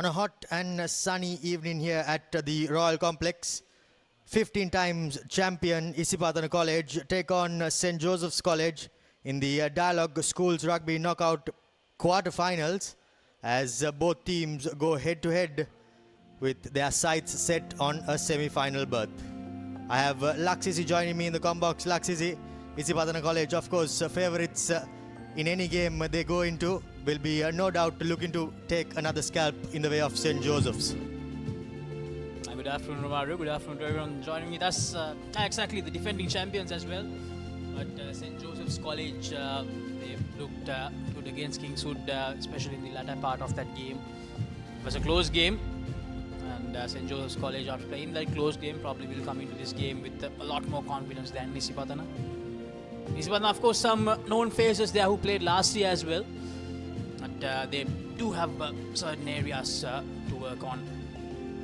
On a hot and sunny evening here at the Royal Complex, 15 times champion Isipathana College take on St. Joseph's College in the Dialog Schools Rugby Knockout quarterfinals as both teams go head to head with their sights set on a semi-final berth. I have Laksisi joining me in the combox. Laksisi, Isipathana College, of course, favourites in any game they go into, will be no doubt looking to take another scalp in the way of St. Joseph's. Good afternoon, Romario. Good afternoon to everyone joining with us. Exactly, the defending champions as well. But St. Joseph's College, they looked good against Kingswood, especially in the latter part of that game. It was a close game. And St. Joseph's College, after playing that close game, probably will come into this game with a lot more confidence than Isipathana. Isipathana, of course, some known faces there who played last year as well. But they do have certain areas to work on.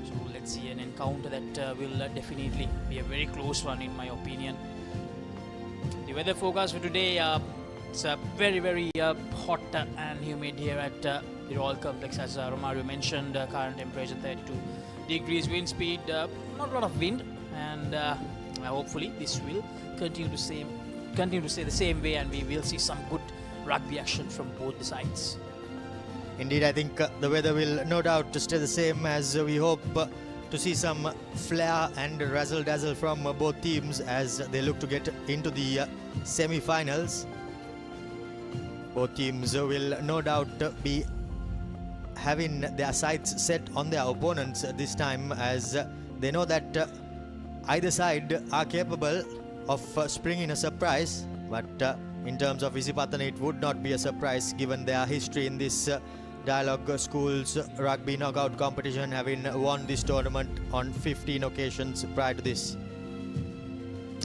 So let's see an encounter that will definitely be a very close one in my opinion. The weather forecast for today, it's very, very hot and humid here at the Royal Complex. As Romario mentioned, current temperature 32 degrees, wind speed, not a lot of wind, and hopefully this will continue to stay the same way, and we will see some good rugby action from both the sides. Indeed, I think the weather will no doubt stay the same, as we hope to see some flair and razzle-dazzle from both teams as they look to get into the semi-finals. Both teams will no doubt be having their sights set on their opponents this time, as they know that either side are capable of springing a surprise. But in terms of Isipathana, it would not be a surprise given their history in this Dialog Schools Rugby Knockout competition, having won this tournament on 15 occasions prior to this.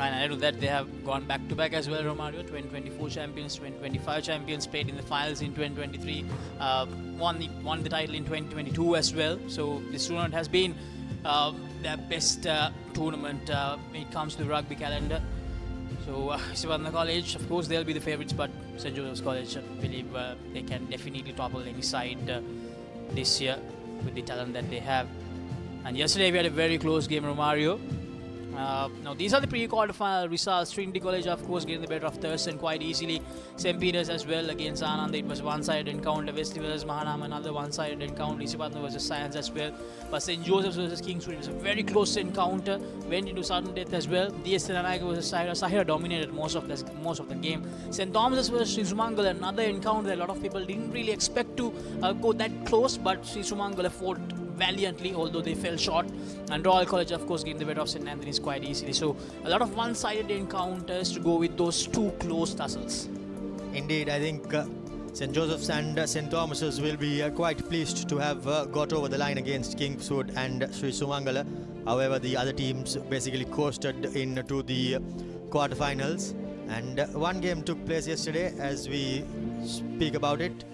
And I know that they have gone back-to-back as well, Romario. 2024 champions, 2025 champions, played in the finals in 2023, won the title in 2022 as well. So this tournament has been their best tournament when it comes to the rugby calendar. So Isipathana College, of course, they'll be the favourites, but St. Joseph's College, I believe they can definitely topple any side this year with the talent that they have. And yesterday we had a very close game, Romario. Now these are the pre-quarterfinal results. Trinity College, of course, getting the better of Thurston quite easily. St. Peter's as well against Anand. It was one-sided encounter. Wesley versus Mahanam, another one-sided encounter. Isipathana versus Science as well. But St. Joseph's versus Kingswood, it was a very close encounter. Went into sudden death as well. DS Nanaika versus Sahira. Sahira dominated most of the game. St. Thomas's versus Sri Sumangala, another encounter that a lot of people didn't really expect to go that close. But Sri Sumangala fought valiantly, although they fell short. And Royal College, of course, gave the better of St. Anthony's quite easily. So a lot of one-sided encounters to go with those two close tussles. Indeed, I think St. Joseph's and St. Thomas's will be quite pleased to have got over the line against Kingswood and Sri Sumangala. However, the other teams basically coasted into the quarterfinals. And one game took place yesterday as we speak about it.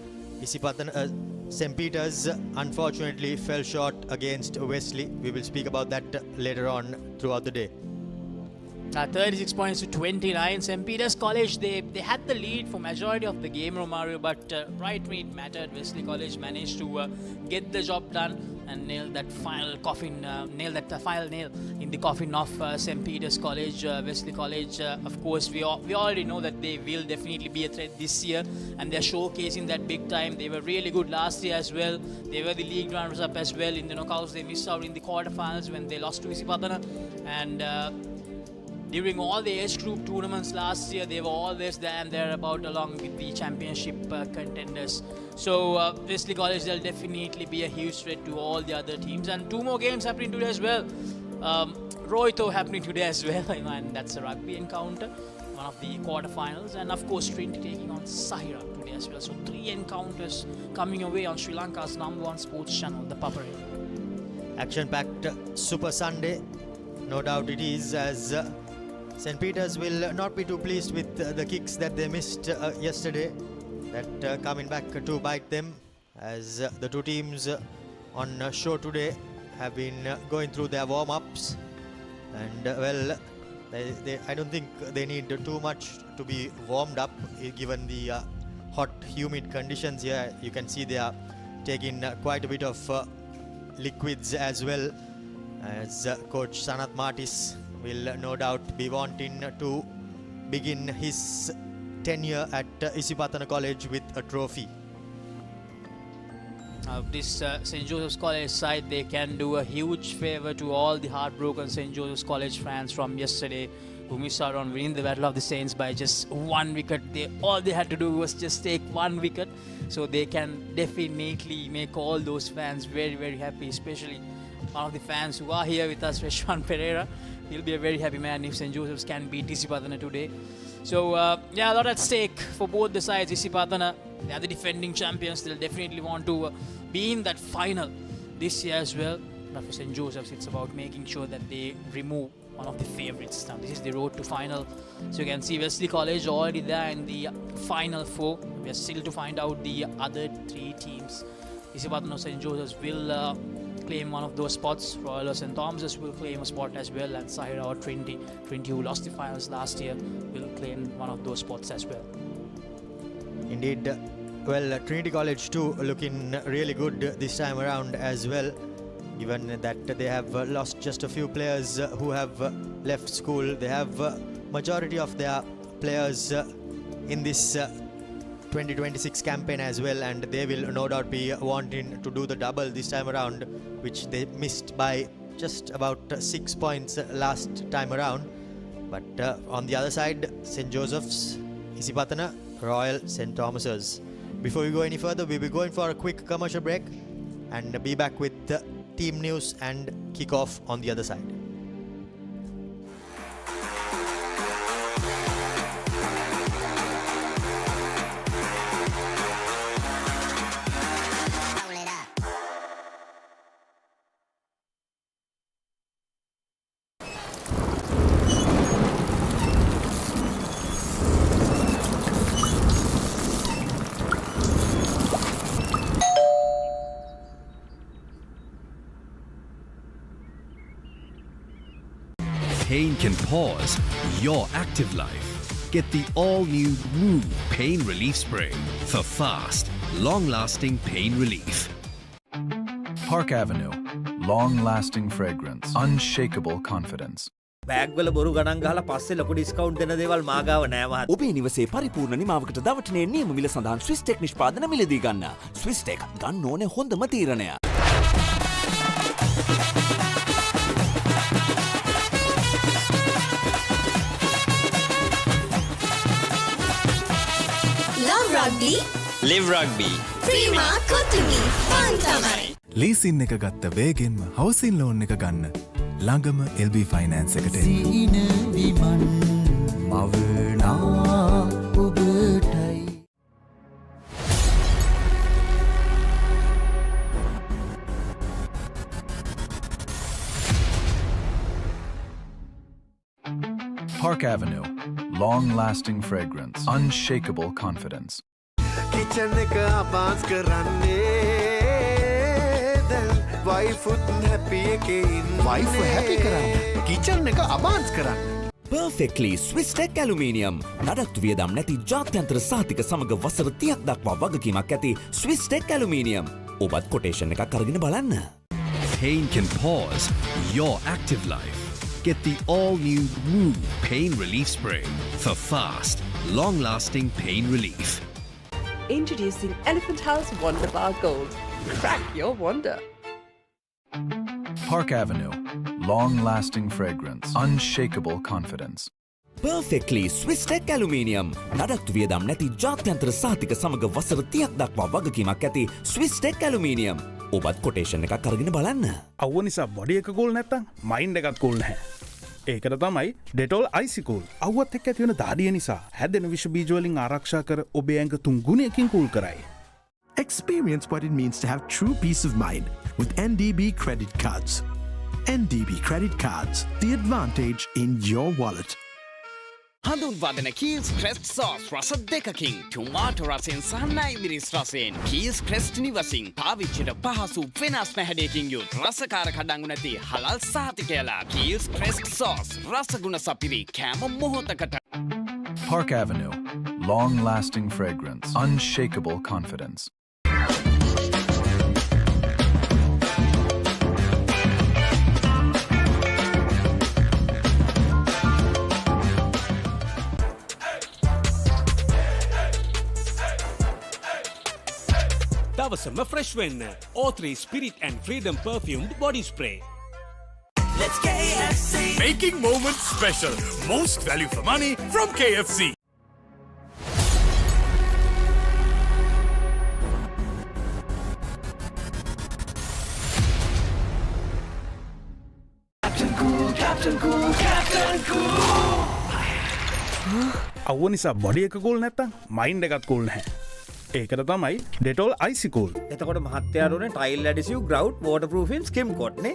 Isipathana, St. Peter's unfortunately fell short against Wesley. We will speak about that later on throughout the day. 36 points to 29. St. Peter's College, they had the lead for majority of the game, Romario, but right when it mattered, Wesley College managed to get the job done and nail that final nail in the coffin of St. Peter's College. Wesley College, of course, we already know that they will definitely be a threat this year, and they're showcasing that big time. They were really good last year as well. They were the league runners-up as well. In the knockouts, they missed out in the quarterfinals when they lost to Isipathana, and during all the age group tournaments last year, they were always there and thereabout along with the championship contenders. So Wesley College, they'll definitely be a huge threat to all the other teams. And two more games happening today as well. Roito happening today as well, and that's a rugby encounter, one of the quarterfinals. And of course, Trinity taking on Sahira today as well. So three encounters coming away on Sri Lanka's #1 sports channel, the Papare. Action-packed Super Sunday, no doubt it is, as St. Peter's will not be too pleased with the kicks that they missed yesterday, that coming back to bite them, as the two teams on show today have been going through their warm-ups, and well, I don't think they need too much to be warmed up given the hot, humid conditions here. You can see they are taking quite a bit of liquids as well, as coach Sanath Martis will no doubt be wanting to begin his tenure at Isipathana College with a trophy. This St. Joseph's College side, they can do a huge favor to all the heartbroken St. Joseph's College fans from yesterday who missed out on winning the Battle of the Saints by just 1 wicket. All they had to do was just take 1 wicket, so they can definitely make all those fans very, very happy, especially one of the fans who are here with us, Reshwan Pereira. He'll be a very happy man if St. Joseph's can beat Isipathana today. So, a lot at stake for both the sides. Isipathana, they are the defending champions. They'll definitely want to be in that final this year as well. But for St. Joseph's, it's about making sure that they remove one of the favourites. Now, this is the road to final. So, you can see Wesley College already there in the final 4. We are still to find out the other 3 teams. Isipathana, St. Joseph's will claim one of those spots. Royal St. Thomas's will claim a spot as well, and Sahira or Trinity, who lost the finals last year, will claim one of those spots as well. Indeed, well, Trinity College too looking really good this time around as well, given that they have lost just a few players who have left school. They have majority of their players in this 2026 campaign as well, and they will no doubt be wanting to do the double this time around, which they missed by just about 6 points last time around. But on the other side, St. Joseph's, Isipathana, Royal St. Thomas's. Before we go any further, we'll be going for a quick commercial break and be back with team news and kickoff on the other side. Pain can pause your active life. Get the all-new Move Pain Relief Spray for fast, long-lasting pain relief. Park Avenue. Long-lasting fragrance. Unshakable confidence. බෑග්වල බොරු ගණන් ගහලා පස්සේ ලොකු discount දෙන දේවල් මාගාව නෑ මහත්. ඔබේ නිවසේ පරිපූර්ණ නිමාවකට දවටනේ නියම මිල සඳහන් ස්විස් ටෙක් නිෂ්පාදන මිලදී ගන්න. ස්විස් ටෙක් ගන්න ඕනේ හොඳම තීරණය. Love rugby. Live rugby. Prima Kotumi. Fun tamai. Leasing එක ගත්ත වේගෙන්ම හවසින් ලෝන් එක ගන්න. ළඟම LB ෆයිනෑන්ස් එකට එන්න. Park Avenue. Long-lasting fragrance. Unshakable confidence. Kitchen එක අපාස් කරන්නේ දැන් වයිෆුත් හැපි එකේ ඉන්නේ වයිෆ් හැපි කරන්න කිචන් එක අපාස් කරන්න Perfectly Swiss Tech Aluminium. නඩත්තු වියදම් නැති ජාත්‍යන්තර සහතික සමග වසර 30ක් දක්වා වගකීමක් ඇති Swiss Tech Aluminium. ඔබත් කොටේෂන් එකක් අරගෙන බලන්න. Pain can pause your active life. Get the all-new Move Pain Relief Spray for fast, long-lasting pain relief. Introducing Elephant House Wonder Bar Gold. Crack your wonder. Park Avenue. Long-lasting fragrance. Unshakable confidence. Perfectly Swiss Tech Aluminium. නඩත්තු වියදම් නැති ජාත්‍යන්තර සහතික සමග වසර 30ක් දක්වා වගකීමක් ඇති Swiss Tech Aluminium. ඔබත් කොටේෂන් එකක් අරගෙන බලන්න. අවුව නිසා බොඩි එක කූල් නැත්තම් මයින්ඩ් එකත් කූල් නැහැ. ඒකට තමයි ඩෙටෝල් අයිසිකූල්. අවුවත් එක්ක ඇති වෙන දාඩිය නිසා හැදෙන විෂ බීජ වලින් ආරක්ෂා කර ඔබේ ඇඟ 3 ගුණයකින් කූල් කරයි. Experience what it means to have true peace of mind with NDB credit cards. NDB credit cards, the advantage in your wallet. හඳුන්වාදන කීල්ස් ක්‍රෙස්ට් සෝස් රස දෙකකින් ටොමාටෝ රසෙන් සහ නයිමිරිස් රසෙන් කීල්ස් ක්‍රෙස්ට් නිවසින් පාවිච්චිට පහසු වෙනස්ම හැඩයකින් යුත් රසකාර කඩංගු නැති හලල් සහතිකයලා කීල්ස් ක්‍රෙස්ට් සෝස් රසගුණ සපිරි කෑම මොහොතකට. Park Avenue. Long-lasting fragrance. Unshakable confidence. හවසම ෆ්‍රෙෂ් වෙන්න. O3 Spirit and Freedom perfumed body spray. Let's KFC. Making moments special. Most value for money from KFC. Captain Cool. අවුව නිසා බොඩි එක කූල් නැත්තම් mind එකත් cool නැහැ. ඒකට තමයි Dettol අයිසිකූල්. එතකොට මහත්තයාරුනේ ටයිල් ඇඩිසිව් ග්‍රවුට් වෝටර්ප්‍රූෆින් ස්කිම් කොට් නේ.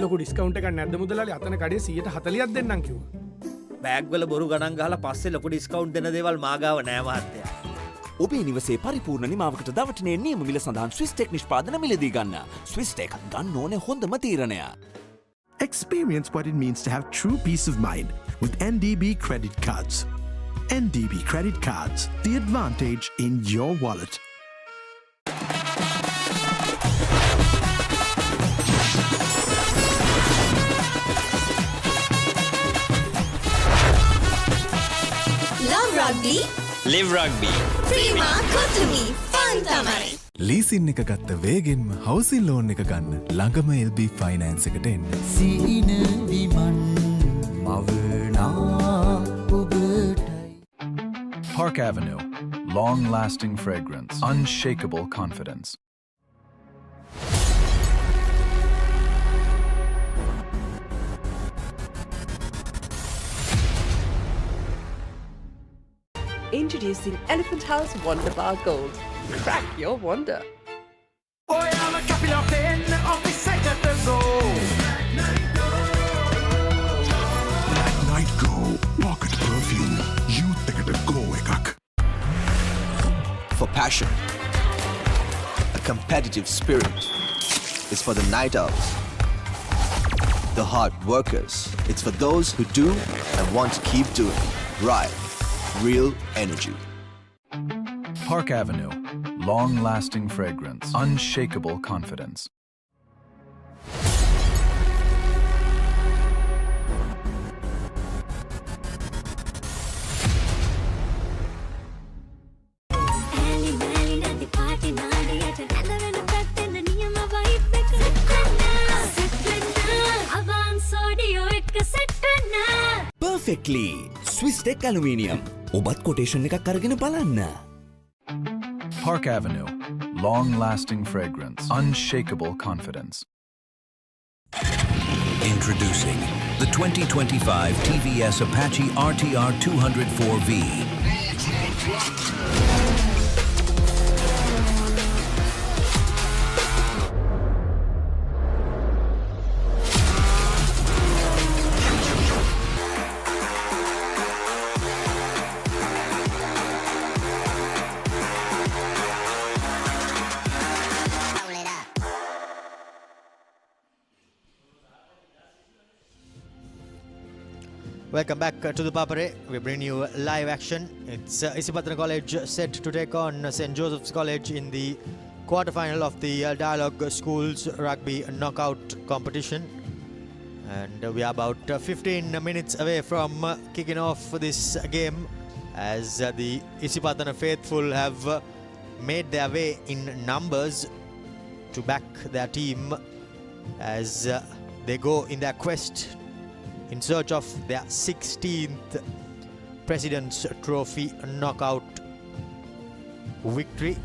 ලොකු ඩිස්කවුන්ට් එකක් නැද්ද මුදලාලි? අතන කඩේ 140ක් දෙන්නම් කිව්වා. බෑග් වල බොරු ගණන් ගහලා පස්සේ ලොකු ඩිස්කවුන්ට් දෙන දේවල් මාගාව නෑ මහත්තයා. ඔබේ නිවසේ පරිපූර්ණ නිමාවකට දවටනේ නියම මිල සඳහන් ස්විස්ටෙක් නිෂ්පාදන මිලදී ගන්න. ස්විස්ටෙක් ගන්න ඕනේ හොඳම තීරණය. Experience what it means to have true peace of mind with NDB credit cards. NDB credit cards, the advantage in your wallet. Love rugby. Live rugby. Prima Kotumi. Fantamari. Leasing එක ගත්ත වේගෙන්ම හවසින් ලෝන් එක ගන්න ළඟම LB finance එකට එන්න. සීන විමන් මවනා ඔබටයි. Park Avenue. Long-lasting fragrance. Unshakable confidence. Introducing Elephant House Wonder Bar Gold. Crack your wonder. Boy, I'm a capital pen of the second to go. Night Go. Pocket perfume. You take it a go, ekak. For passion, a competitive spirit is for the night owls, the hard workers. It's for those who do and want to keep doing. Right. Real energy. Park Avenue. Long-lasting fragrance. Unshakable confidence. Perfectly. Swisstech Aluminium. ඔබත් quotation එකක් අරගෙන බලන්න. Park Avenue. Long-lasting fragrance. Unshakable confidence. Introducing the 2025 TVS Apache RTR 204V. Welcome back to the Papare. We bring you live action. It's Isipatana College set to take on St. Joseph's College in the quarterfinal of the Dialog Schools Rugby Knockout competition. And we are about 15 minutes away from kicking off this game as the Isipatana faithful have made their way in numbers to back their team as they go in their quest in search of their 16th President's Trophy knockout victory.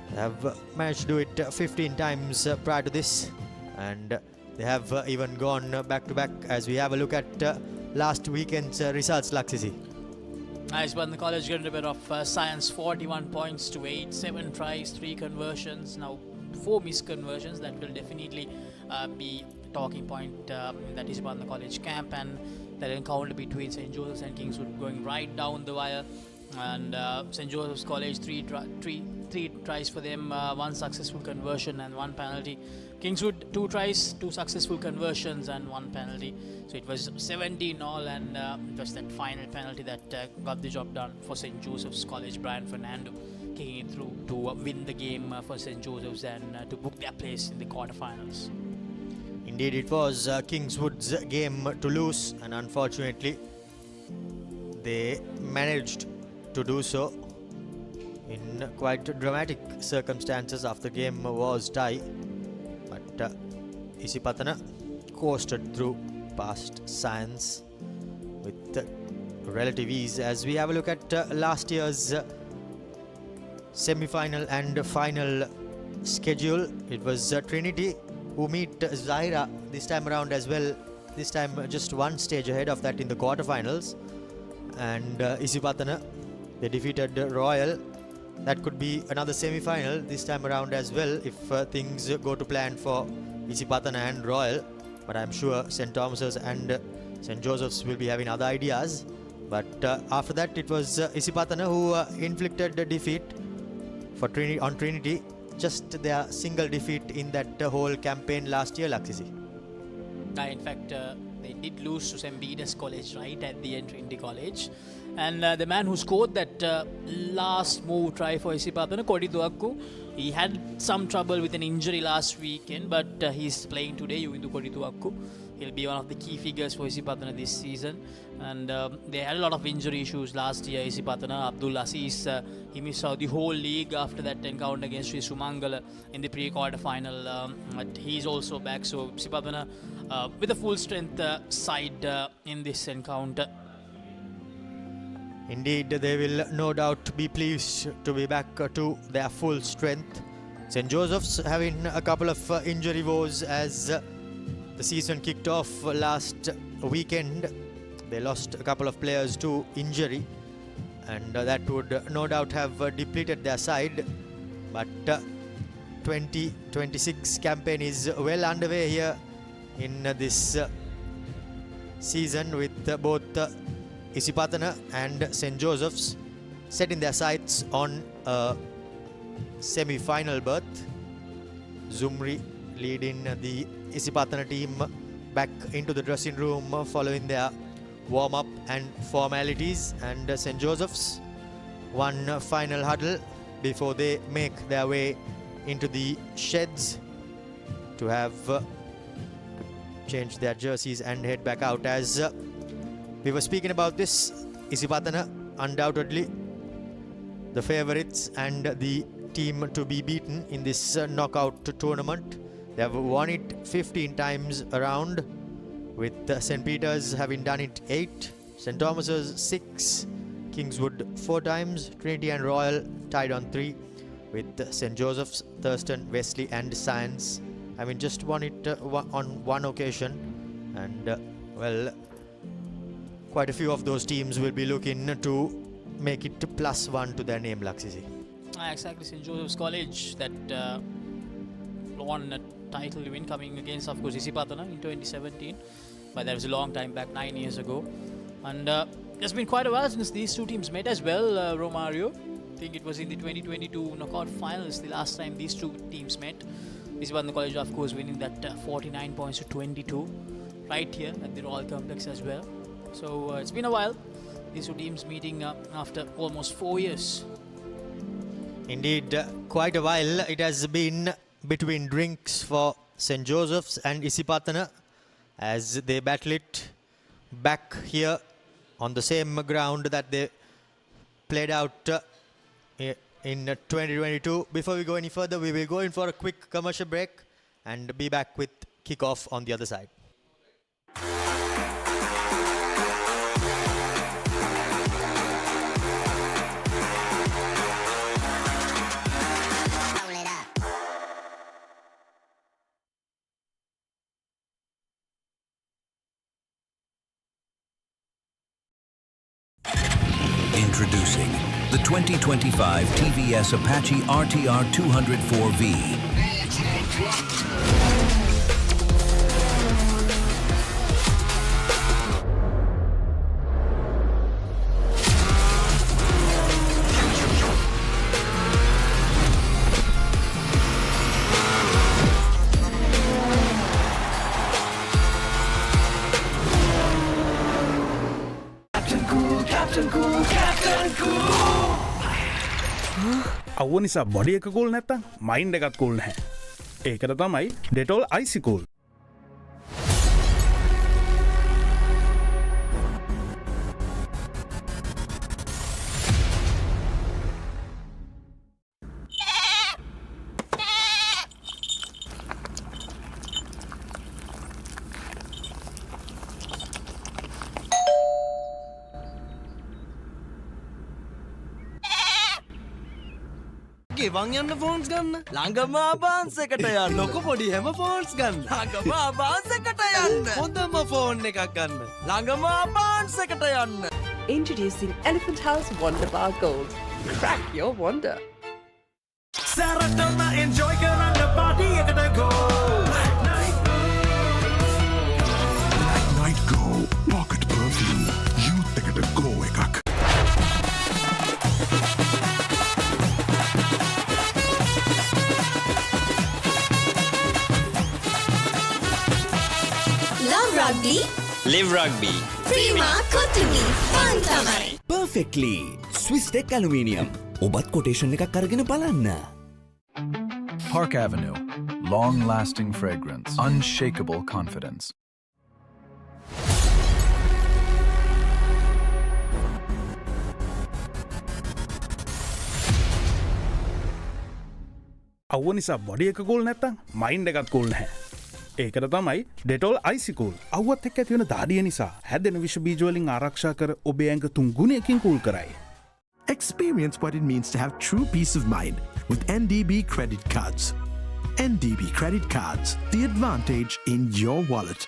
They have managed to do it 15 times prior to this, and they have even gone back to back as we have a look at last weekend's results. Laksisi. Isipatana College getting a bit of science, 41 points to 8, 7 tries, 3 conversions, now 4 misconversions. That will definitely be talking point that is about the college camp, and that encounter between St. Joseph's and Kingswood going right down the wire. And St. Joseph's College, three tries for them, 1 successful conversion and 1 penalty. Kingswood 2 tries, 2 successful conversions and 1 penalty. So it was 17 all, and it was that final penalty that got the job done for St. Joseph's College. Brian Fernando kicking it through to win the game for St. Joseph's and to book their place in the quarterfinals. Indeed, it was Kingswood's game to lose, and unfortunately, they managed to do so. in quite dramatic circumstances after the game was tie. But Isipatana coasted through past Science with relative ease. As we have a look at last year's semi-final and final schedule, it was Trinity who meet Zaira this time around as well. This time just one stage ahead of that in the quarterfinals. And Isipatana, they defeated Royal. That could be another semi-final this time around as well if things go to plan for Isipatana and Royal. But I'm sure St. Thomas's and St. Joseph's will be having other ideas. But after that, it was Isipatana who inflicted the defeat for on Trinity. Just their single defeat in that whole campaign last year, Laksisi. In fact, they did lose to St. Peter's College right at the end, Trinity College. And the man who scored that last move try for Isipatana, Kodituakku, he had some trouble with an injury last weekend, but he's playing today, Yuvindu Kodituakku. He'll be one of the key figures for Isipatana this season. And they had a lot of injury issues last year. Isipatana, Abdul Aziz, he missed out the whole league after that encounter against Sri Sumangala in the pre-quarter final. But he's also back. So Isipatana with a full strength side in this encounter. Indeed, they will no doubt be pleased to be back to their full strength. St. Joseph's having a couple of injury woes as the season kicked off last weekend. They lost a couple of players to injury, and that would no doubt have depleted their side. But 2026 campaign is well underway here in this season with both Isipatana and St. Joseph's setting their sights on a semi-final berth. Zumri leading the Isipatana team back into the dressing room following their warm-up and formalities, and St. Joseph's one final huddle before they make their way into the sheds to have changed their jerseys and head back out. As we were speaking about this, Isipatana undoubtedly the favourites and the team to be beaten in this knockout tournament. They have won it 15 times around, with St. Peter's having done it 8, St. Thomas's 6, Kingswood 4 times, Trinity and Royal tied on 3, with St. Joseph's, Thurston, Wesley and Science having just won it on one occasion. And well, quite a few of those teams will be looking to make it +1 to their name, Laksisi. Exactly, St. Joseph's College that won a title win coming against, of course, Isipatana in 2017, but that was a long time back, 9 years ago. And it's been quite a while since these two teams met as well, Romario. I think it was in the 2022 knockout finals the last time these two teams met. Isipatana College, of course, winning that 49 points to 22 right here at the Royal Complex as well. So it's been a while, these two teams meeting after almost 4 years. Indeed, quite a while it has been between drinks for St. Joseph's and Isipatana as they battle it back here on the same ground that they played out in 2022. Before we go any further, we will go in for a quick commercial break and be back with Kickoff on the other side. Introducing the 2025 TVS Apache RTR 204V. අවුව නිසා body එක cool නැත්තම් mind එකත් cool නැහැ. ඒකට තමයි Dettol Icy Cool. ගෙවන් යන්න phones ගන්න. ළඟම ආබාන්ස් එකට යන්න. ලොකු පොඩි හැම ෆෝන්ස් ගන්න. ළඟම ආබාන්ස් එකට යන්න. හොඳම ෆෝන් එකක් ගන්න. ළඟම ආබාන්ස් එකට යන්න. Introducing Elephant House Wonder Bar Gold. Crack your wonder. Saratona enjoy කරන්න party එකට go. Night Go Pocket Perfume Youth එකට go එකක්. Love Rugby. Live Rugby. Prima Kotumi Fun තමයි. Perfectly Swiss Tech Aluminium ඔබත් කොටේෂන් එකක් අරගෙන බලන්න. Park Avenue. Long-lasting fragrance. Unshakable confidence. අව්ව නිසා බොඩි එක කූල් නැත්තම් මයින්ඩ් එකත් කූල් නැහැ. ඒකට තමයි ඩෙටෝල් අයිසිකූල්. අව්වත් එක්ක ඇති වෙන දාඩිය නිසා හැදෙන විෂ බීජ වලින් ආරක්ෂා කර ඔබේ ඇඟ 3 ගුණයකින් කූල් කරයි. Experience what it means to have true peace of mind with NDB credit cards. NDB credit cards, the advantage in your wallet.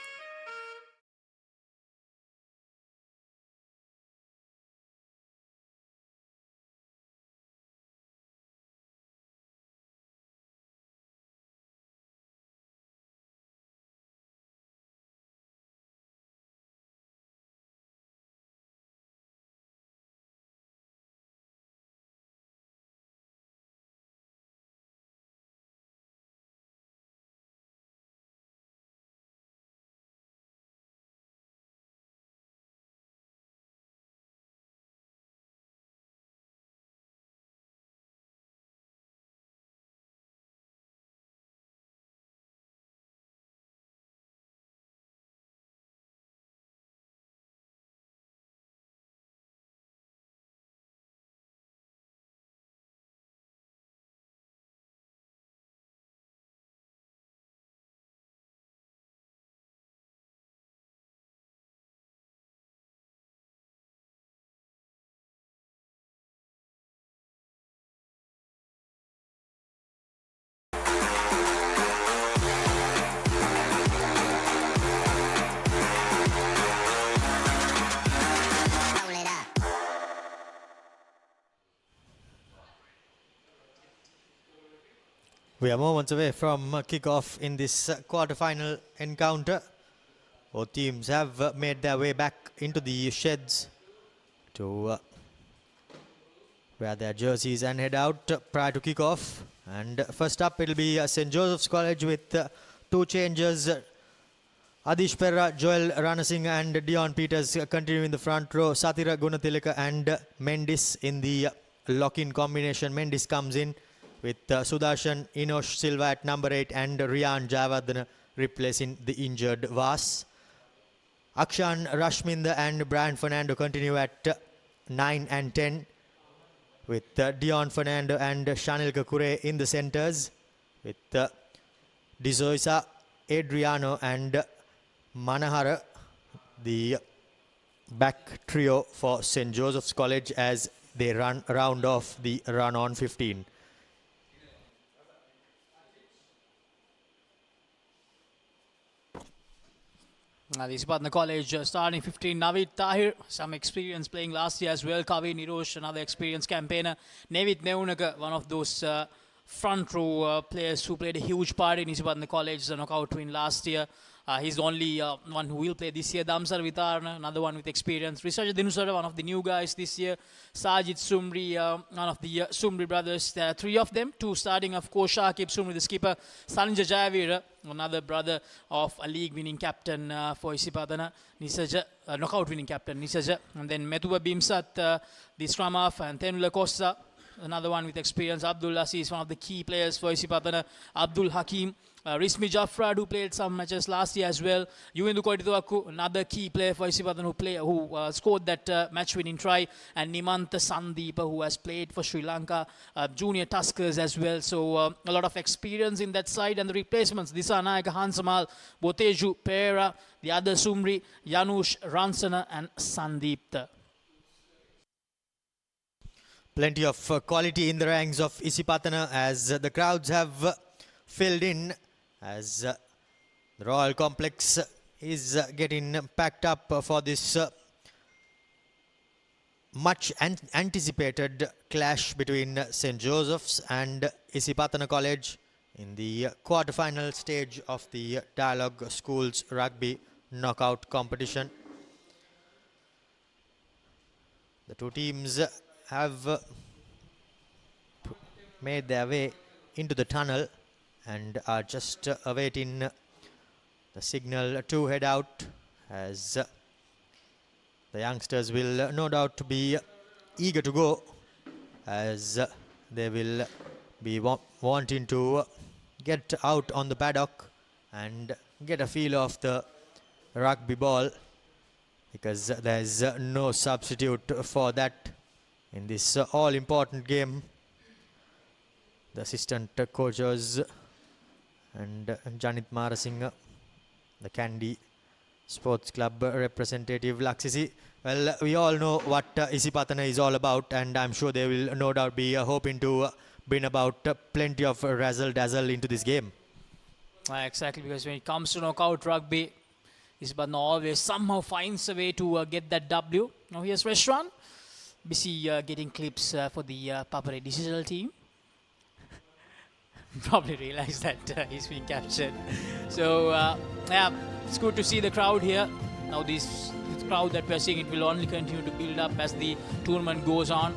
We are moments away from kickoff in this quarter-final encounter. Both teams have made their way back into the sheds to wear their jerseys and head out prior to kickoff. And first up, it'll be St. Joseph's College with two changes. Adish Perra, Joel Ranasinghe and Dion Peters continuing in the front row. Satira Gunatilaka and Mendis in the lock-in combination. Mendis comes in with Sudarshan Inosh Silva at number 8 and Rian Javadana replacing the injured Vas. Akshan Rashminda and Brian Fernando continue at 9 and 10 with Dion Fernando and Shanil Kakure in the centres, with Dizoisa, Adriano and Manahara, the back trio for St. Joseph's College as they round off the run on 15. The Isipatana College starting 15. Navid Tahir, some experience playing last year as well. Kavi Nirosh, another experienced campaigner. Nevit Neunaka, one of those front row players who played a huge part in Isipatana College, the knockout win last year. He's the only one who will play this year. Damsar Vitarna, another one with experience. Rishaja Dinusara, one of the new guys this year. Sajid Sumri, one of the Sumri brothers. There are three of them. Two starting, of course, Shakib Sumri, the skipper. Sanjay Jayavira, another brother of a league-winning captain for Isipatana. Nisaja, knockout-winning captain, Nisaja. And then Metuba Bimsat, the scrum half, and Tenula Costa, another one with experience. Abdul Asi is one of the key players for Isipatana. Abdul Hakim. Rismi Jaffrad, who played some matches last year as well. Yuvendu Koitituaku, another key player for Isipatana who scored that match-winning try. And Nimantha Sandeepa, who has played for Sri Lanka, junior Tuskers as well. So a lot of experience in that side. And the replacements, Disanayaka Hansamal, Boteju Pera, the other Sumri, Janush Ransana and Sandeepta. Plenty of quality in the ranks of Isipatana as the crowds have filled in, as the Royal Complex is getting packed up for this much anticipated clash between St. Joseph's and Isipatana College in the quarterfinal stage of the Dialog Schools Rugby knockout competition. The two teams have made their way into the tunnel and are just awaiting the signal to head out, as the youngsters will no doubt be eager to go, as they will be wanting to get out on the paddock and get a feel of the rugby ball, because there is no substitute for that in this all-important game. The assistant coaches and Janit Marasinghe, the Kandy Sports Club representative Laksisi. Well, we all know what Isipatana is all about, and I'm sure they will no doubt be hoping to bring about plenty of razzle-dazzle into this game. Exactly, because when it comes to knockout rugby, Isipatana always somehow finds a way to get that W. Now here's Restaurant, busy getting clips for the Papare digital team. Probably realized that he's being captured. So yeah, it's good to see the crowd here. Now this crowd that we're seeing, it will only continue to build up as the tournament goes on.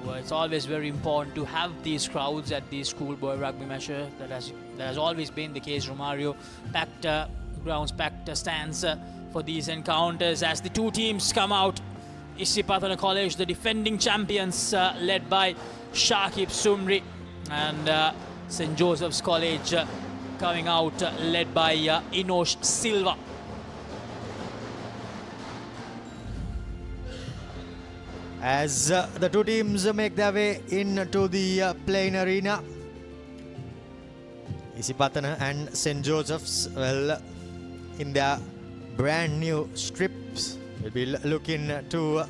So it's always very important to have these crowds at the schoolboy rugby measure. That has always been the case, Romario. Packed grounds, packed stands for these encounters as the two teams come out. Isipathana College, the defending champions, led by Shakib Sumri, and St. Joseph's College coming out led by Inosh Silva. As the two teams make their way into the playing arena, Isipatana and St. Joseph's, well, in their brand new strips, will be looking to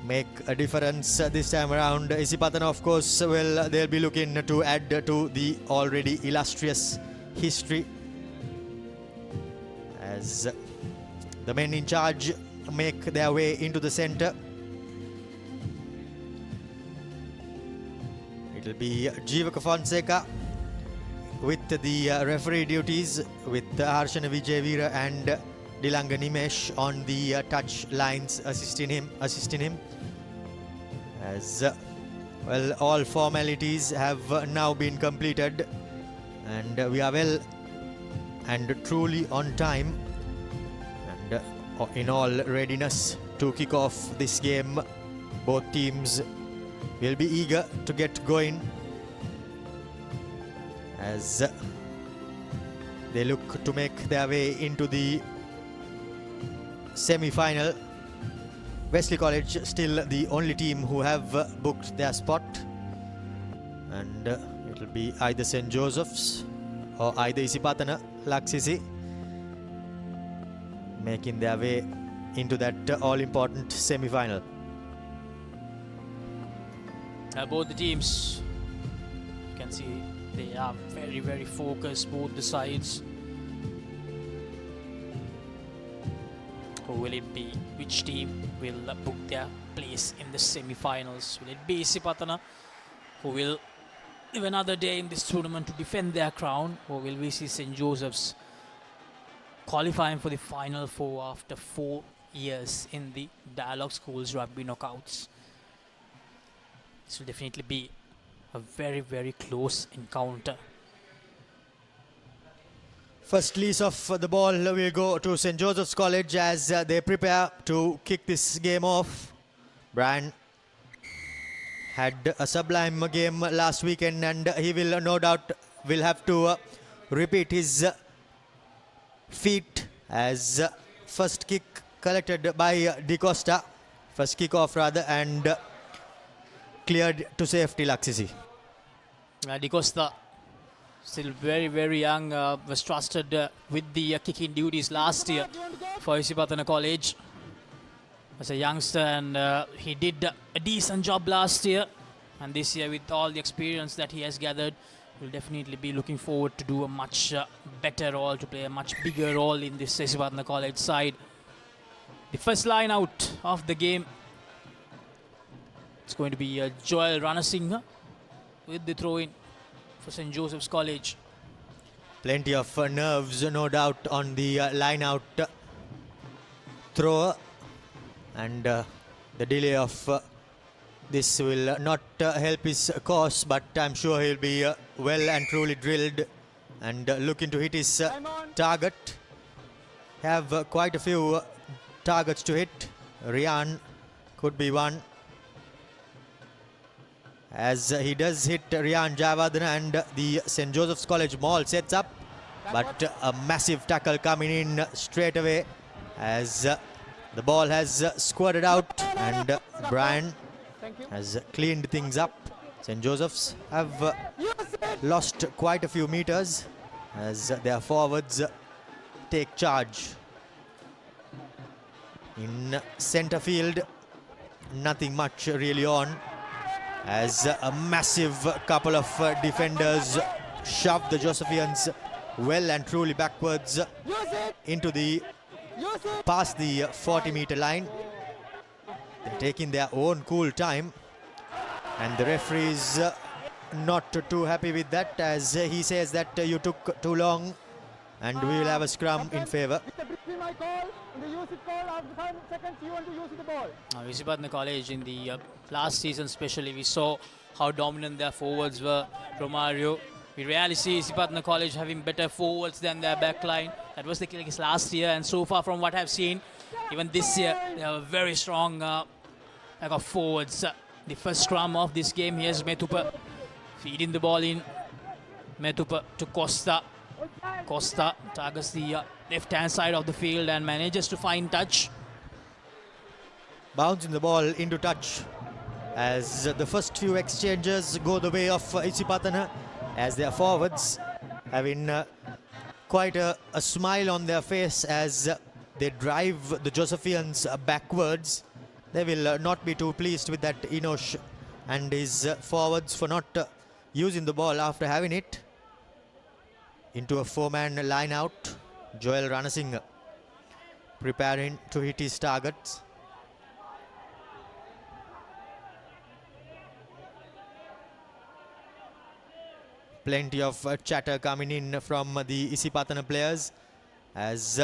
make a difference this time around. Isipatana, of course, well, they'll be looking to add to the already illustrious history, as the men in charge make their way into the center. It will be Jivaka Fonseca with the referee duties, with Harshana Vijayveera and Dilanga Nimesh on the touch lines assisting him. As well, all formalities have now been completed, and we are well and truly on time and in all readiness to kick off this game. Both teams will be eager to get going as they look to make their way into the semi-final. Wesley College still the only team who have booked their spot, and it will be either St. Joseph's or either Isipatana Laksisi making their way into that all-important semi-final. Both the teams, you can see they are very, very focused, both the sides. Who will it be? Which team will book their place in the semi-finals? Will it be Isipatana, who will live another day in this tournament to defend their crown, or will we see St. Joseph's qualifying for the final four after 4 years in the Dialog Schools Rugby knockouts? This will definitely be a very, very close encounter. First lease of the ball will go to St. Joseph's College as they prepare to kick this game off. Brian had a sublime game last weekend, and he will no doubt will have to repeat his feat as first kick collected by Di Costa, first kick off rather, and cleared to safety. Laksisi. Di Costa, still very, very young, was trusted with the kicking duties last year for Isipatana College. as a youngster, and he did a decent job last year. And this year, with all the experience that he has gathered, will definitely be looking forward to do a much better role, to play a much bigger role in this Isipathana College side. The first line out of the game, it's going to be Joel Ranasinghe with the throw-in for St. Joseph's College. Plenty of nerves, no doubt, on the line out thrower, and the delay of this will not help his cause, but I'm sure he'll be well and truly drilled and looking to hit his target. Have quite a few targets to hit. Rian could be one, as he does hit Rian Javadana, and the St. Joseph's College Mall sets up, but a massive tackle coming in straight away as the ball has squirted out, and Brian has cleaned things up. St. Joseph's have lost quite a few meters as their forwards take charge. In centre field, nothing much really on, as a massive couple of defenders shove the Josephians well and truly backwards into the past the 40-meter line, taking their own cool time, and the referee is not too happy with that, as he says that you took too long and we will have a scrum in favour. Isipatana College in the last season especially, we saw how dominant their forwards were. Romario, we rarely see Isipatana College having better forwards than their backline. That was the case last year, and so far from what I've seen, even this year, they have a very strong pack of forwards. The first scrum of this game, here's Metupa feeding the ball in. Metupa to Costa. Costa targets the left-hand side of the field and manages to find touch. Bouncing the ball into touch, as the first few exchanges go the way of Isipatana, as their forwards having quite a smile on their face as they drive the Josephians backwards. They will not be too pleased with that Inosh and his forwards for not using the ball after having it. Into a four-man line out, Joel Ranasinghe preparing to hit his targets. Plenty of chatter coming in from the Isipatana players, as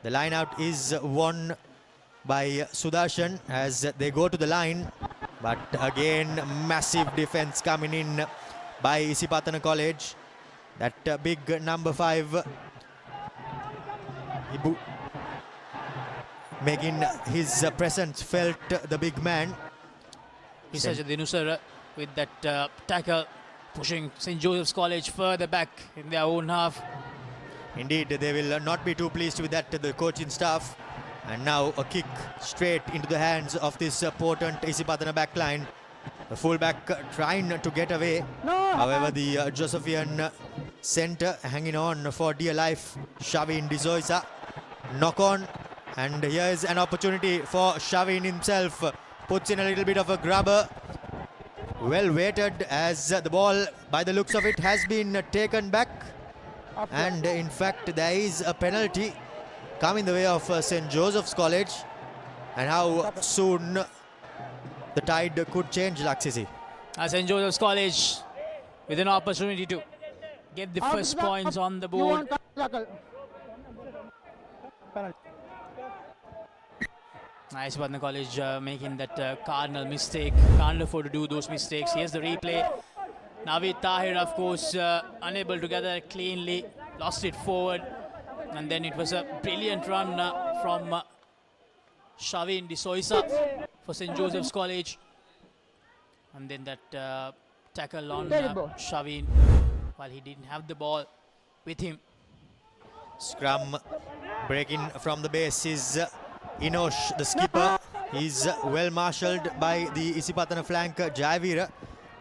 the line out is won by Sudarshan as they go to the line, but again massive defense coming in by Isipatana College. That big number 5 Ibu making his presence felt, the big man. Isaja Dinusara with that tackle, pushing St. Joseph's College further back in their own half. Indeed, they will not be too pleased with that, the coaching staff. And now a kick straight into the hands of this potent Isipatana backline. The fullback trying to get away. However, the Josephian centre hanging on for dear life. Shavin Dizoisa. Knock on. And here's an opportunity for Shavin himself. Puts in a little bit of a grubber. Well weighted, as the ball, by the looks of it, has been taken back. And in fact, there is a penalty coming the way of St. Joseph's College. And how soon the tide could change, Laksisi. St. Joseph's College with an opportunity to get the first points on the board. Isipatana College making that cardinal mistake. Can't afford to do those mistakes. Here's the replay. Naveed Tahir, of course, unable to gather cleanly. Lost it forward. And then it was a brilliant run from Shavin Disoisa for St. Joseph's College. And then that tackle on Shavin while he didn't have the ball with him. Scrum breaking from the base is Inosh, the skipper. He's well marshalled by the Isipatana flank, Jayavira.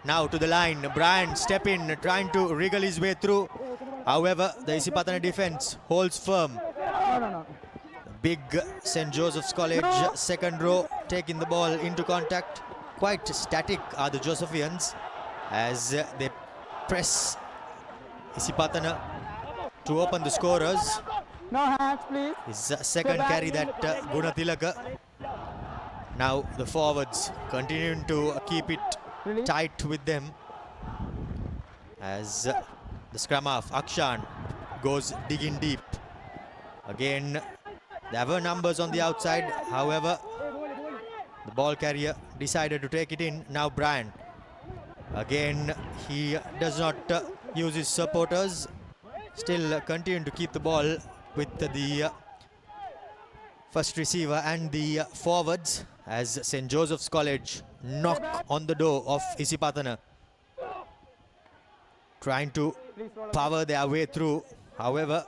Now to the line, Brian step in, trying to wriggle his way through. However, the Isipatana defense holds firm. The big St. Joseph's College second row taking the ball into contact. Quite static are the Josephians as they press Isipatana to open the scorers. No hands, please. His second carry that Gunatilaka. Now the forwards continuing to keep it tight with them as the scrum half Akshan goes digging deep. Again, there were numbers on the outside. However, the ball carrier decided to take it in. Now Brian. Again, he does not use his supporters. Still continue to keep the ball with the first receiver and the forwards as St. Joseph's College knock on the door of Isipathana, trying to power their way through. However,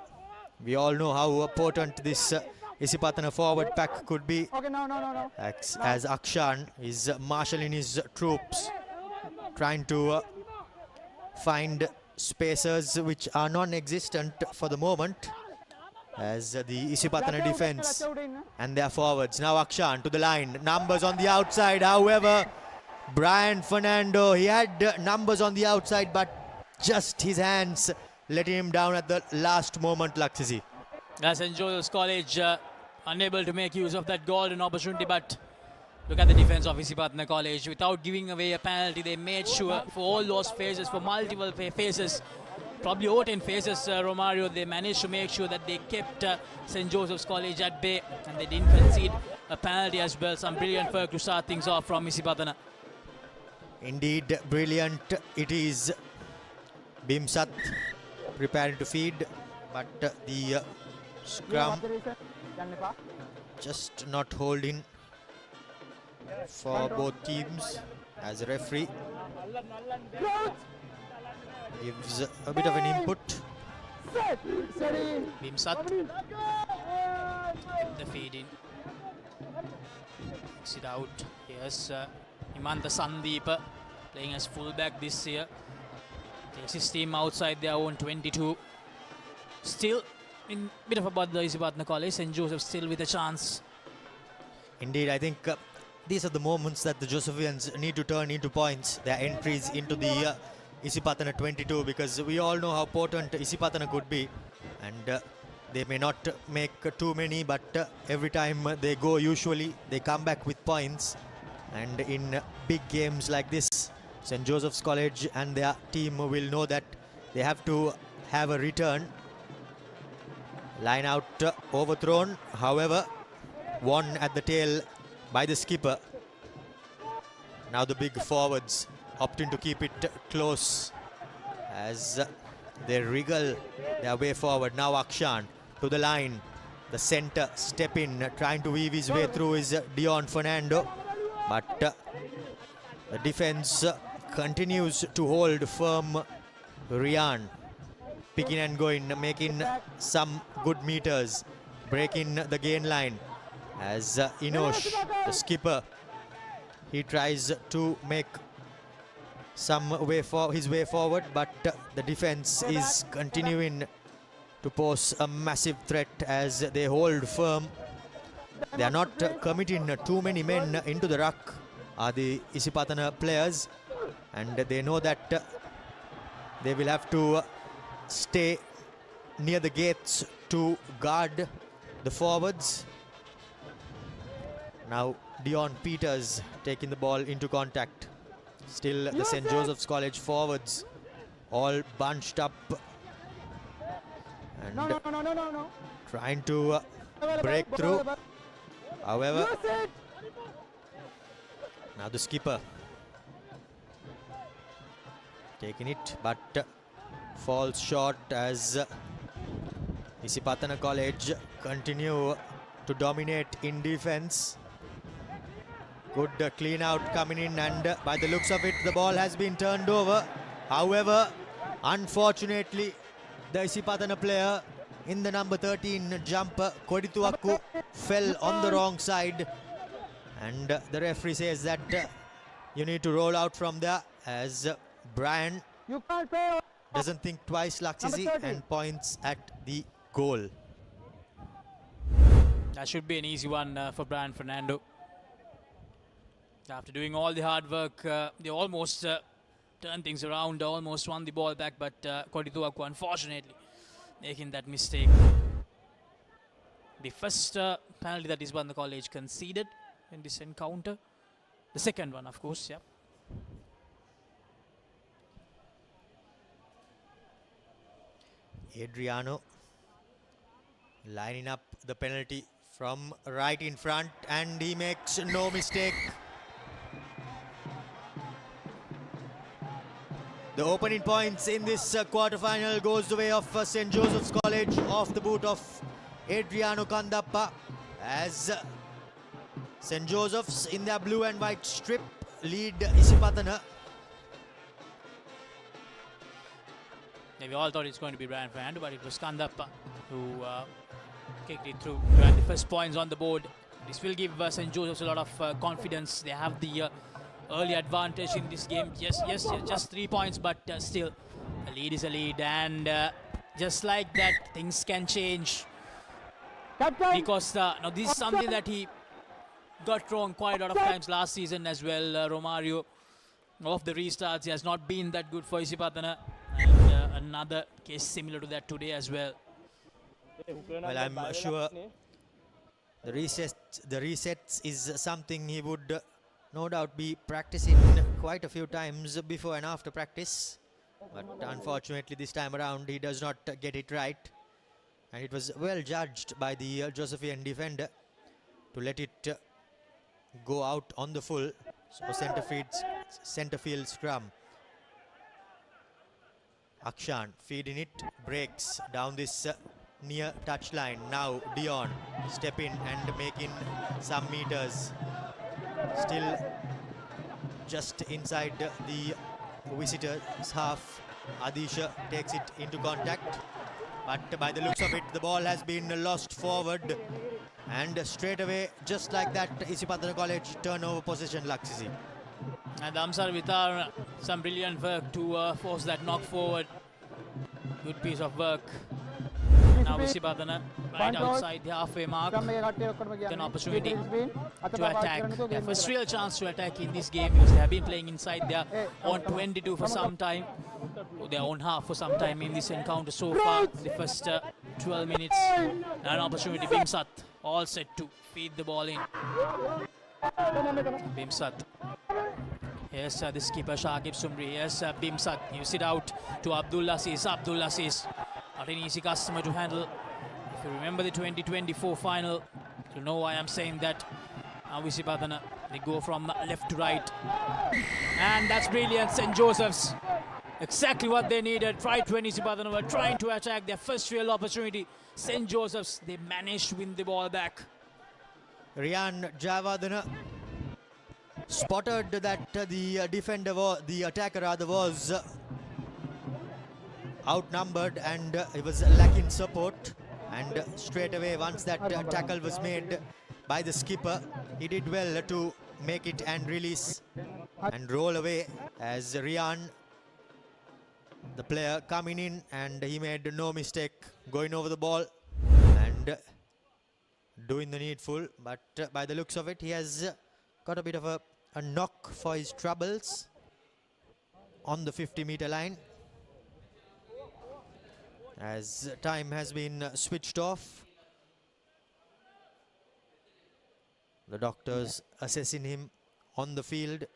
we all know how potent this Isipatana forward pack could be. Okay, no. As Akshan is marshalling his troops, trying to find spacers which are non-existent for the moment as the Isipatana defense and their forwards. Now Akshan to the line, numbers on the outside. However, Brian Fernando, he had numbers on the outside, but just his hands letting him down at the last moment, Laksisi. St. Joseph's College unable to make use of that golden opportunity, but look at the defense of Isipatana College. Without giving away a penalty, they made sure for all those phases, for multiple phases, probably over 10 phases, Romario, they managed to make sure that they kept St. Joseph's College at bay and they didn't concede a penalty as well. Some brilliant work to start things off from Isipatana. Indeed, brilliant it is. Bimsat preparing to feed, but the scrum just not holding for both teams as a referee gives a bit of an input. Bimsat, the feed in, takes it out. Yes, Himanta Sandeep playing as fullback this year. Takes his team outside their own 22. Still in bit of a bother Isipatana College. St. Joseph still with a chance. Indeed, I think these are the moments that the Josephians need to turn into points. Their entries into the Isipatana 22, because we all know how potent Isipatana could be, and they may not make too many, but every time they go, usually they come back with points. And in big games like this, St. Joseph's College and their team will know that they have to have a return. Line out overthrown, however, won at the tail by the skipper. Now the big forwards opting to keep it close as they wriggle their way forward. Now Akshan to the line. The center step in, trying to weave his way through is Dion Fernando. But the defense continues to hold firm. Rian picking and going, making some good meters, breaking the gain line as Inosh, the skipper, he tries to make some way for his way forward, but the defense is continuing to pose a massive threat as they hold firm. They are not committing too many men into the ruck, are the Isipatana players, and they know that they will have to stay near the gates to guard the forwards. Now Dion Peters taking the ball into contact. Still the St. Joseph's College forwards all bunched up and trying to break through. However, now the skipper taking it, but falls short as Isipatana College continue to dominate in defense. Good clean out coming in, and by the looks of it, the ball has been turned over. However, unfortunately, the Isipatana player in the number 13 jumper, Kodituaku, fell on the wrong side, and the referee says that you need to roll out from there as Brian doesn't think twice, Laksisi, and points at the goal. That should be an easy one for Brian Fernando. After doing all the hard work, they almost turned things around, almost won the ball back, but Kodituaku unfortunately making that mistake. The first penalty that Isipatana College conceded in this encounter. The second one, of course, yeah. Adriano lining up the penalty from right in front, and he makes no mistake. The opening points in this quarter-final goes the way of St. Joseph's College off the boot of Adriano Kandappa, as St. Joseph's in their blue and white strip lead Isipathana. Yeah, we all thought it's going to be Brian Fernando, but it was Kandappa who kicked it through to add the first points on the board. This will give St. Joseph's a lot of confidence. They have the early advantage in this game. Yes, just 3 points, but still, a lead is a lead, and just like that, things can change. Because now this is something that he got wrong quite a lot of times last season as well. Romario, of the restarts, he has not been that good for Isipatana, and another case similar to that today as well. Well, I'm sure the resets is something he would no doubt be practicing quite a few times before and after practice, but unfortunately this time around he does not get it right, and it was well judged by the Josephian defender to let it go out on the full. So centre field scrum. Akshan feeding it, breaks down this near touchline. Now Dion step in and making some meters. Still just inside the visitors' half. Adisha takes it into contact, but by the looks of it, the ball has been lost forward, and straight away, just like that, Isipathana College turnover possession, Laksisi. And Amsar Vitar, some brilliant work to force that knock forward. Good piece of work. Now Isipathana right outside the halfway mark, an opportunity to attack. Their first real chance to attack in this game, because they have been playing inside their own 22 for some time, their own half for some time in this encounter so far. The first 12 minutes, an opportunity. Bimsat all set to feed the ball in. Bimsat. Yes, the skipper Shakib Sumri. Yes, Bimsat gives it out to Abdullah Sis. Abdullah Sis, not an easy customer to handle. If you remember the 2024 final, you know why I'm saying that. Now Isipathana, they go from left to right. And that's brilliant. St. Joseph's, exactly what they needed. Right when Isipathana were trying to attack their first real opportunity, St. Joseph's, they managed to win the ball back. Rian Javadana spotted that the defender, the attacker rather, was outnumbered and he was lacking support, and straight away once that tackle was made by the skipper, he did well to make it and release and roll away, as Rian, the player, coming in, and he made no mistake going over the ball and doing the needful, but by the looks of it, he has got a bit of a knock for his troubles on the 50-meter line, as time has been switched off. The doctors assessing him on the field.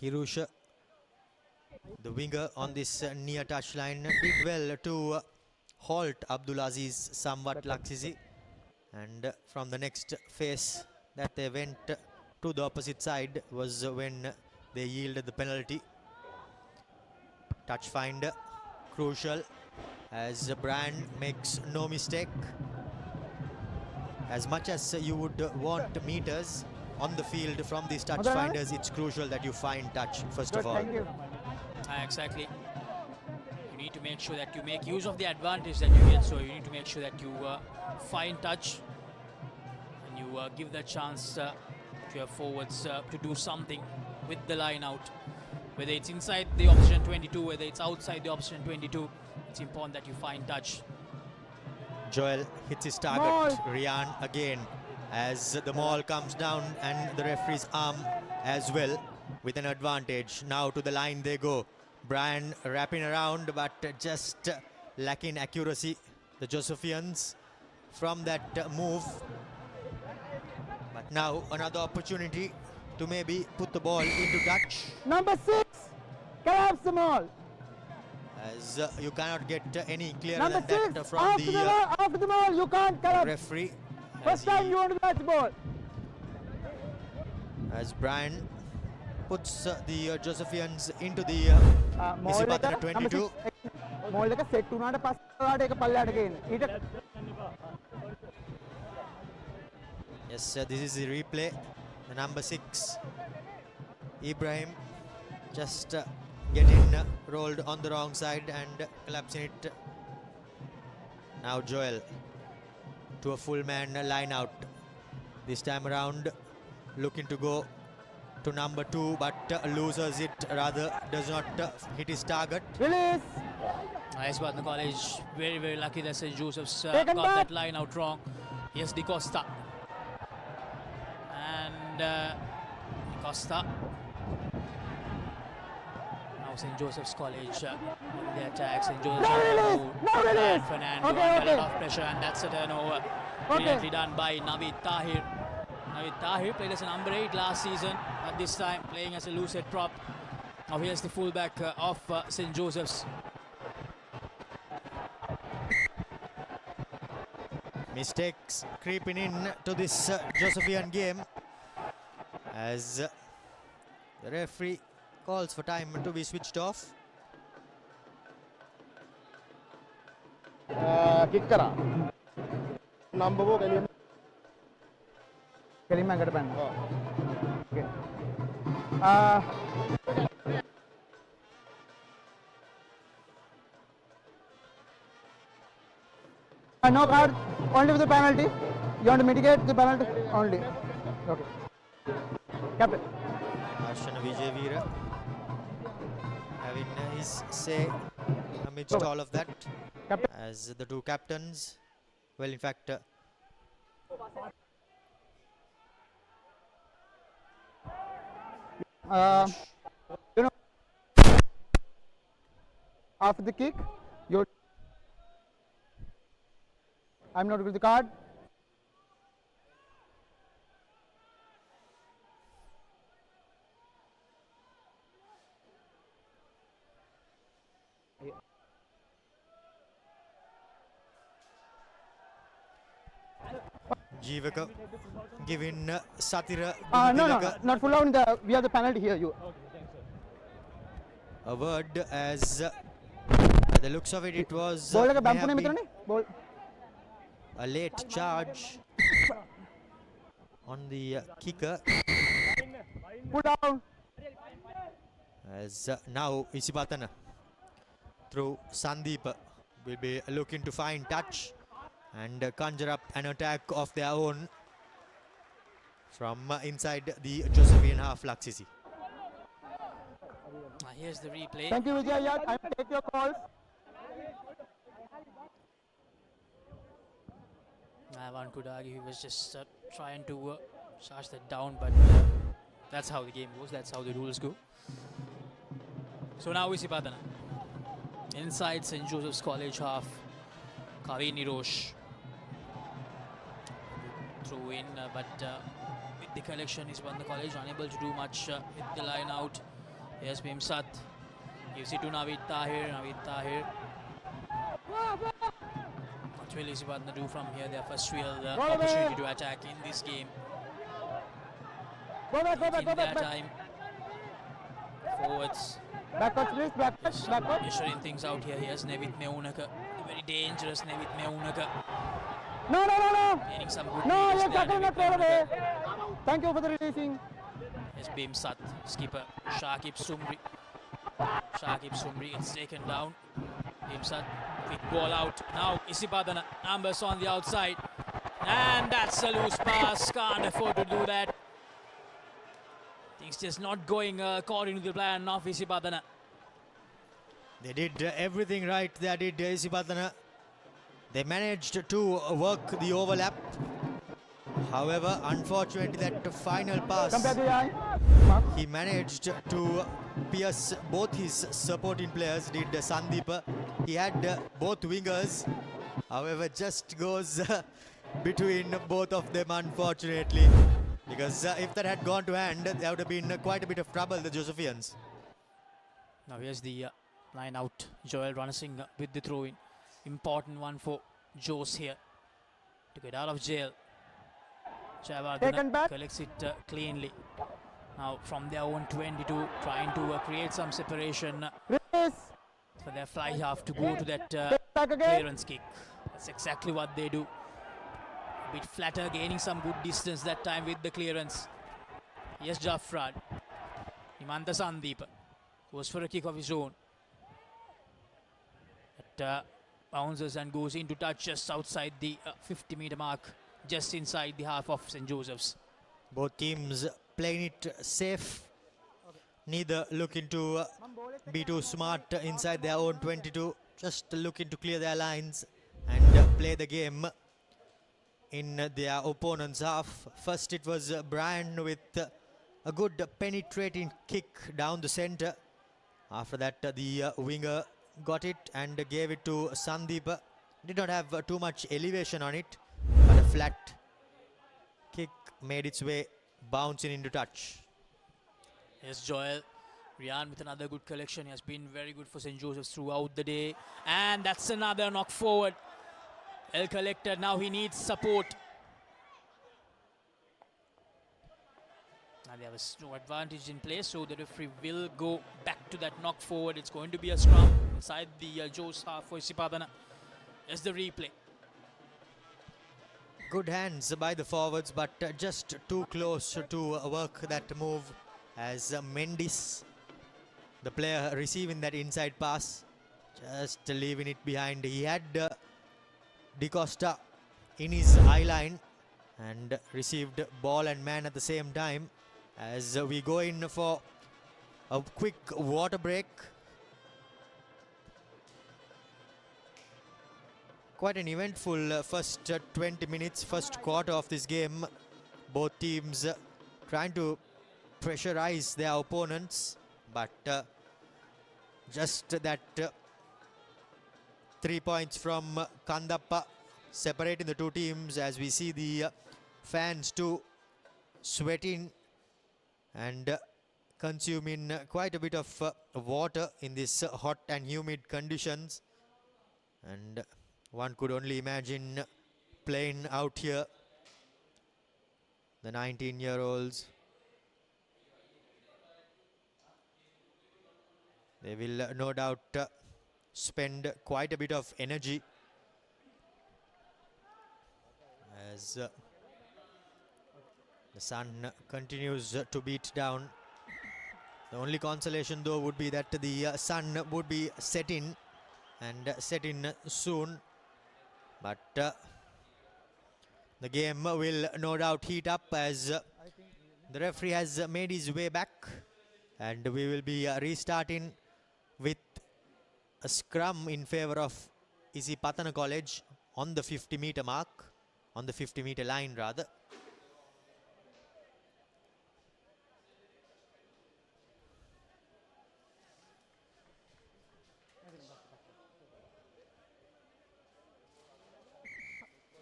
Hirusha, the winger on this near touchline, did well to halt Abdulaziz somewhat, Laksisi, and from the next phase that they went to the opposite side was when they yielded the penalty. Touch finder, crucial, as Brian makes no mistake. As much as you would want meters on the field from these touch finders, it's crucial that you find touch first of all. Exactly. You need to make sure that you make use of the advantage that you get, so you need to make sure that you find touch and you give that chance to your forwards to do something with the line out. Whether it's inside the opposition 22, whether it's outside the opposition 22, it's important that you find touch. Joel hits his target. Rian again as the maul comes down and the referee's arm as well with an advantage. Now to the line they go. Brian wrapping around but just lacking accuracy. The Josephians from that move. But now another opportunity to maybe put the ball into touch. Number 6, collapse the ball. As you cannot get any clearer Number than 6, that from after the ball, you can't collapse. referee. First time you want to catch the ball. As Brian puts the Josephians into the Isipatana 22. Maul එක set වුණාට පස්සේ ඔයාලට ඒක පල්ලයට ගේන්න. ඊට Yes, this is the replay. The number 6, Ibrahim, just getting rolled on the wrong side and collapsing it. Now Joel to a full man line out. This time around looking to go to number 2 but loses it, rather does not hit his target. Release! Nice one, the college. Very, very lucky that St. Joseph's got that line out wrong. Yes, Di Costa. And Di Costa. Now St. Joseph's College on the attack. St. Joseph's and Fernando under a lot of pressure, and that's a turnover. Brilliantly done by Navid Tahir. Navid Tahir played as a number 8 last season, but this time playing as a loose head prop. Now here's the fullback of St. Joseph's. Mistakes creeping in to this Josephian game as the referee calls for time to be switched off. Kick kara. Number 4 Kelim. Kelim angata panna. Okay. No card, only with the penalty. You want to mitigate the penalty only. Okay. Captain. Arshana Vijayveera having his say amidst all of that. As the two captains, well, in fact, you know, after the kick, you're. I'm not with the card. Jivaka giving Satira. No, not full on. We have the penalty here. You. A word as the looks of it, it was Ball may have been Ball. a late charge on the kicker. Put down. As now Isipatana through Sandeep will be looking to find touch and conjure up an attack of their own from inside the Josephian half. Laksisi. Here's the replay. Thank you, Vijay. I will take your calls. One could argue he was just trying to charge that down, but that's how the game goes, that's how the rules go. So now Isipathana. Inside St. Joseph's College half, Kavini Roche. Throw in, but with the collection is one the college unable to do much with the line out. Here's Bimsat. Gives it to Navid Tahir. Navid Tahir. What will Isipathana do from here? Their first real opportunity to attack in this game. Go back. Time. Forwards. Backwards, please. Backwards. Measuring things out here. Here's Nevit Meunaka. Very dangerous Nevit Meunaka. No. Gaining some good No, meters you're there, tackling Nevit that away. Meunaka. Thank you for the releasing. Here's Bimsat. Skipper. Shakib Sumri. Shakib Sumri gets taken down. Bimsat. Quick ball out. Now Isipathana. Numbers on the outside. And that's a loose pass. Can't afford to do that. Things just not going according to the plan of Isipathana. They did everything right. They did Isipatana. They managed to work the overlap. However, unfortunately, that final pass, he managed to pierce both his supporting players, did Sandeep. He had both wingers. However, just goes between both of them, unfortunately. Because if that had gone to hand, there would have been quite a bit of trouble, the Josephians. Now here's the line out. Joel Runasing with the throw-in. Important one for Jose here to get out of jail. Jayawardena collects it cleanly. Now from their own 22, trying to create some separation for their fly half to go to that clearance kick. That's exactly what they do. A bit flatter, gaining some good distance that time with the clearance. Yes, Jaffrad. Himantha Sandeep goes for a kick of his own. It bounces and goes into touch just outside the 50-meter mark, just inside the half of St. Joseph's. Both teams playing it safe. Neither looking to be too smart inside their own 22. Just looking to clear their lines and play the game in their opponent's half. First it was Brian with a good penetrating kick down the center. After that the winger got it and gave it to Sandeep. Did not have too much elevation on it, but a flat kick made its way bouncing into touch. Yes, Joel. Rian with another good collection. He has been very good for St. Joseph's throughout the day. And that's another knock forward. Well collected. Now he needs support. Now there was no advantage in place, so the referee will go back to that knock forward. It's going to be a scrum inside the Joe's half for Isipathana. Here's the replay. Good hands by the forwards, but just too close to work that move as Mendes, the player receiving that inside pass, just leaving it behind. He had Di Costa in his eye line and received ball and man at the same time. As we go in for a quick water break. Quite an eventful first 20 minutes, first quarter of this game. Both teams trying to pressurize their opponents, but just that 3 points from Kandappa separating the two teams, as we see the fans too sweating and consuming quite a bit of water in this hot and humid conditions. And one could only imagine playing out here. The 19-year-olds. They will no doubt spend quite a bit of energy as the sun continues to beat down. The only consolation though would be that the sun would be setting and setting soon. But the game will no doubt heat up as the referee has made his way back, and we will be restarting with a scrum in favor of Isipatana College on the 50-meter mark, on the 50-meter line rather.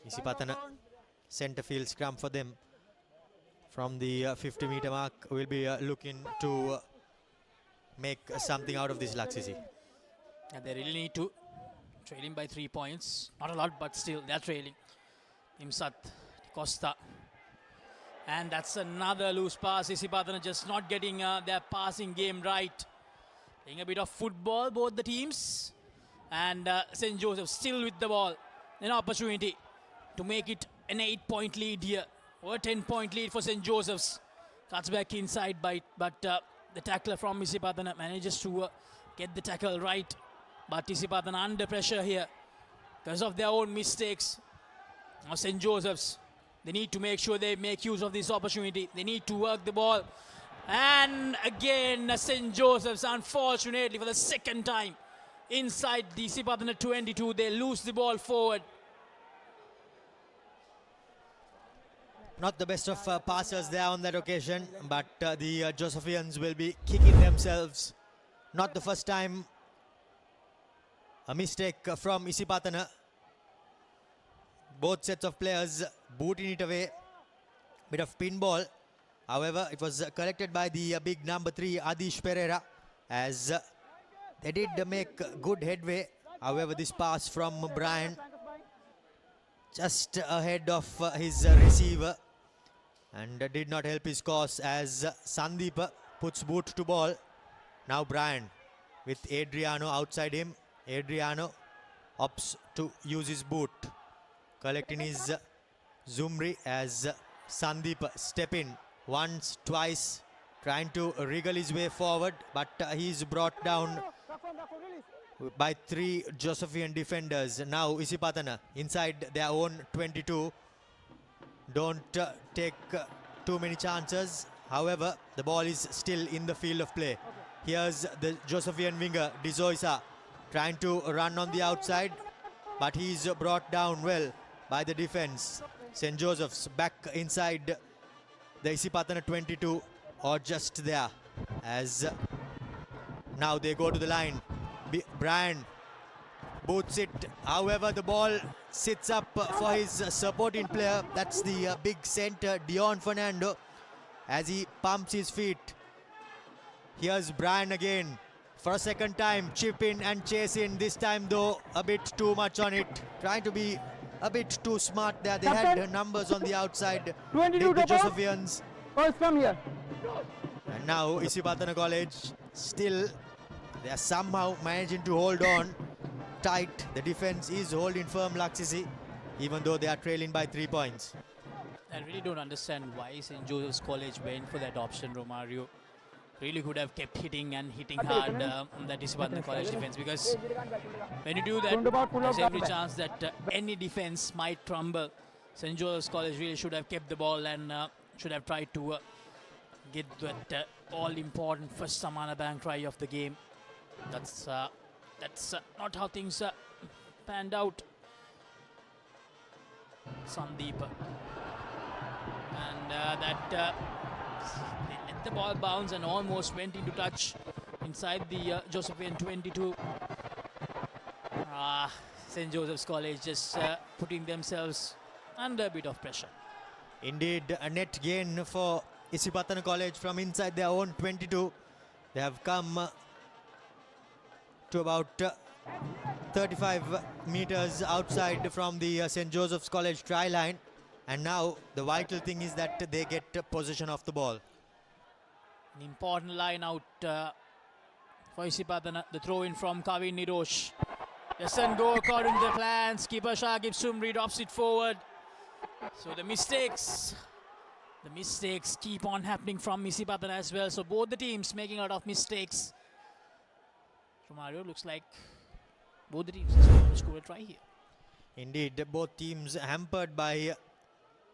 Isipatana centre field scrum for them from the 50-meter mark. Will be looking to make something out of this, Laksisi. And they really need to. Trailing by 3 points. Not a lot, but still they're trailing. Imsat, Costa. And that's another loose pass. Isipathana just not getting their passing game right. Playing a bit of football, both the teams. And St. Joseph still with the ball. An opportunity to make it an 8-point lead here. Or a 10-point lead for St. Joseph's. Cuts back inside, but the tackler from Isipathana manages to get the tackle right. But Isipathana under pressure here because of their own mistakes. Now St. Joseph's, they need to make sure they make use of this opportunity. They need to work the ball And again, St. Joseph's, unfortunately, for the second time inside the Isipathana 22, they lose the ball forward. Not the best of passers there on that occasion, but the Josephians will be kicking themselves. Not the first time a mistake from Isipatana. Both sets of players booting it away. Bit of pinball. However, it was collected by the big number 3 Adish Pereira, as they did make good headway. However, this pass from Brian just ahead of his receiver and did not help his cause, as Sandeep puts boot to ball. Now Brian with Adriano outside him. Adriano opts to use his boot, collecting his Zumri, as Sandeep step in once, twice, trying to wriggle his way forward, but he's brought down by 3 Josephian defenders. Now Isipatana inside their own 22. Don't take too many chances. However, the ball is still in the field of play. Here's the Josephian winger, Dizoisa, trying to run on the outside, but he's brought down well by the defense. St. Joseph's back inside the Isipatana 22, or just there, as now they go to the line. Brian boots it. However, the ball sits up for his supporting player. That's the big center, Dion Fernando, as he pumps his feet. Here's Brian again for a second time. Chip in and chase in. This time though, a bit too much on it. Trying to be a bit too smart there. They had numbers on the outside. 22 the Josephians. Boys, come here. And now Isipatana College still, they are somehow managing to hold on tight. The defense is holding firm, Laksisi, even though they are trailing by 3 points. I really don't understand why St. Joseph's College went for that option, Romario. Really could have kept hitting and hitting hard on that Isipatana College defense, because when you do that, there's every chance that any defense might crumble. St. Joseph's College really should have kept the ball and should have tried to get that all-important first Samana Bank try of the game. That's not how things panned out. Sandeep, and that they let the ball bounce and almost went into touch inside the Josephian 22. St. Joseph's College just putting themselves under a bit of pressure. Indeed, a net gain for Isipatana College from inside their own 22. They have come to about 35 meters outside from the St. Joseph's College try line, and now the vital thing is that they get possession of the ball. An important line out for Isipatana. The throw in from Kavin Nirosh doesn't go according to the plans. Keeper Shagib Sumri drops it forward. So the mistakes keep on happening from Isipatana as well. So both the teams making a lot of mistakes. Romario, looks like both the teams are score a try here. Indeed, both teams hampered by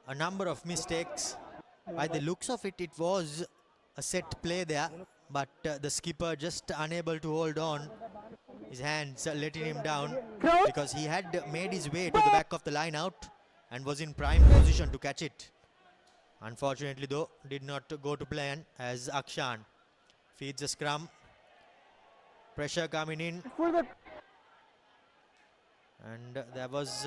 a number of mistakes. By the looks of it, it was a set play there, but the skipper just unable to hold on. His hands letting him down, because he had made his way to the back of the line out and was in prime position to catch it. Unfortunately though, did not go to plan, as Akshan feeds a scrum. Pressure coming in, and there was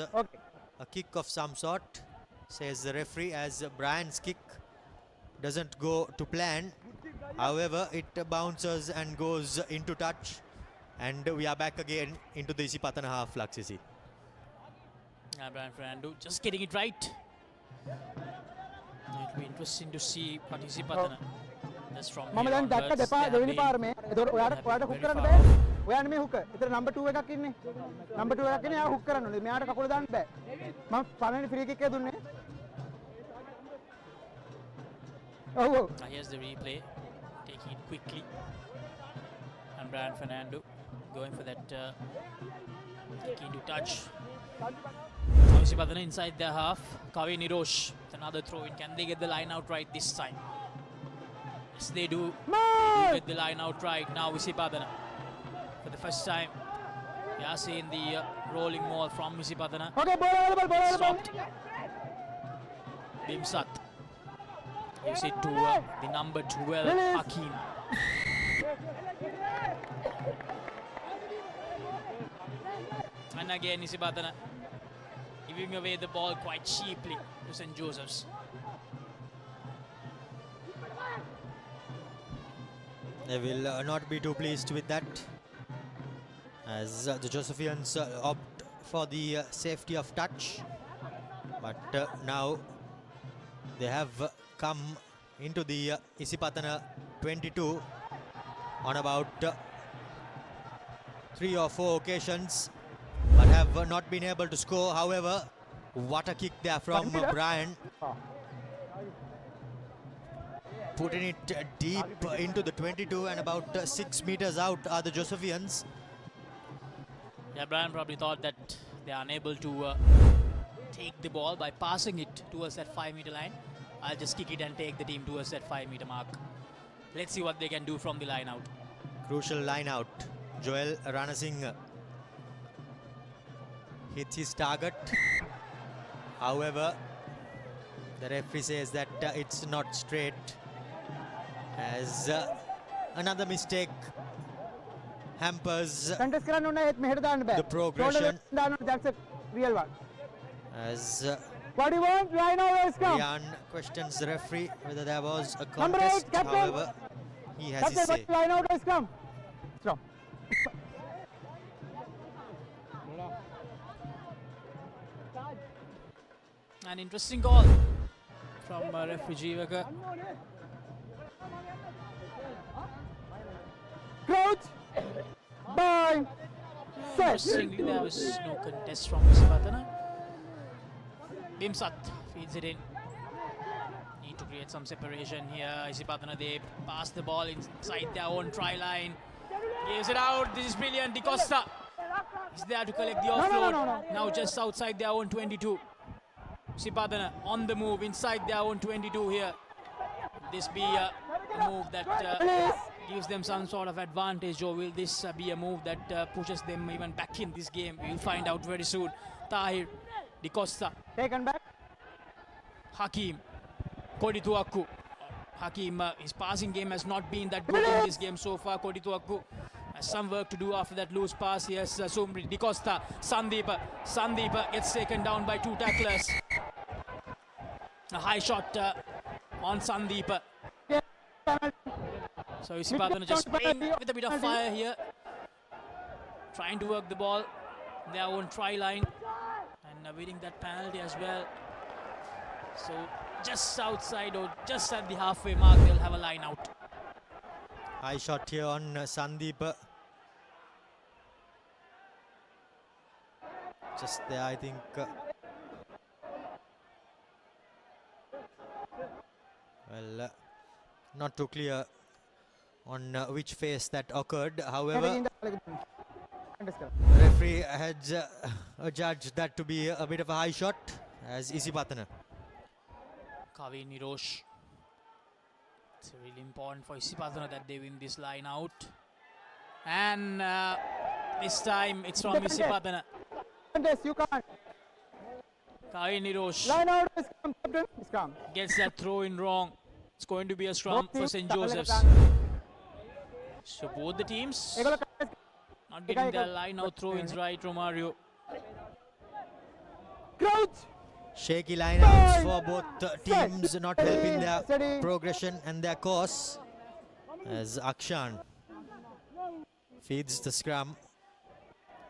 a kick of some sort, says the referee, as Brian's kick doesn't go to plan. However, it bounces and goes into touch, and we are back again into the Isipatana half, Laksisi. Brian Fernando just getting it right. It'll be interesting to see what Isipatana does from here onwards. They have been hook. Number 2 එකක් ඉන්නේ. Number 2 එකක් ඉන්නේ. ආ hook කරන්න ඕනේ. මෙයාට කකුල දාන්න බෑ. මම පළවෙනි free kick එක දුන්නේ. Here's the replay, taking it quickly, and Brian Fernando going for that kick into touch. Isipatana inside their half. Kavi Nirosh with another throw in. Can they get the line out right this time? Yes, they do. Get the line out right now. Isipathana. For the first time, we are seeing the rolling ball from Isipathana. Okay, ball available. Stopped. Bimsat. Gives it to the number 12, Hakim. And again, Isipathana giving away the ball quite cheaply to St. Joseph's. They will not be too pleased with that, as the Josephians opt for the safety of touch. But now they have come into the Isipathana 22 on about 3 or 4 occasions, but have not been able to score. However, what a kick there from Brian. Putting it deep into the 22, and about 6 meters out are the Josephians. Yeah, Brian probably thought that they are unable to take the ball by passing it towards that 5-meter line. I'll just kick it and take the team towards that 5-meter mark. Let's see what they can do from the line out. Crucial line out. Joel Ranasinghe hits his target. However, the referee says that it's not straight, as another mistake hampers the progression. That's a real one. As what do you want? Line over, come. Rian questions the referee whether there was a contest. However, he has his say. Line out has come. Stop. An interesting call from referee Jivaka. Crouch. Bye. Interestingly, there was no contest from Isipathana. Bimsat feeds it in. Need to create some separation here. Isipathana, they pass the ball inside their own try line. Gives it out. This is brilliant. Di Costa is there to collect the offload. Now just outside their own 22. Isipathana on the move inside their own 22 here. This be a move that gives them some sort of advantage, or will this be a move that pushes them even back in this game? We'll find out very soon. Tahir, Di Costa. Taken back. Hakim. Kodi Tuakku. Hakim, his passing game has not been that good in this game so far. Kodi Tuakku has some work to do after that loose pass. Yes, Sumri, Di Costa, Sandeep gets taken down by 2 tacklers. A high shot on Sandeep. So Isipathana just playing with a bit of fire here. Trying to work the ball their own try line and winning that penalty as well. So just outside or just at the halfway mark, they'll have a line out. High shot here on Sandeep. Just there, I think. Well, not too clear on which phase that occurred. However, the referee has judged that to be a bit of a high shot as Isipathana. Kavin Nirosh. It's really important for Isipathana that they win this line out. And this time it's from Isipathana. You can't. Kavin Nirosh. Line out is come, captain. It's come. Gets that throw in wrong. It's going to be a scrum for St. Joseph's. So both the teams not getting their line out throw-ins right, Romario. Crouch. Shaky lineouts for both teams, not helping their progression and their course. As Akshan feeds the scrum.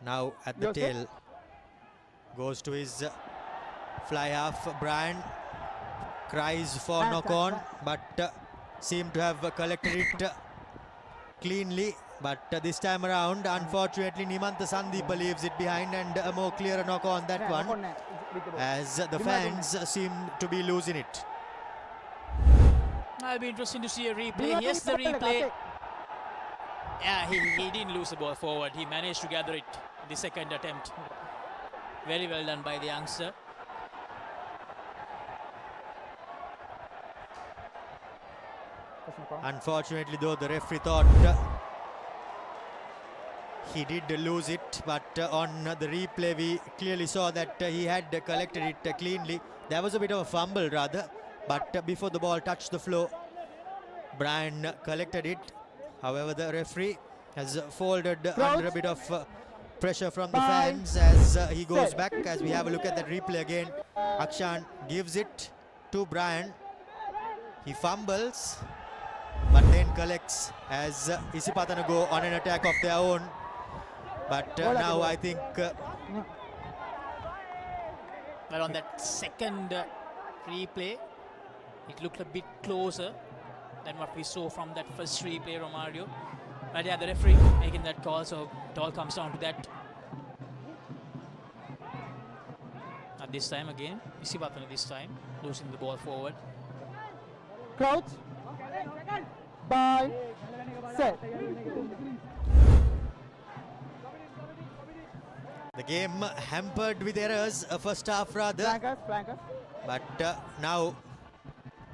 Now at the tail. Goes to his fly half. Brian cries for knock on, but seem to have collected it cleanly. But this time around, unfortunately, Nimantha Sandeep leaves it behind, and a more clearer knock on that one, as the fans seem to be losing it. It'll be interesting to see a replay. Yes, the replay. Yeah, he didn't lose the ball forward. He managed to gather it in the second attempt. Very well done by the youngster. Unfortunately, though, the referee thought he did lose it, but on the replay we clearly saw that he had collected it cleanly. There was a bit of a fumble rather, but before the ball touched the floor, Brian collected it. However, the referee has folded under a bit of pressure from the fans as he goes back. As we have a look at that replay again, Akshan gives it to Brian. He fumbles, but then collects as Isipatana go on an attack of their own. But now I think... well, on that second replay, it looked a bit closer than what we saw from that first replay, Romario. But yeah, the referee making that call, so it all comes down to that. At this time again, Isipatana this time, losing the ball forward. Crouch. Bye. Set. The game hampered with errors, first half rather. Flankers. But now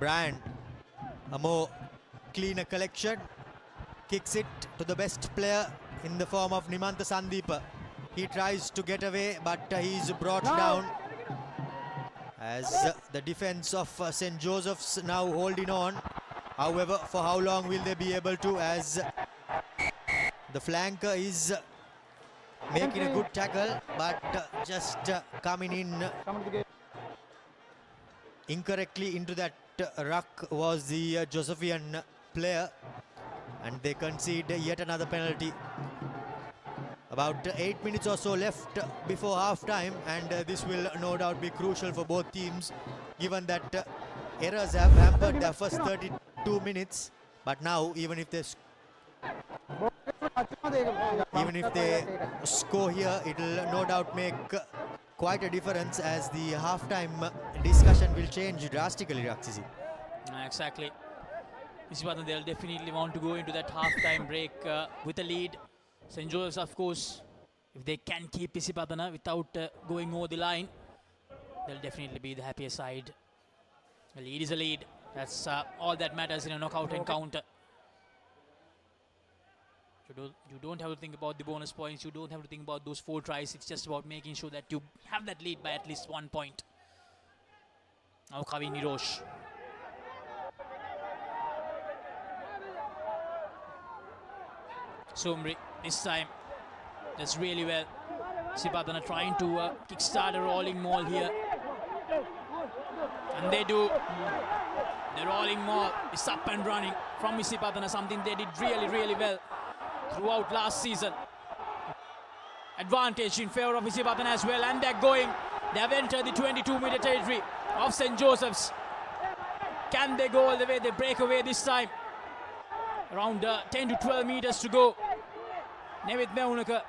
Brian, a more cleaner collection, kicks it to the best player in the form of Nimantha Sandeepa. He tries to get away, but he's brought down as the defense of St. Joseph's now holding on. However, for how long will they be able to, as the flanker is making a good tackle, but just coming in incorrectly into that ruck was the Josephian player, and they concede yet another penalty. About 8 minutes or so left before half time, and this will no doubt be crucial for both teams, given that errors have hampered their first 32 minutes. But now, even if they score here, it will no doubt make quite a difference, as the half-time discussion will change drastically, Raksisi. Exactly. Isipatana, they'll definitely want to go into that half-time break with a lead. St. Joseph's, of course, if they can keep Isipatana without going over the line, they'll definitely be the happier side. A lead is a lead. That's all that matters in a knockout encounter. You don't have to think about the bonus points. You don't have to think about those 4 tries. It's just about making sure that you have that lead by at least 1 point. Now Kavi Nirosh. Sumri this time does really well. Isipatana trying to kickstart a rolling maul here. And they do. The rolling maul is up and running from Isipatana, something they did really well throughout last season. Advantage in favor of Isipatana as well, and they're going. They have entered the 22-meter territory of St. Joseph's. Can they go all the way? They break away this time. Around 10 to 12 meters to go. Nevit Meunaka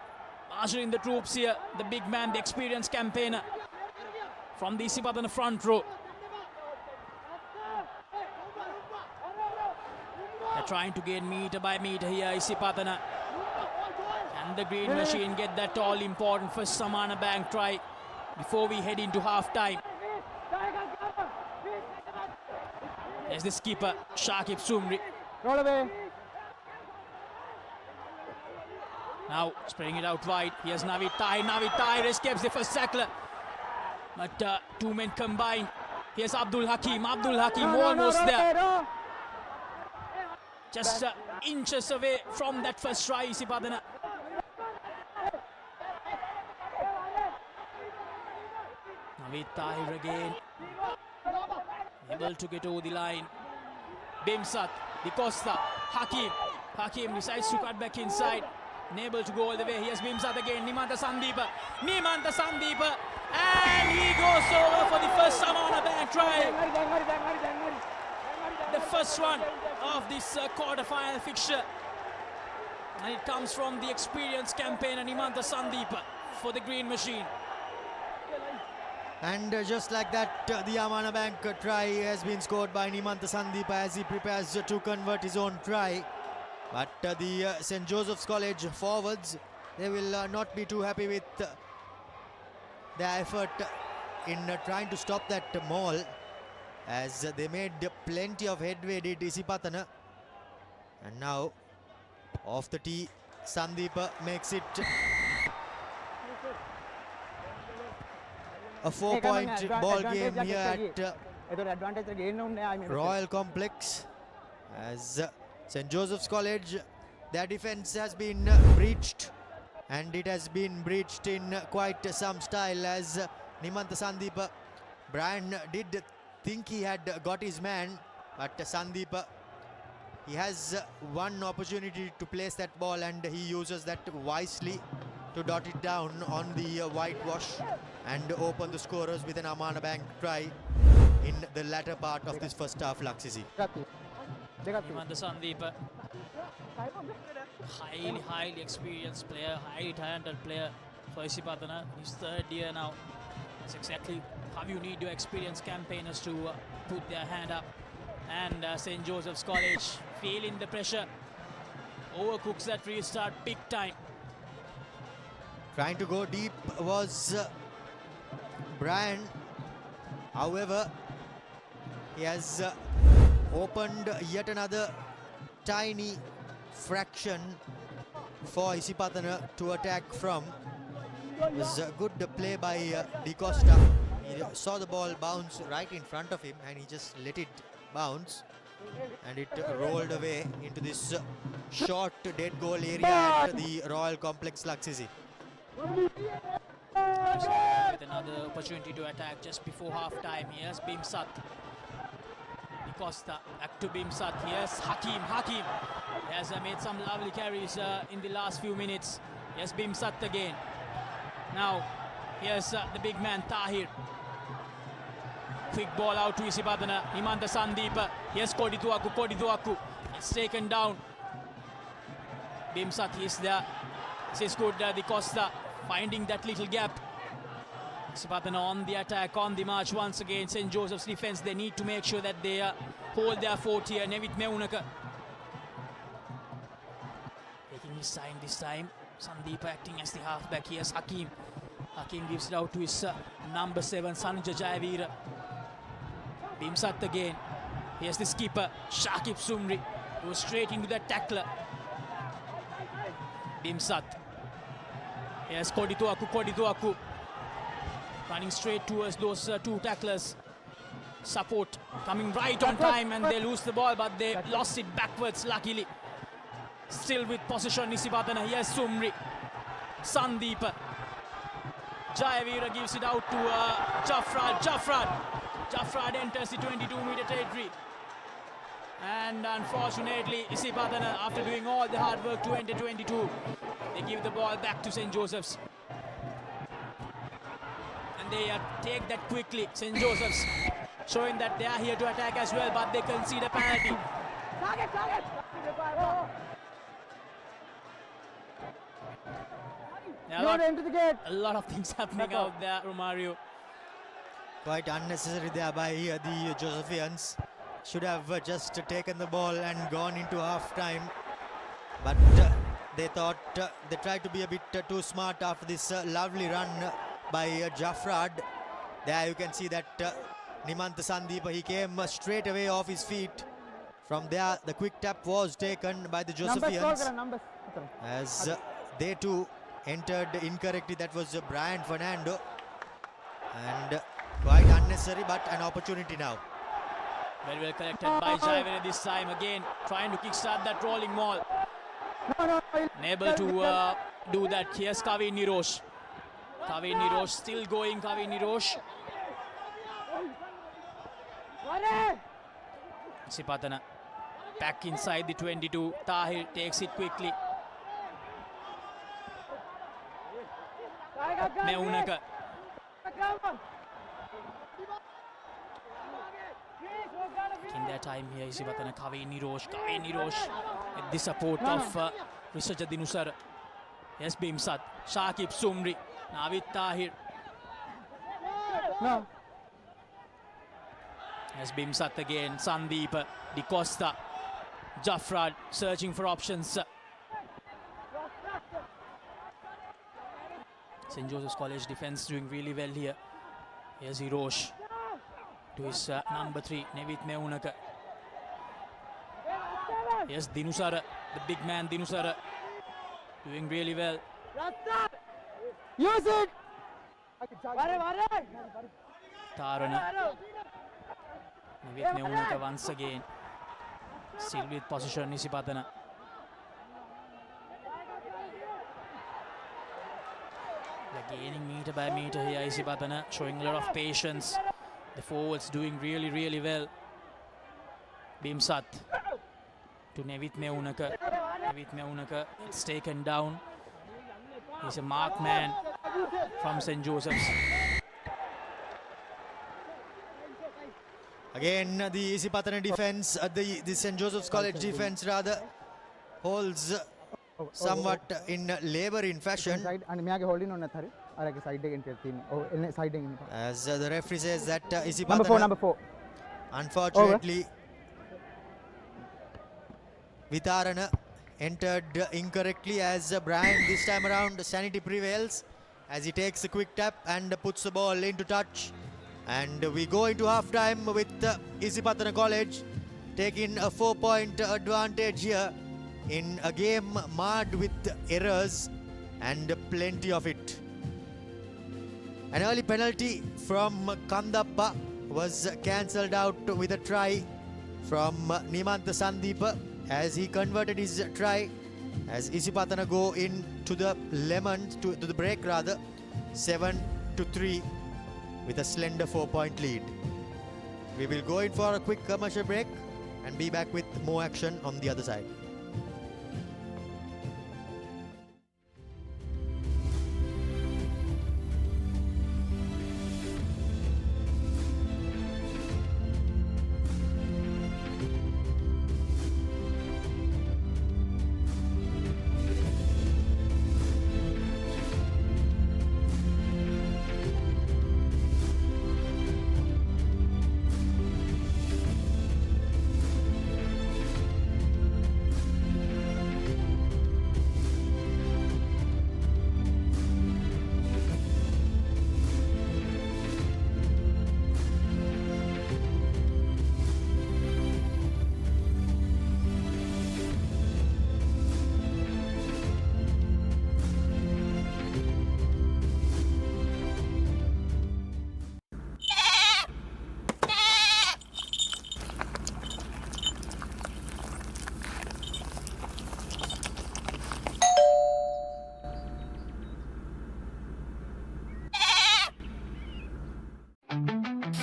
marshalling the troops here. The big man, the experienced campaigner from the Isipatana front row. They're trying to gain meter by meter here, Isipatana. Can the green machine get that all-important first Samana Bank try before we head into half-time? There's the skipper, Shakib Sumri. Roll away. Now spreading it out wide. Here's Navid Tahir. Navid Tahir escapes the first tackler. But 2 men combined. Here's Abdul Hakim. Abdul Hakim almost there. Just inches away from that first try, Isipatana. Navid Tahir again. Able to get over the line. Bimsat, Di Costa, Hakim. Hakim decides to cut back inside. Unable to go all the way. Here's Bimsat again. Nimantha Sandeepa. Nimantha Sandeepa. And he goes over for the first Samana Bank try. The first one of this quarter-final fixture. And it comes from the experienced campaigner Nimantha Sandeepa for the green machine. And just like that, the Amana Bank try has been scored by Nimantha Sandeepa as he prepares to convert his own try. But the St. Joseph's College forwards, they will not be too happy with their effort in trying to stop that maul, as they made plenty of headway, did Isipatana. And now off the tee, Sandeep makes it a 4-point ball game here at Royal Complex, as St. Joseph's College, their defense has been breached, and it has been breached in quite some style, as Nimantha Sandeep, Brian did think he had got his man, but Sandeep, he has one opportunity to place that ball, and he uses that wisely to dot it down on the whitewash and open the scorers with an Amana Bank try in the latter part of this first half, Laksisi. Nimantha Sandeep, highly experienced player, highly talented player for Isipathana. His third year now. That's exactly how you need your experienced campaigners to put their hand up. And St. Joseph's College feeling the pressure, overcooks that restart big time. Trying to go deep was Brian. However, he has opened yet another tiny fraction for Isipatana to attack from. It was a good play by Di Costa. He saw the ball bounce right in front of him, and he just let it bounce, and it rolled away into this short dead goal area at the Royal Complex, Laksisi. With another opportunity to attack just before half time. Here's Bimsat. Di Costa back to Bimsat. Here's Hakim. He has made some lovely carries in the last few minutes. Here's Bimsat again. Now here's the big man Tahir. Quick ball out to Isipathana. Nimantha Sandeep. Here's Kodituaku. It's taken down. Bimsat is there. This is good. Di Costa finding that little gap. Isipathana on the attack, on the march once again. St. Joseph's defense, they need to make sure that they hold their fort here. Nevit Meunaka taking his time this time. Sandeep acting as the halfback. Here's Hakim. Hakim gives it out to his number 7, Sanjay Jayavira. Bimsat again. Here's the skipper, Shakib Sumri. Goes straight into the tackler. Bimsat. Here's Kodituaku. Running straight towards those two tacklers. Support coming right on time, and they lose the ball, but they lost it backwards, luckily. Still with possession, Isipathana. Here's Sumri. Sandeep. Jayavira gives it out to Jaffrad enters the 22-meter territory. And unfortunately, Isipathana, after doing all the hard work to enter 22, they give the ball back to St. Joseph's. And they take that quickly, St. Joseph's, showing that they are here to attack as well, but they concede a penalty. A lot of things happening out there, Romario. Quite unnecessary there by the Josephians. Should have just taken the ball and gone into half time, but they thought they tried to be a bit too smart after this lovely run by Jaffrad. There you can see that Nimantha Sandeep, he came straight away off his feet. From there, the quick tap was taken by the Josephians, as they too entered incorrectly. That was Brian Fernando, and quite unnecessary, but an opportunity now. Very well collected by Jayavira this time, again trying to kickstart that rolling ball. Unable to do that. Here's Kavin Nirosh. Still going. Kavin Nirosh. Isipathana back inside the 22. Tahir takes it quickly. Meunaka. In their time here, Isipathana. Kavin Nirosh with the support of Rishaja Dinusar. Yes, Bimsat. Shakib Sumri. Navid Tahir. Yes, Bimsat again. Sandeep. Di Costa. Jaffrad searching for options. St. Joseph's College defense doing really well here. Here's Hirosh to his number 3, Nevit Meunaka. Yes, Dinusara, the big man Dinusara, doing really well. Use it! Tarana. With Neunaka once again. Still with position Isipathana. They're gaining meter by meter here, Isipathana, showing a lot of patience. The forwards doing really, really well. Bimsat to Nevit Meunaka. Nevit Meunaka, it's taken down. He's a mark man from St. Joseph's. Again, the Isipatana defense, the St. Joseph's College defense rather, holds somewhat in labor-in fashion. As the referee says that Isipatana, number 4. Unfortunately, Vitarana entered incorrectly as Brian this time around sanity prevails as he takes a quick tap and puts the ball into touch. And we go into half-time with Isipatana College taking a 4-point advantage here in a game marred with errors and plenty of it. An early penalty from Kandappa was cancelled out with a try from Nimantha Sandeepa as he converted his try as Isipatana go into the to the break rather, 7-3 with a slender 4-point lead. We will go in for a quick commercial break and be back with more action on the other side.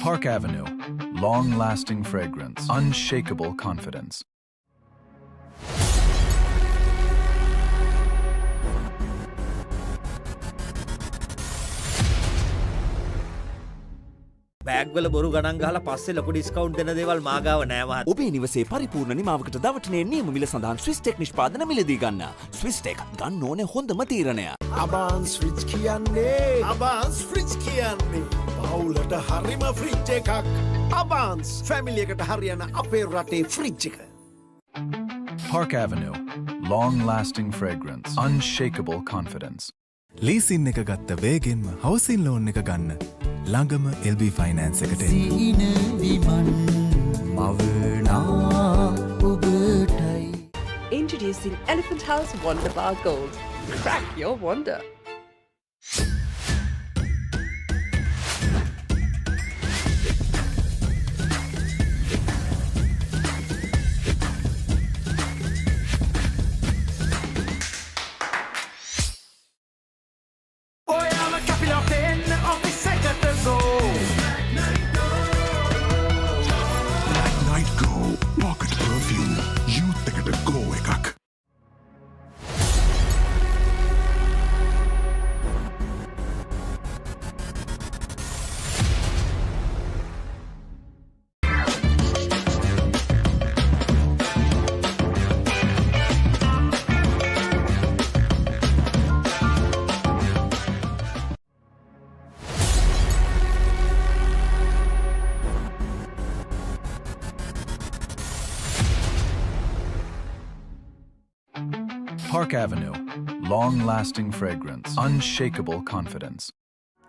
Park Avenue. Long-lasting fragrance. Unshakable confidence. බෑග්වල බොරු ගණන් ගහලා පස්සේ ලොකු discount දෙන දේවල් මාගාව නෑ මහත්තයා. ඔබේ නිවසේ පරිපූර්ණ නිමාවකට දවටනේ නියම මිල සඳහන් ස්විස් ටෙක් නිෂ්පාදන මිලදී ගන්න. ස්විස් ටෙක් ගන්න ඕනේ හොඳම තීරණය. අබාන්ස් ෆ්‍රිජ් කියන්නේ අබාන්ස් ෆ්‍රිජ් කියන්නේ බවුලට හරිම ෆ්‍රිජ් එකක්. අබාන්ස් ෆැමිලි එකට හරියන අපේ රටේ ෆ්‍රිජ් එක. Park Avenue. Long-lasting fragrance. Unshakable confidence. Leasing එක ගත්ත වේගෙන්ම හවුසින් ලෝන් එක ගන්න. ළඟම LB ෆයිනෑන්ස් එකට සීන විමන් මවනා ඔබටයි. Introducing Elephant House Wonder Bar Gold. Crack your wonder. Park Avenue. Long-lasting fragrance. Unshakable confidence.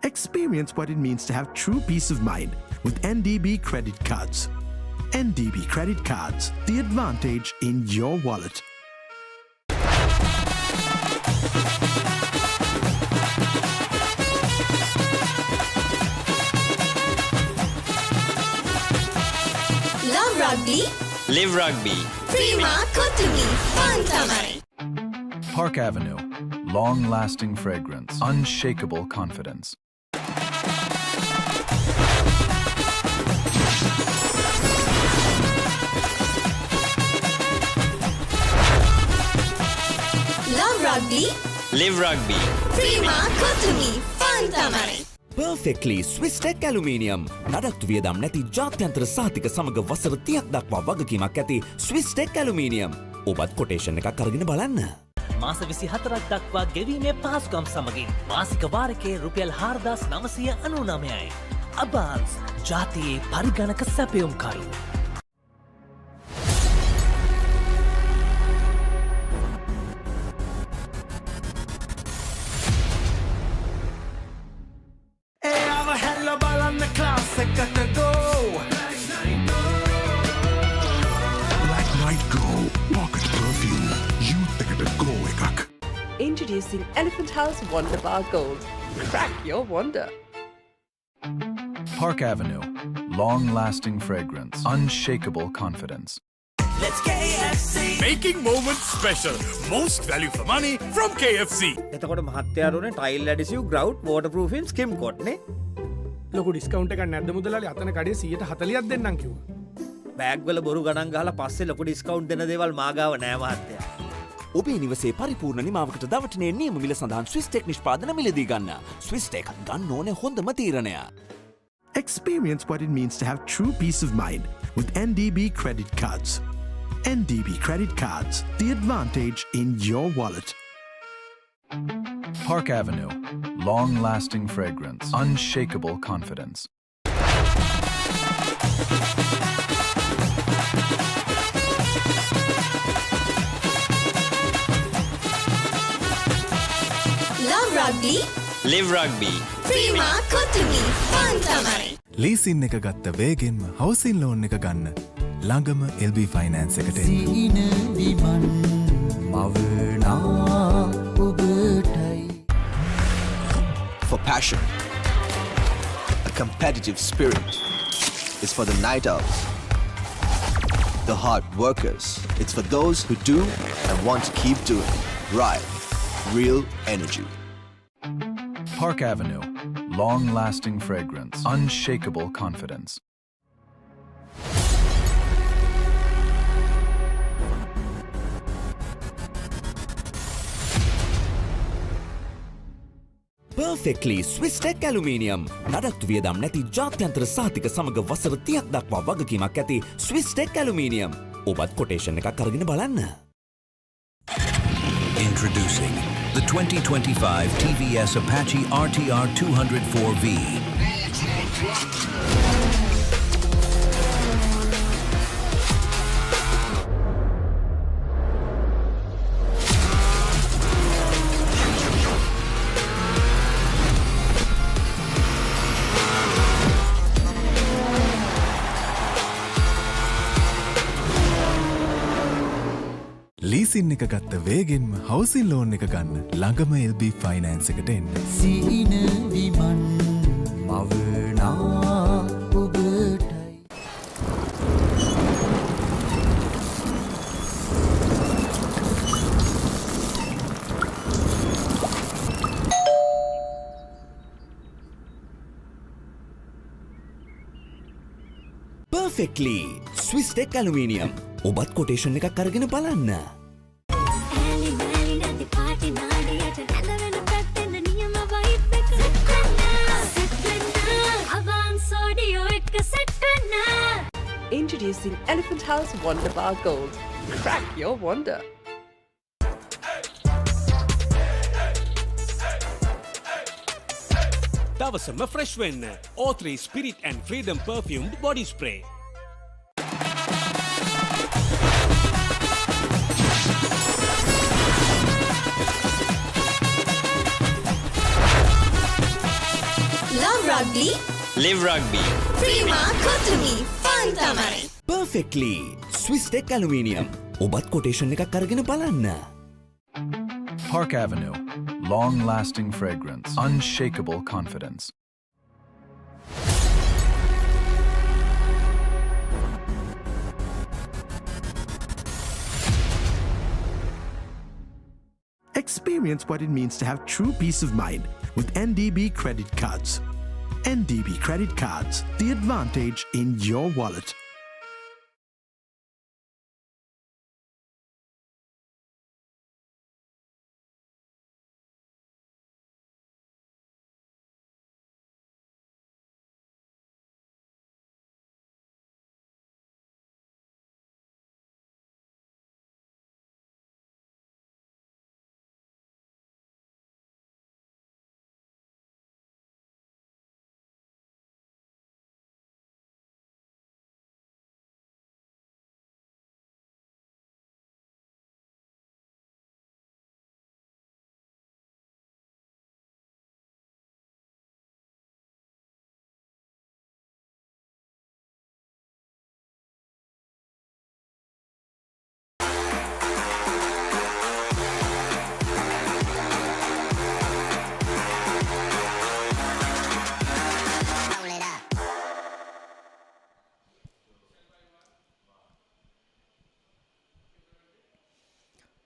Experience what it means to have true peace of mind with NDB credit cards. NDB credit cards, the advantage in your wallet. Love rugby. Live rugby. Prima Kotumi. Pantamai. Park Avenue. Long-lasting fragrance. Unshakable confidence. Love rugby. Live rugby. Prima Kotumi. Pantamai. Perfectly Swiss Tech Aluminium නඩත්තු වියදම් නැති ජාත්‍යන්තර සහතික සමග වසර 30ක් දක්වා වගකීමක් ඇති Swiss Tech Aluminium. ඔබත් කොටේෂන් එකක් අරගෙන බලන්න. මාස 24ක් දක්වා ගෙවීමේ පහසුකම් සමගින් මාසික වාරකයේ රුපියල් 4999යි. අබාන්ස් ජාතියේ පරිගණක සැපයුම්කරු. Introducing Elephant House Wonder Bar Gold. Crack your wonder. Park Avenue. Long-lasting fragrance. Unshakable confidence. Let's KFC! Making moments special. Most value for money from KFC. එතකොට මහත්යාරුනේ ටයිල් ඇඩිසිව් ග්‍රවුට් වෝටර්ප්‍රූෆින් ස්කිම් කොට් නේ. ලොකු ඩිස්කවුන්ට් එකක් නැද්ද මුදලාලි අතන කඩේ 140ක් දෙන්නම් කිව්වා. බෑග් වල බොරු ගණන් ගහලා පස්සේ ලොකු ඩිස්කවුන්ට් දෙන දේවල් මාගාව නෑ මහත්තයා. ඔබේ නිවසේ පරිපූර්ණ නිමාවකට දවටනේ නියම මිල සඳහන් Swiss Tech නිෂ්පාදන මිලදී ගන්න. Swiss Tech ගන්න ඕනේ හොඳම තීරණය. Experience what it means to have true peace of mind with NDB credit cards. NDB credit cards, the advantage in your wallet. Park Avenue. Long-lasting fragrance. Unshakable confidence. Love rugby. Live rugby. Prima Kotumi. Pantamai. Leasing එක ගත්ත වේගෙන්ම හවසින් loan එක ගන්න ළඟම LB finance එකට එන්න. සීන විමන් මවනා ඔබටයි. For passion, a competitive spirit is for the night owls, the hard workers. It's for those who do and want to keep doing. Right, real energy. Park Avenue. Long-lasting fragrance. Unshakable confidence. Perfectly Swiss Tech Aluminium නඩත්තු වියදම් නැති ජාත්‍යන්තර සහතික සමග වසර 30ක් දක්වා වගකීමක් ඇති Swiss Tech Aluminium. ඔබත් කොටේෂන් එකක් අරගෙන බලන්න. Introducing the 2025 TVS Apache RTR 204V. Leasing එක ගත්ත වේගෙන්ම හවසින් ලෝන් එක ගන්න ළඟම LB ෆයිනෑන්ස් එකට එන්න. සීන විමන් මවනා ඔබටයි. Perfectly Swiss Tech Aluminium. ඔබත් කොටේෂන් එකක් අරගෙන බලන්න. Introducing Elephant House Wonder Bar Gold. Crack your wonder. දවසම ෆ්‍රෙෂ් වෙන්න. O3 Spirit and Freedom perfumed body spray. Love rugby. Live rugby. Prima Kotumi. Pantamai. Perfectly. Swiss Tech Aluminium. ඔබත් quotation එකක් අරගෙන බලන්න. Park Avenue. Long-lasting fragrance. Unshakable confidence. Experience what it means to have true peace of mind with NDB credit cards. NDB credit cards, the advantage in your wallet.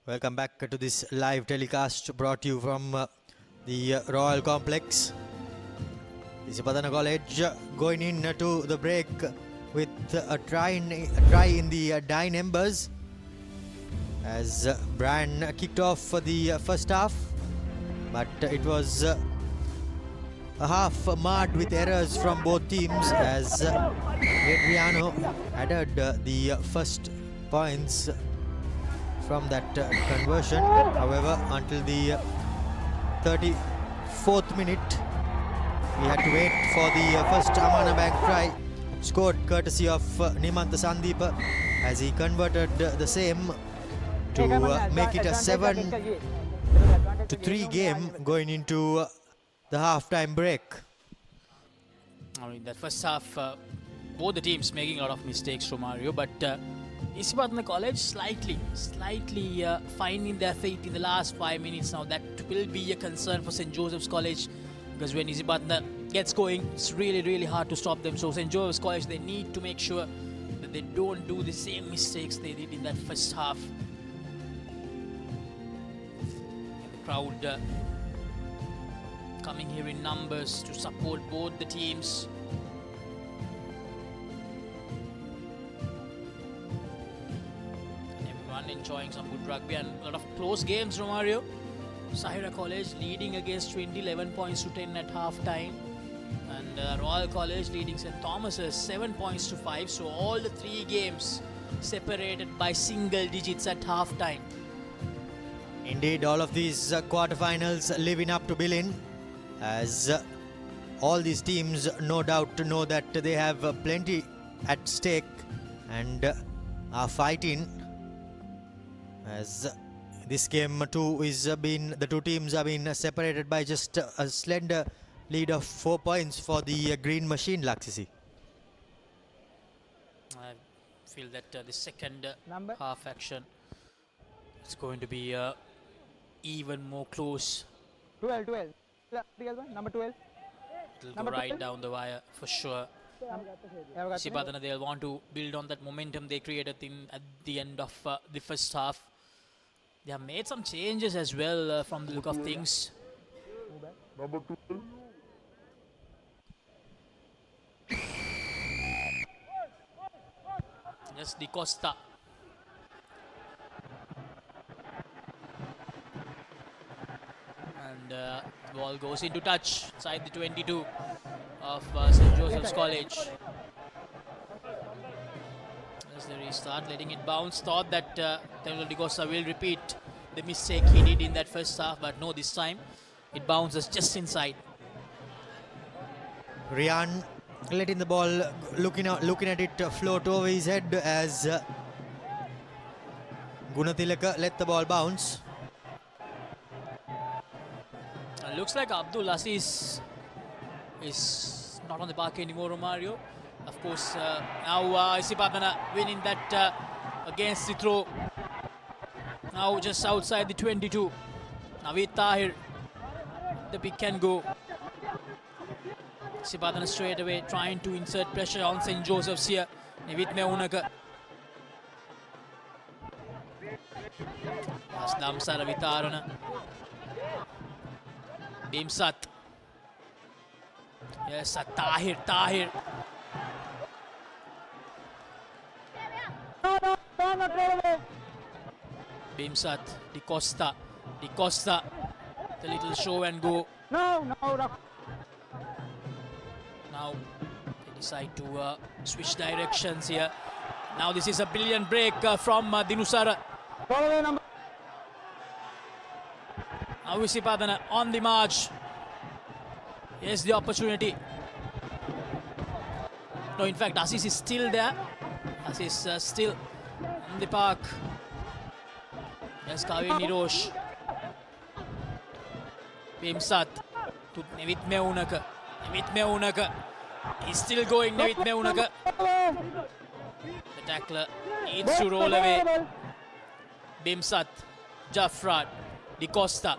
Welcome back to this live telecast brought to you from the Royal Complex. Isipatana College going into the break with a try in the dying embers as Brian kicked off for the first half, but it was a half marred with errors from both teams as Adriano added the first points from that conversion. However, until the 34th minute, we had to wait for the first Amana Bank try, scored courtesy of Nimantha Sandeepa as he converted the same to make it a 7-3 game going into the half-time break. I mean, that first half, both the teams making a lot of mistakes, Romario, but Isipathana College slightly finding their feet in the last 5 minutes now. That will be a concern for St. Joseph's College, because when Isipathana gets going, it's really hard to stop them. So St. Joseph's College, they need to make sure that they don't do the same mistakes they did in that first half. And the crowd coming here in numbers to support both the teams. Enjoying some good rugby and a lot of close games, Romario. Sahira College leading against Trinity 11 points to 10 at half time, and Royal College leading St. Thomas's 7 points to 5. So all the three games separated by single digits at half time. Indeed, all of these quarterfinals living up to billing, as all these teams no doubt know that they have plenty at stake and are fighting. As this game too is the two teams have been separated by just a slender lead of 4 points for the Green Machine, Laksisi. I feel that the second half action is going to be even more close. 12. Number 12. It'll go right down the wire for sure. Isipathana, they'll want to build on that momentum they created at the end of the first half. They have made some changes as well from the look of things. Just Di Costa. And the ball goes into touch inside the 22 of St. Joseph's College. As the restart, letting it bounce. Thought that Di Costa will repeat the mistake he did in that first half, but no, this time it bounces just inside. Rian letting the ball, looking at it float over his head as Gunathilaka let the ball bounce. Looks like Abdul Aziz is not on the park anymore, Romario. Of course, now Isipatana winning that against the throw. Now just outside the 22. Naveed Tahir, the pick can go. Isipatana straight away trying to insert pressure on St. Joseph's here. Naveed Meunaka. Damsara Vitarana. Bimsat. Yes, Tahir. Bimsat, Di Costa, the little show and go. No. Now they decide to switch directions here. Now this is a brilliant break from Dinusara. Now Isipathana on the march. Here's the opportunity. No, in fact, Asis is still there. Asis still in the park. Yes, Kavya Nirosh. Bimsat to Naveed Meunaka. He's still going, Naveed Meunaka. The tackler needs to roll away. Bimsat, Jaffrad, Di Costa.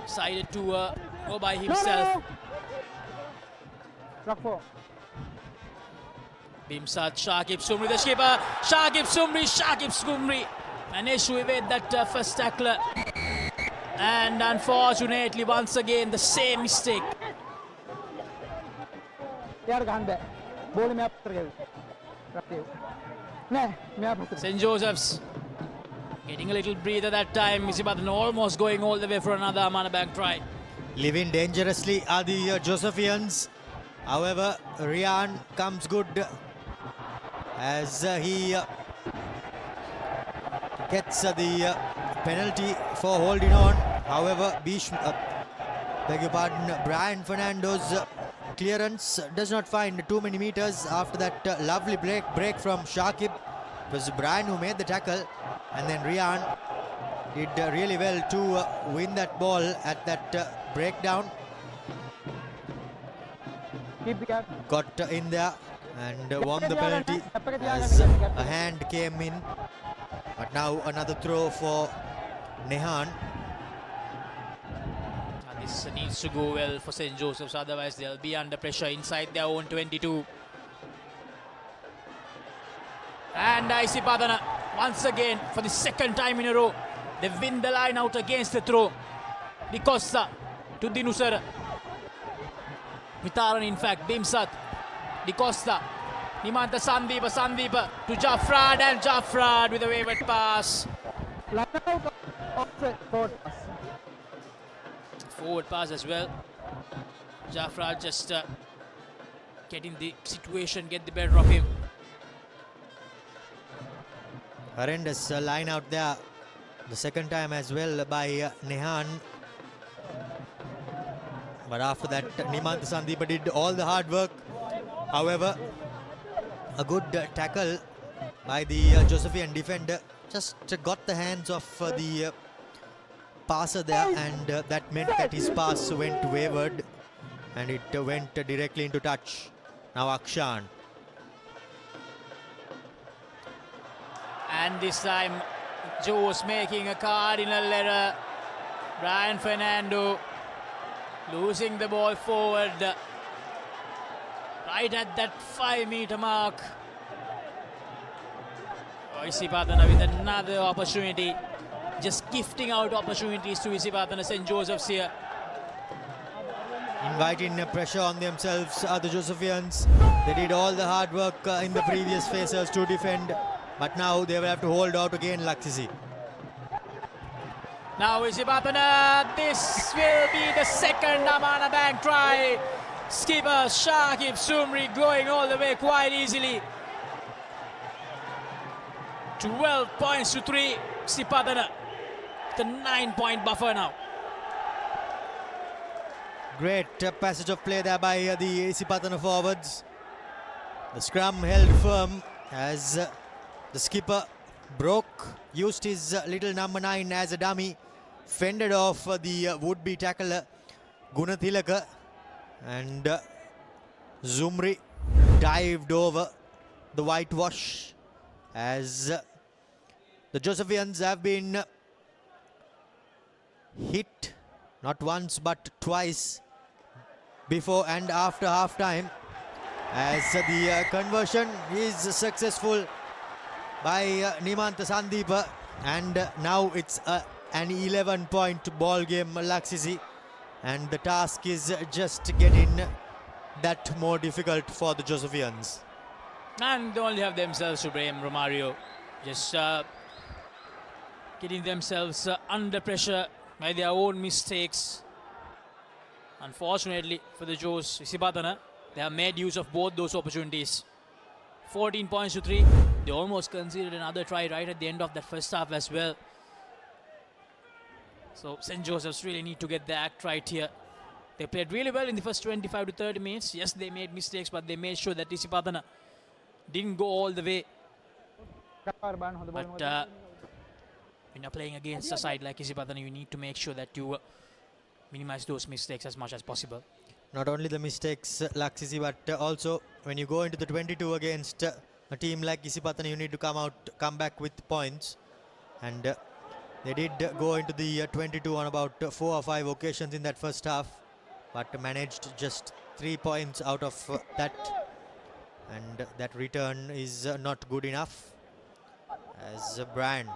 Decided to go by himself. Bimsat, Shakib Sumri, the skipper. Shakib Sumri managed to evade that first tackler. And unfortunately, once again, the same mistake. St. Joseph's getting a little breather that time. Isipathana almost going all the way for another Amanabank try. Living dangerously are the Josephians. However, Rian comes good as he gets the penalty for holding on. However, Brian Fernando's clearance does not find too many meters after that lovely break from Shakib. It was Brian who made the tackle, and then Rian did really well to win that ball at that breakdown. Got in there and won the penalty as a hand came in. But now another throw for Nehan. And this needs to go well for St. Joseph's, otherwise they'll be under pressure inside their own 22. And Isipathana once again for the second time in a row. They win the line out against the throw. Di Costa to Dinusara. Vitaran in fact, Bimsat. Di Costa. Nimanta Sandeepa to Jaffrad, and Jaffrad with a wayward pass. Forward pass as well. Jaffrad just getting the situation, get the better of him. Horrendous line out there. The second time as well by Nehan. But after that, Nimanta Sandeepa did all the hard work. However, a good tackle by the Josephian defender. Just got the hands of the passer there, and that meant that his pass went wayward and it went directly into touch. Now Akshan. And this time, Joe's making a cardinal error. Brian Fernando losing the ball forward. Right at that 5-meter mark. Isipathana with another opportunity. Just gifting out opportunities to Isipathana. St. Joseph's here. Inviting pressure on themselves are the Josephians. They did all the hard work in the previous phases to defend. But now they will have to hold out again, Laksisi. Now Isipathana, this will be the second Amanabank try. Skipper Shakib Sumri going all the way quite easily. 12 points to 3. Isipathana, the 9-point buffer now. Great passage of play there by the Isipathana forwards. The scrum held firm as the skipper used his little number 9 as a dummy, fended off the would-be tackler Gunathilaka, and Zumri dived over the whitewash as the Josephians have been hit not once but twice before and after half time, as the conversion is successful by Nimantha Sandeepa, and now it's an 11-point ball game, Laksisi, and the task is just getting that more difficult for the Josephians. And they only have themselves to blame, Romario. Just getting themselves under pressure by their own mistakes. Unfortunately for the Joes, Isipathana, they have made use of both those opportunities. 14 points to 3. They almost conceded another try right at the end of that first half as well. So St. Joseph's really need to get their act right here. They played really well in the first 25 to 30 minutes. Yes, they made mistakes, but they made sure that Isipathana didn't go all the way. But when you're playing against a side like Isipathana, you need to make sure that you minimize those mistakes as much as possible. Not only the mistakes, Laksisi, but also when you go into the 22 against a team like Isipathana, you need to come back with points. And they did go into the 22 on about 4 or 5 occasions in that first half, but managed just 3 points out of that. And that return is not good enough, as Brian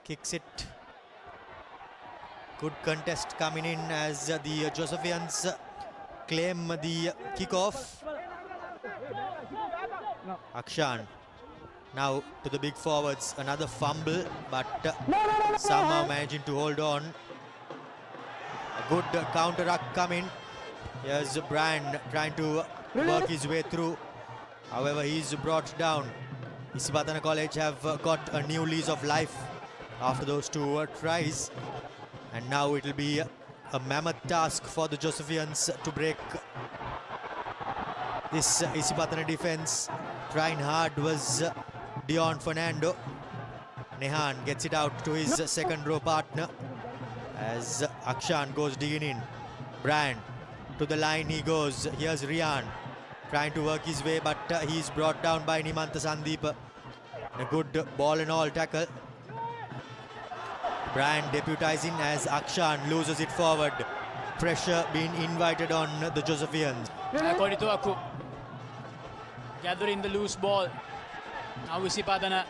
kicks it. Good contest coming in as the Josephians claim the kickoff. Akshan now to the big forwards, another fumble, but somehow managing to hold on. A good counter-ruck coming. Here's Brian trying to work his way through. However, he's brought down. Isipathana College have got a new lease of life after those 2 tries. And now it will be a mammoth task for the Josephians to break this Isipathana defense. Trying hard was Dion Fernando. Nehan gets it out to his second row partner as Akshan goes digging in. Brian to the line he goes. Here's Rian trying to work his way, but he's brought down by Nimantha Sandeepa. A good ball and all tackle. Brian deputizing as Akshan loses it forward. Pressure being invited on the Josephians. Korituaku gathering the loose ball. Now Isipathana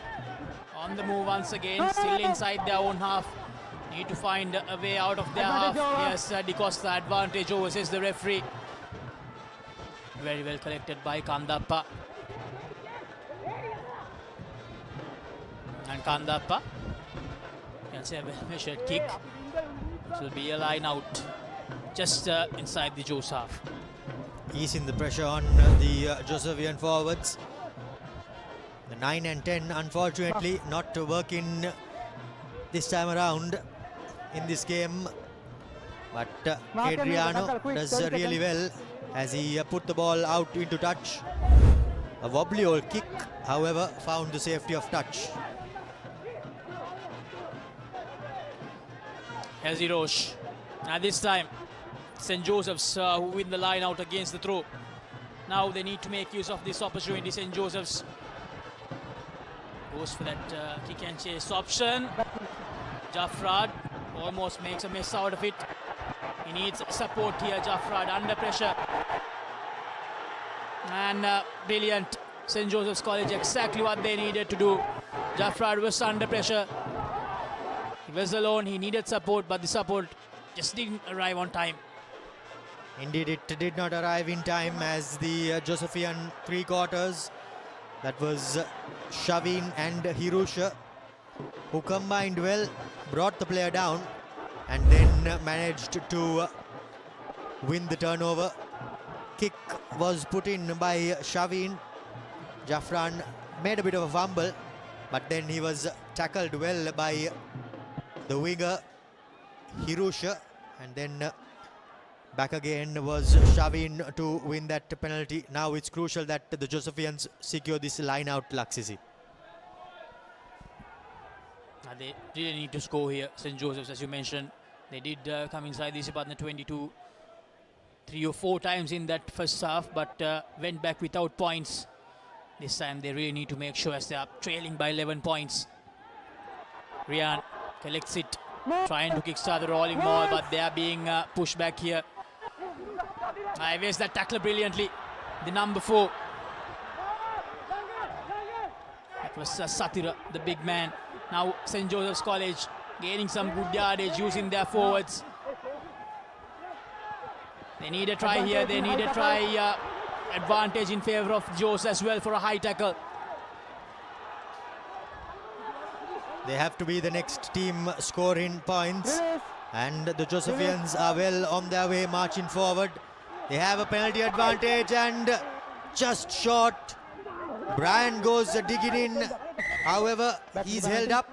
on the move once again, still inside their own half. Need to find a way out of their half. Yes, Dicosta advantage over, says the referee. Very well collected by Kandappa. And Kandappa can say a well-measured kick. It will be a line out just inside the Joes half. Easing the pressure on the Josephian forwards. The 9 and 10 unfortunately not working this time around in this game. But Adriano does really well as he put the ball out into touch. A wobbly old kick, however, found the safety of touch. Here's Hirosh. And this time, St. Joseph's who win the line out against the throw. Now they need to make use of this opportunity. St. Joseph's goes for that kick and chase option. Jaffrad almost makes a mess out of it. He needs support here, Jaffrad under pressure. And brilliant. St. Joseph's College exactly what they needed to do. Jaffrad was under pressure. He was alone, he needed support, but the support just didn't arrive on time. Indeed, it did not arrive in time as the Josephian 3 quarters. That was Shavin and Hirusha, who combined well, brought the player down, and then managed to win the turnover. Kick was put in by Shavin. Jaffran made a bit of a fumble, but then he was tackled well by the winger Hirusha, and then back again was Shavin to win that penalty. Now it's crucial that the Josephians secure this line out, Laksisi. They really need to score here, St. Joseph's, as you mentioned. They did come inside the Isipatana 22. 3 or 4 times in that first half, but went back without points. This time they really need to make sure as they are trailing by 11 points. Rian collects it, trying to kickstart the rolling ball, but they are being pushed back here. I evades that tackler brilliantly, the number 4. That was Satira, the big man. Now St. Joseph's College gaining some good yardage using their forwards. They need a try here, they need a try. Advantage in favor of Jose as well for a high tackle. They have to be the next team scoring points, and the Josephians are well on their way marching forward. They have a penalty advantage and just short. Brian goes digging in, however he's held up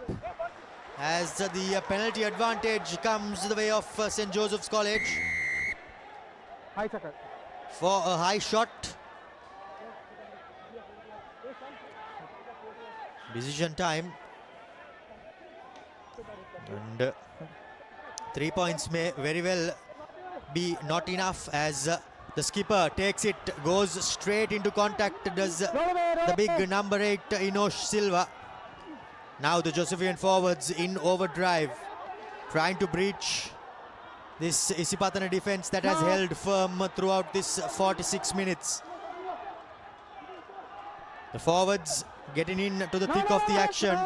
as the penalty advantage comes the way of St. Joseph's College for a high shot. Decision time, and 3 points may very well be not enough as the skipper takes it, goes straight into contact, does the big number 8 Inosh Silva. Now the Josephian forwards in overdrive, trying to breach this Isipatana defense that has held firm throughout this 46 minutes. The forwards getting into the thick of the action.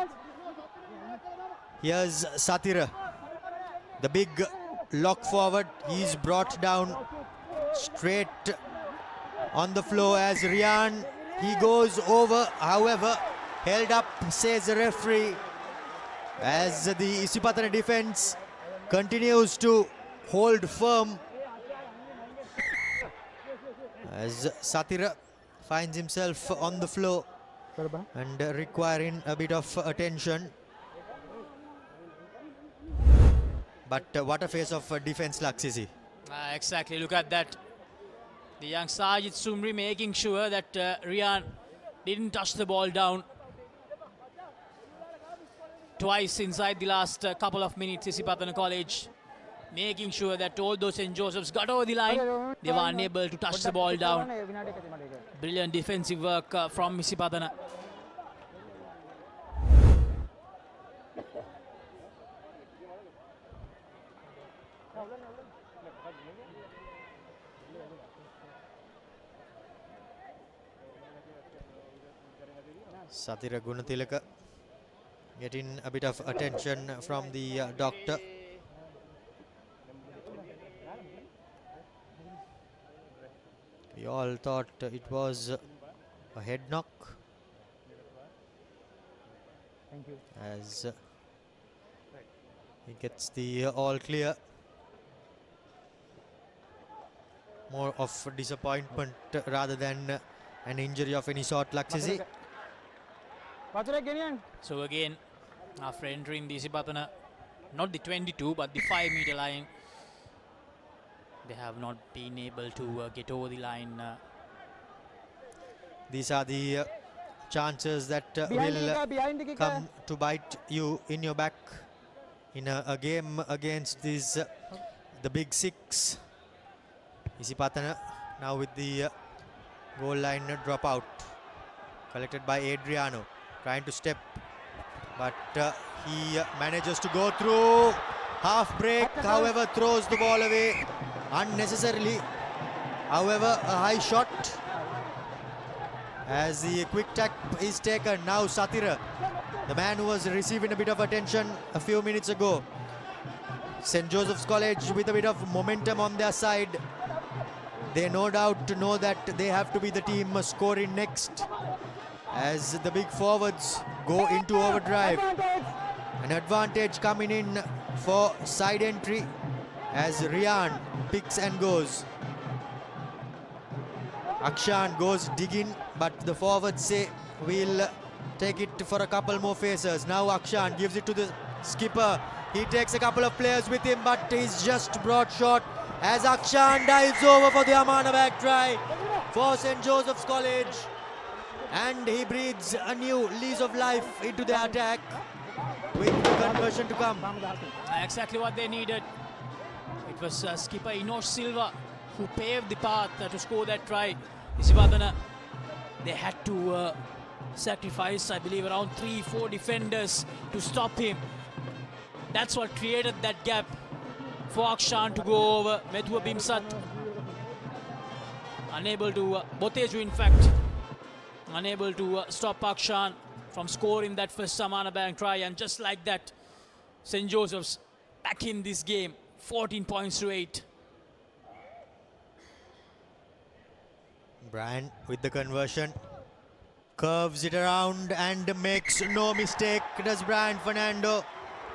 Here's Satira, the big lock forward. He's brought down straight on the floor as Rian, he goes over, however held up, says the referee, as the Isipatana defense continues to hold firm as Satira finds himself on the floor and requiring a bit of attention. But what a face of defense, Laksisi. Exactly, look at that. The young Sajid Sumri making sure that Rian didn't touch the ball down. Twice inside the last couple of minutes, Isipatana College making sure that all those St. Joseph's got over the line. They were unable to touch the ball down. Brilliant defensive work from Isipatana. Satira Gunatilaka getting a bit of attention from the doctor. We all thought it was a head knock. Thank you. As he gets the all clear. More of disappointment rather than an injury of any sort, Laksisi. So again, after entering the Isipatana, not the 22 but the 5-meter line, they have not been able to get over the line. These are the chances that will come to bite you in your back in a game against these the big 6. Isipatana now with the goal line dropout, collected by Adriano, trying to step, but he manages to go through. Half break, however, throws the ball away unnecessarily. However, a high shot as the quick tap is taken. Now Satira, the man who was receiving a bit of attention a few minutes ago. St. Joseph's College with a bit of momentum on their side. They no doubt know that they have to be the team scoring next as the big forwards go into overdrive. An advantage coming in for side entry as Rian picks and goes. Akshan goes digging, but the forwards say we'll take it for a couple more facers. Now Akshan gives it to the skipper. He takes a couple of players with him, but he's just brought short as Akshan dives over for the Amana back try for St. Joseph's College. And he breathes a new lease of life into the attack with the conversion to come. Exactly what they needed. It was skipper Inosh Silva who paved the path to score that try. Isipatana, they had to sacrifice, I believe, around 3-4 defenders to stop him. That's what created that gap for Akshan to go over. Metua Bimsat unable to, Boteju in fact, unable to stop Akshan from scoring that first Samana Bank try. And just like that, St. Joseph's back in this game, 14 points to 8. Brian with the conversion, curves it around and makes no mistake, does Brian Fernando,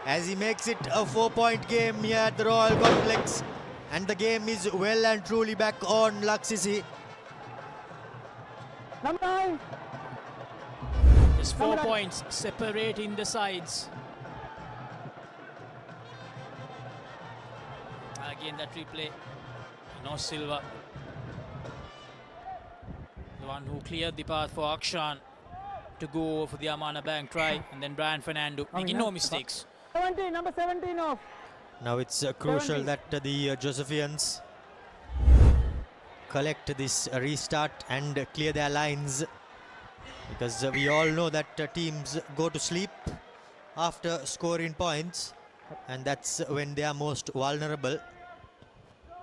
as he makes it a 4-point game here at the Royal Complex, and the game is well and truly back on Laksisi. Number 9. Just 4 points separating the sides. Again that replay, no Silva, the one who cleared the path for Akshan to go for the Amana Bank try, and then Brian Fernando making no mistakes. 17, number 17 off. Now it's crucial that the Josephians collect this restart and clear their lines, because we all know that teams go to sleep after scoring points, and that's when they are most vulnerable.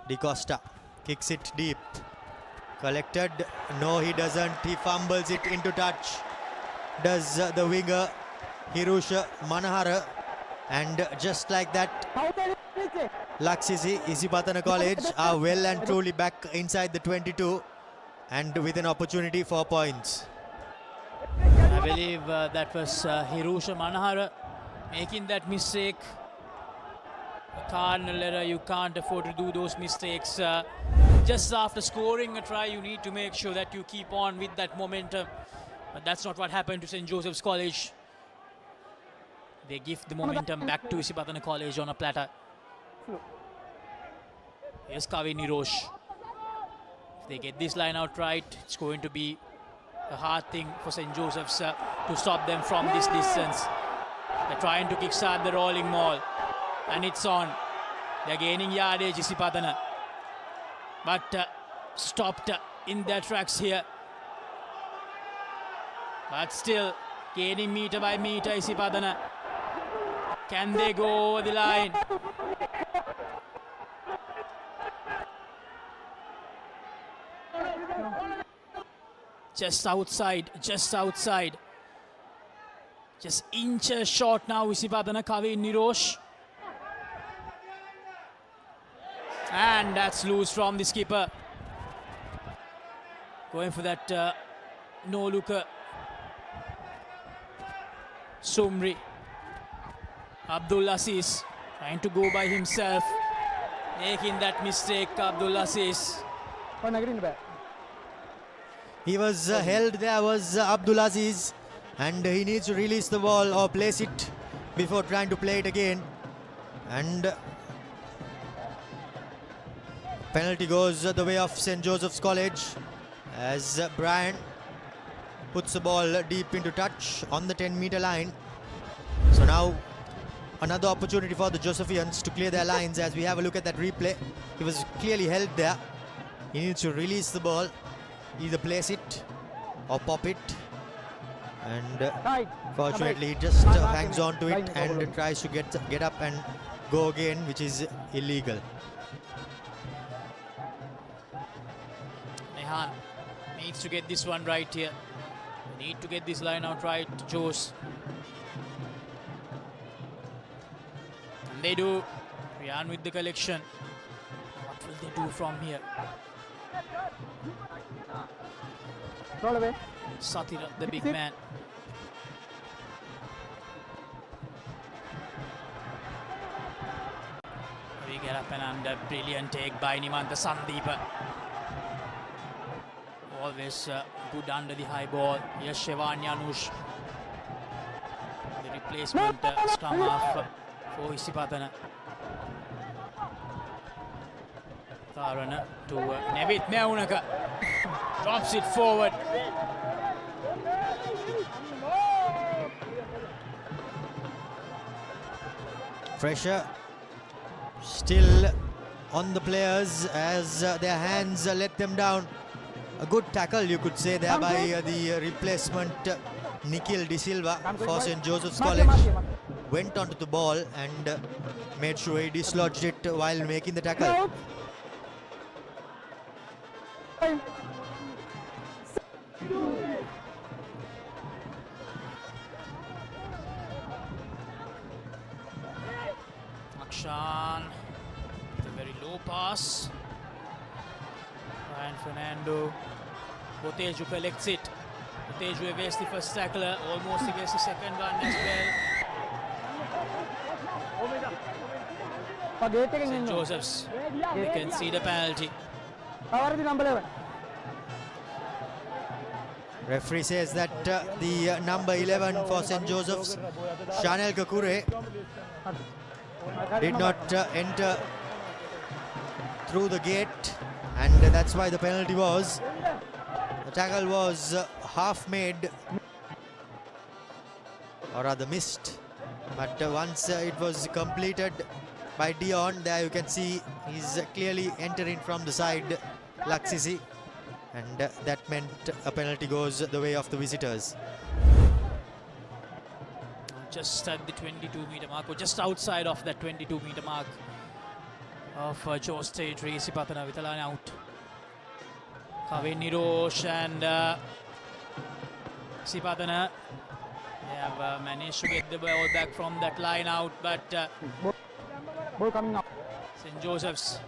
Di Costa kicks it deep, collected, no he doesn't, he fumbles it into touch, does the winger Hirusha Manahara, and just like that, Laksisi Isipathana College are well and truly back inside the 22 and with an opportunity for points. I believe that was Hirusha Manahara making that mistake. A cardinal error, you can't afford to do those mistakes. Just after scoring a try, you need to make sure that you keep on with that momentum. But that's not what happened to St. Joseph's College. They give the momentum back to Isipathana College on a platter. Here's Kavi Nirosh. If they get this line out right, it's going to be a hard thing for St. Joseph's to stop them from this distance. They're trying to kickstart the rolling maul, and it's on. They're gaining yardage, Isipathana, but stopped in their tracks here. But still gaining meter by meter, Isipathana. Can they go over the line? Just outside, just outside. Just inches short now, Isipathana, Kavi Nirosh. And that's loose from the skipper. Going for that no-looker. Sumri. Abdul Aziz trying to go by himself. Making that mistake, Abdul Aziz. He was held there, was Abdul Aziz, and he needs to release the ball or place it before trying to play it again. And penalty goes the way of St. Joseph's College as Brian puts the ball deep into touch on the 10-meter line. So now another opportunity for the Josephians to clear their lines. As we have a look at that replay, he was clearly held there. He needs to release the ball, either place it or pop it, and fortunately he just hangs on to it and tries to get up and go again, which is illegal. Nehan needs to get this one right here. Need to get this line out right, Jose. And they do. Rian with the collection. What will they do from here? Roll away. Satira, the big man. We get up and under. Brilliant take by Nimanta Sandeepa. Always good under the high ball. Yes, Shevan Yanush. The replacement scrum half for Isipathana. Tharana to Nevit Meunaka. Drops it forward. Pressure still on the players as their hands let them down. A good tackle, you could say, there by the replacement Nikhil De Silva for St. Joseph's College. Went onto the ball and made sure he dislodged it while making the tackle. Akshan, with a very low pass. Ryan Fernando. Boteju collects it. Boteju evades the first tackler, almost evades the second one as well. St. Joseph's, they can see the penalty. Referee says that the number 11 for St. Joseph's, Chanel Kakure, did not enter through the gate, and that's why the penalty was. The tackle was half made, or rather missed, but once it was completed by Dion, there you can see he's clearly entering from the side, Laksisi, and that meant a penalty goes the way of the visitors. Just at the 22-meter mark, or just outside of that 22-meter mark of Joe's territory. Isipathana with a line out. Kaveni Roche and Isipathana, they have managed to get the ball back from that line out, but Ball coming up. St. Joseph's,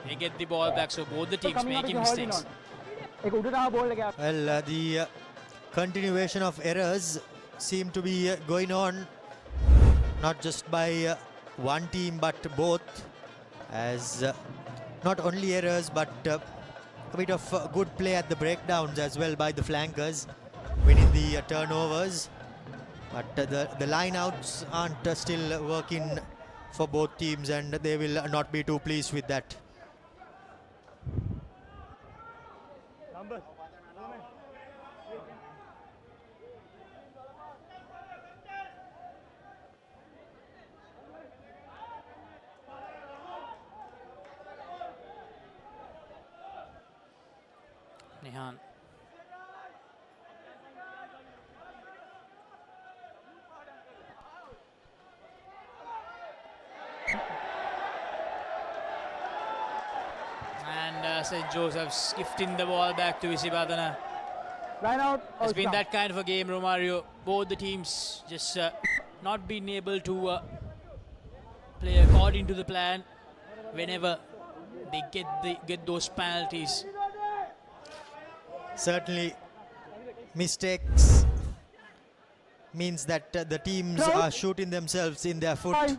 they get the ball back, so both the teams making mistakes. Well, the continuation of errors seem to be going on, not just by one team but both, as not only errors but a bit of good play at the breakdowns as well by the flankers, winning the turnovers, but the line-outs aren't still working for both teams, and they will not be too pleased with that. Nihan. And St. Joseph's gifting the ball back to Isipathana. Line out. It's been that kind of a game, Romario. Both the teams just not being able to play according to the plan whenever they get those penalties. Certainly, mistakes means that the teams are shooting themselves in their foot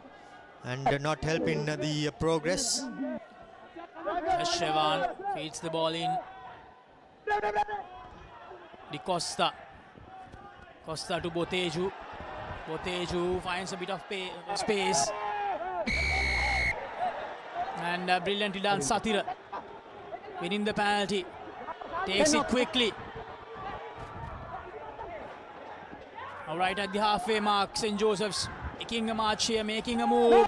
and not helping the progress. Shevan feeds the ball in. Di Costa. Costa to Boteju. Boteju finds a bit of space. And brilliantly done, Satira. Winning the penalty. Takes it quickly. All right, at the halfway mark, St. Joseph's making a march here, making a move.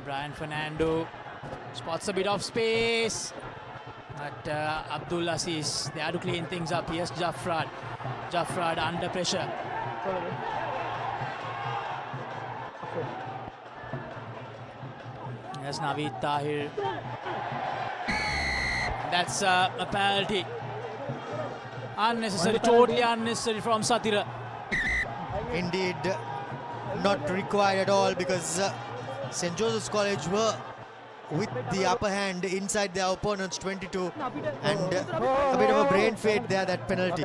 Brian Fernando spots a bit of space, but Abdul Aziz, they have to clean things up. Here's Jaffrad. Jaffrad under pressure. Here's Naveed Tahir. That's a penalty. Unnecessary, totally unnecessary from Satira. Indeed, not required at all, because St. Joseph's College were with the upper hand inside their opponent's 22, and a bit of a brain fade there, that penalty.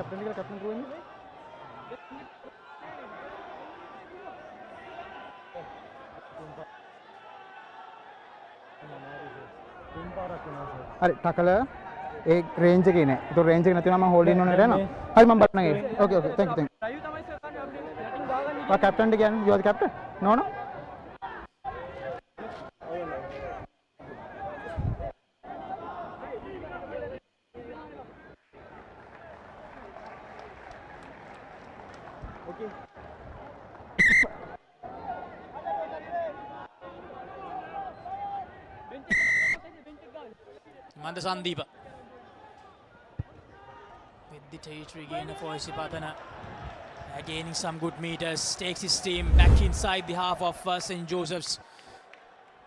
अरे tackle एक range के ने तो range के नती ना मैं hold in होने रहे ना हर मैं बटन गए okay okay thank you captain again you are the captain no Manda Sandeepa with the territory gainer for Isipathana. Gaining some good meters, takes his team back inside the half of St. Joseph's.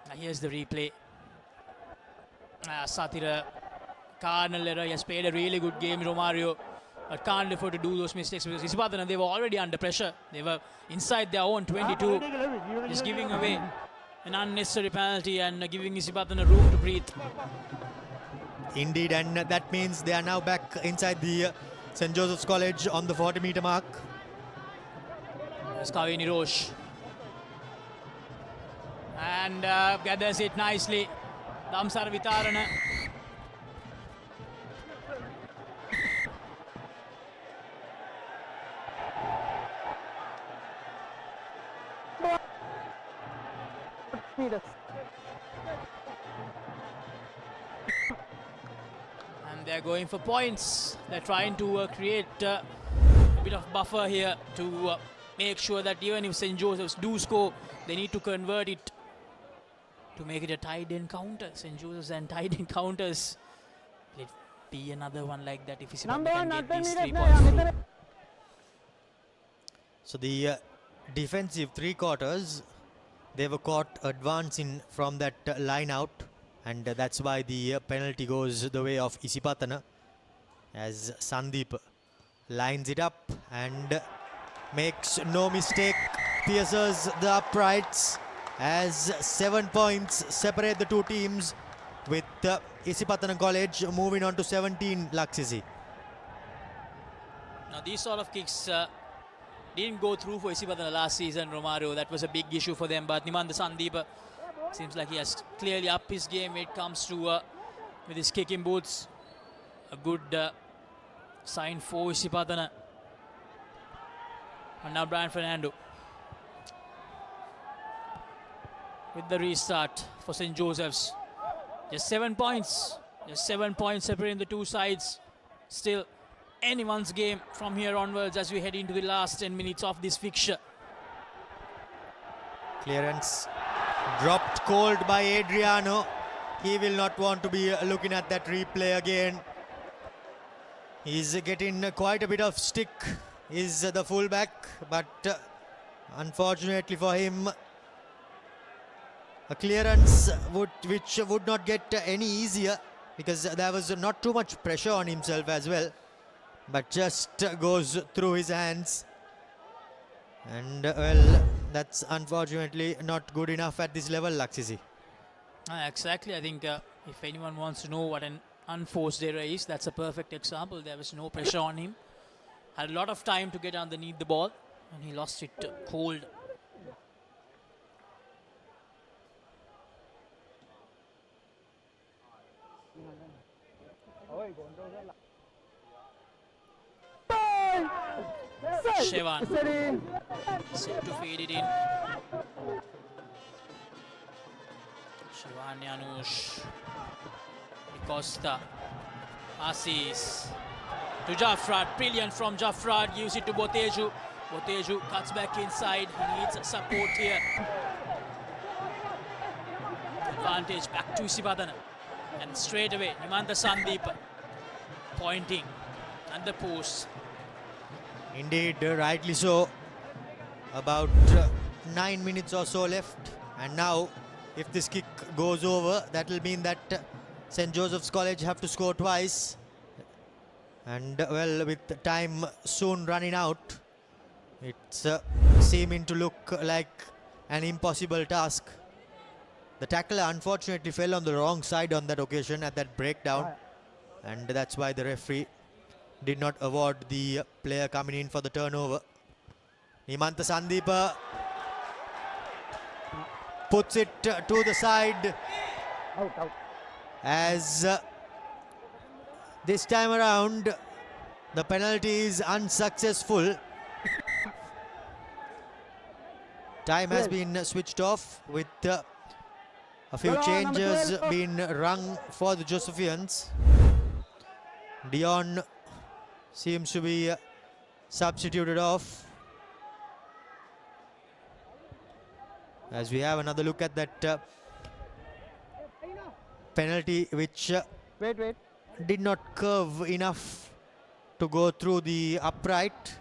Now here's the replay. Satira Cardinal error. He has played a really good game, Romario, but can't afford to do those mistakes because Isipathana, they were already under pressure. They were inside their own 22, just giving away an unnecessary penalty and giving Isipathana room to breathe. Indeed, and that means they are now back inside the St. Joseph's College on the 40-meter mark. There's Kavini Roche. And gathers it nicely. Damsar Vitarana. And they're going for points. They're trying to create a bit of buffer here to make sure that even if St. Joseph's do score, they need to convert it to make it a tied encounter. St. Joseph's and tied encounters. Let be another one like that if Isipatana can get these 3 points through. So the defensive 3 quarters, they were caught advancing from that line out, and that's why the penalty goes the way of Isipatana as Sandeep lines it up and makes no mistake, pierces the uprights as 7 points separate the 2 teams, with Isipatana College moving on to 17, Laksisi. Now these sort of kicks didn't go through for Isipatana last season, Romario. That was a big issue for them, but Nimanda Sandeepa seems like he has clearly upped his game when it comes to with his kicking boots. A good sign for Isipatana. And now Brian Fernando with the restart for St. Joseph's. Just 7 points. Just 7 points separating the 2 sides. Still anyone's game from here onwards as we head into the last 10 minutes of this fixture. Clearance dropped cold by Adriano. He will not want to be looking at that replay again. He's getting quite a bit of stick, is the fullback, but unfortunately for him, a clearance which would not get any easier because there was not too much pressure on himself as well, but just goes through his hands. And well, that's unfortunately not good enough at this level, Laksisi. Exactly. I think if anyone wants to know what an unforced error is, that's a perfect example. There was no pressure on him. Had a lot of time to get underneath the ball and he lost it cold. Shevan set to feed it in. Shevan Janusz, Costa, Assis to Jaffrad. Brilliant from Jaffrad, gives it to Boteju. Boteju cuts back inside. He needs support here. Advantage back to Isipatana. And straight away, Nimanda Sandeep pointing at the post. Indeed, rightly so. About 9 minutes or so left. And now, if this kick goes over, that will mean that St. Joseph's College have to score twice. And well, with the time soon running out, it's seeming to look like an impossible task. The tackler unfortunately fell on the wrong side on that occasion at that breakdown. And that's why the referee did not award the player coming in for the turnover. Nimanta Sandeepa puts it to the side. Out. As this time around the penalty is unsuccessful. Time has been switched off with a few changes being rung for the Josephians. Dion seems to be substituted off. As we have another look at that penalty which wait. did not curve enough to go through the upright.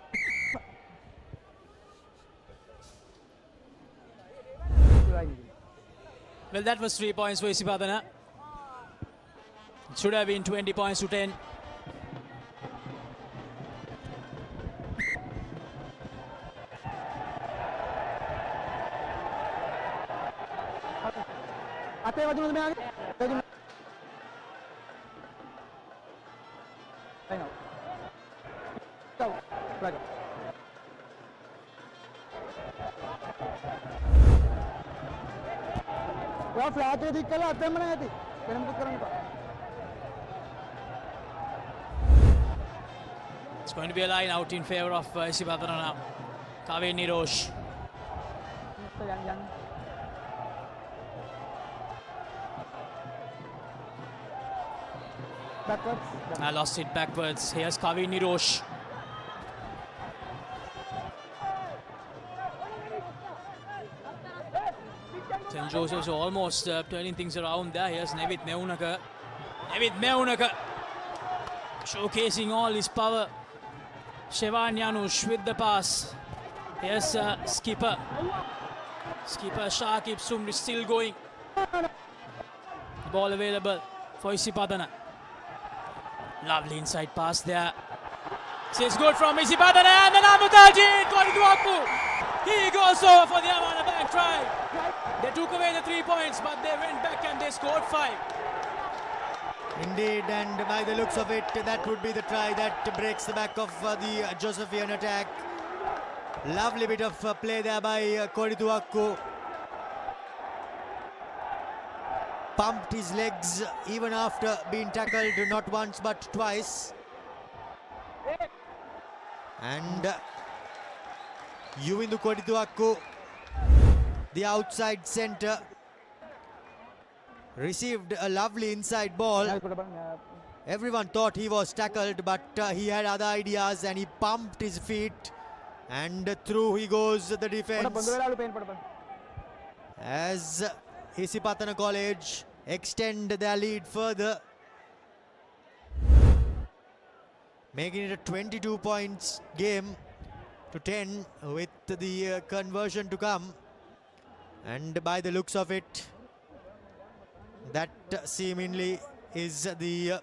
Well, that was 3 points for Isipathana. It should have been 20 points to 10. It's going to be a line out in favor of Isipathana now. Kaveh Nirosh. Backwards. I lost it backwards. Here's Kaveh Nirosh. St. Joseph's almost turning things around there. Here's Nevit Meunaka. Showcasing all his power. Shevan Janusz with the pass. Here's skipper. Skipper Shakib Sumri still going. Ball available for Isipathana. Lovely inside pass there. It's good from Isipathana and then Amutaji Koriduaku. He goes over for the Amana Bank try. They took away the 3 points, but they went back and they scored 5. Indeed, and by the looks of it, that would be the try that breaks the back of the Josephian attack. Lovely bit of play there by Koriduaku. Pumped his legs even after being tackled not once but twice. And Yuvindu Koriduaku, the outside centre, received a lovely inside ball. Everyone thought he was tackled, but he had other ideas and he pumped his feet and through he goes the defense. As Isipathana College extend their lead further, making it a 22 points game to 10 with the conversion to come. And by the looks of it, that seemingly is the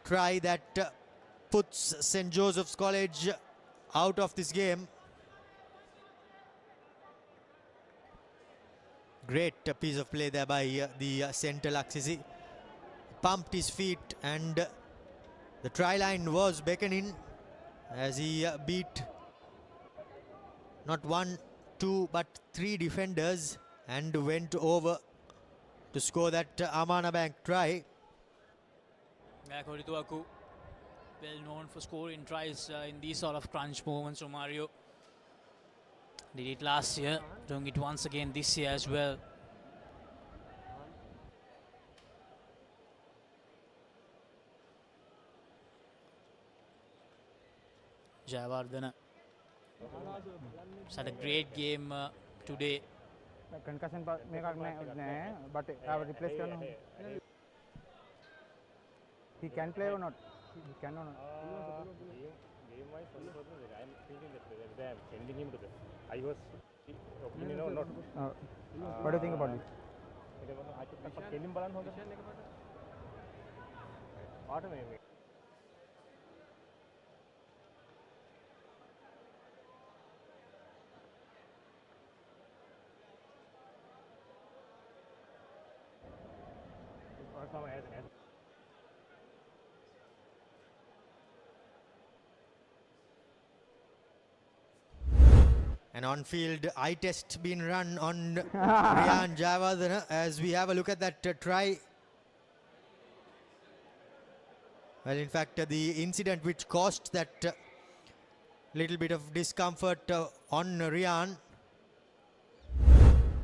try that puts St. Joseph's College out of this game. Great piece of play there by the centre Laksisi. Pumped his feet and the try line was beckoning as he beat not 1, 2 but 3 defenders and went over to score that Amana Bank try. Koriduaku, well known for scoring tries in these sort of crunch moments. Romario did it last year, doing it once again this year as well. Jayawardena had a great game today. Concussion but I will replace him. He can play or not? He can or not? I was opinion or not. What do you think about it? An on-field eye test being run on Riyan Jayawardena as we have a look at that try. Well, in fact, the incident which caused that little bit of discomfort on Riyan,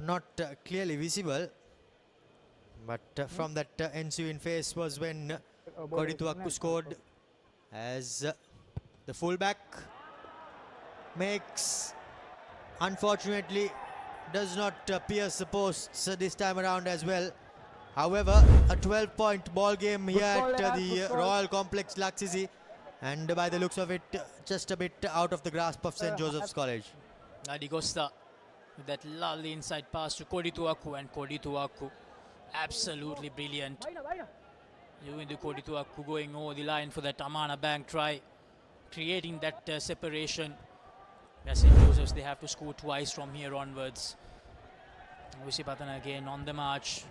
not clearly visible, but from that ensuing phase was when Koriduaku scored as the fullback makes unfortunately does not pierce the posts this time around as well. However, a 12-point ball game here at the Royal Complex Laksisi, and by the looks of it, just a bit out of the grasp of St. Joseph's College. Di Costa with that lovely inside pass to Kodituaku, and Kodituaku absolutely brilliant. Yuvindu Kodituaku going over the line for that Amana Bank try, creating that separation. As St. Joseph's, they have to score twice from here onwards. Isipathana again on the march.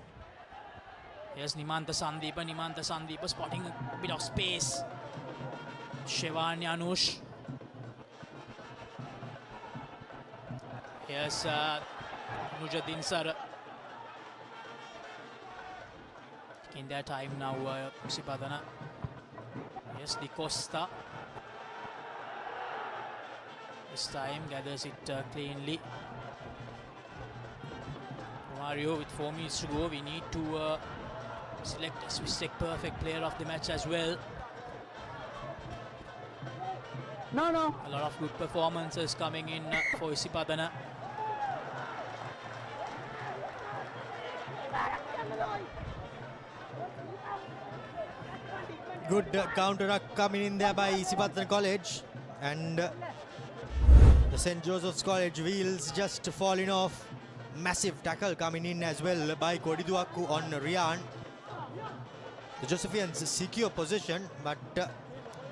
Here's Nimanta Sandeepa spotting a bit of space. Shevan Yanush. Here's Nujaddin Sar. In their time now, Isipathana. Yes, Di Costa. This time gathers it cleanly. Mario with 4 minutes to go. We need to select a Swiss perfect player of the match as well. No. A lot of good performances coming in for Isipathana. Good counter-attack coming in there by Isipathana College, and the St. Joseph's College wheels just falling off. Massive tackle coming in as well by Kodituaku on Rian. The Josephians secure position, but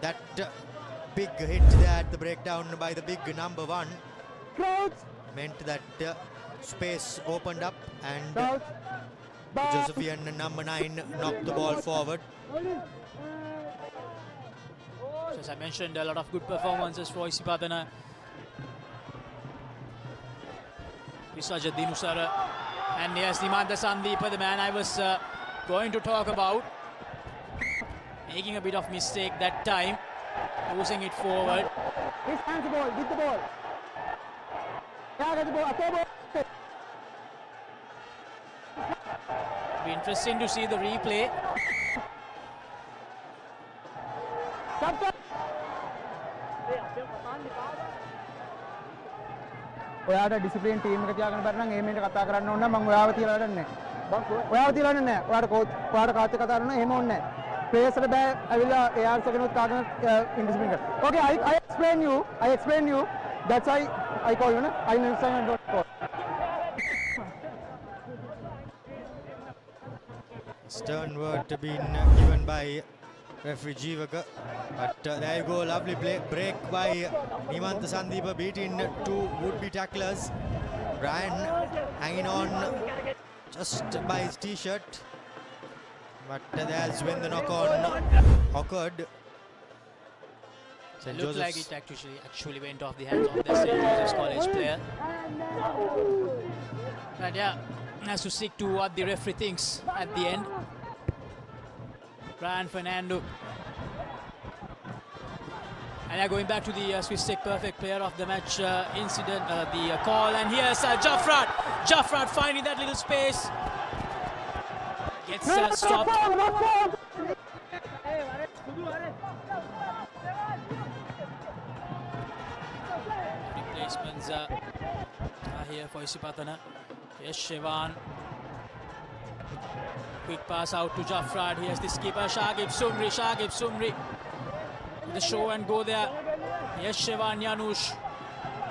that big hit there at the breakdown by the big number 1 meant that space opened up, and the Josephian number 9 knocked the ball forward. So as I mentioned, a lot of good performances for Isipathana. Visajadin Usara, and yes, Nimanta Sandeepa, the man I was going to talk about, making a bit of mistake that time, losing it forward. His hands the ball, get the ball. Yeah, get the ball. Be interesting to see the replay. ඔයාට discipline team එක තියාගෙන බැරි නම් ඒ මේකට කතා කරන්න ඕන නම් මම ඔයාව තියලා වැඩන්නේ නැහැ. ඔයාව තියලා වැඩන්නේ නැහැ. ඔයාට කාත් එක්ක කතා කරන්න එහෙම ඕනේ නැහැ. ප්ලේයර්ස් වල බෑ ඇවිල්ලා ARs එකනොත් කාගෙන ඉන්ඩිසිප්ලින් කරා. Okay, I explain you. That's why I call you, no? I understand and don't call. Stern word been given by referee Jeevaka, but there you go, lovely break by Nimanta Sandeepa, beating 2 would-be tacklers. Ryan hanging on just by his t-shirt, but there's when the knock-on occurred. It looked like it actually went off the hands of the St. Joseph's College player. But yeah, has to stick to what the referee thinks at the end. Brian Fernando. And yeah, going back to the Swiss Tech perfect player of the match incident, the call, and here's Jaffrad. Jaffrad finding that little space. Gets stopped. Replacements are here for Isipathana. Yes, Shevan. Quick pass out to Jaffrad. Here's the skipper, Shagib Sumri. The show and go there. Yes, Shevan Yanush.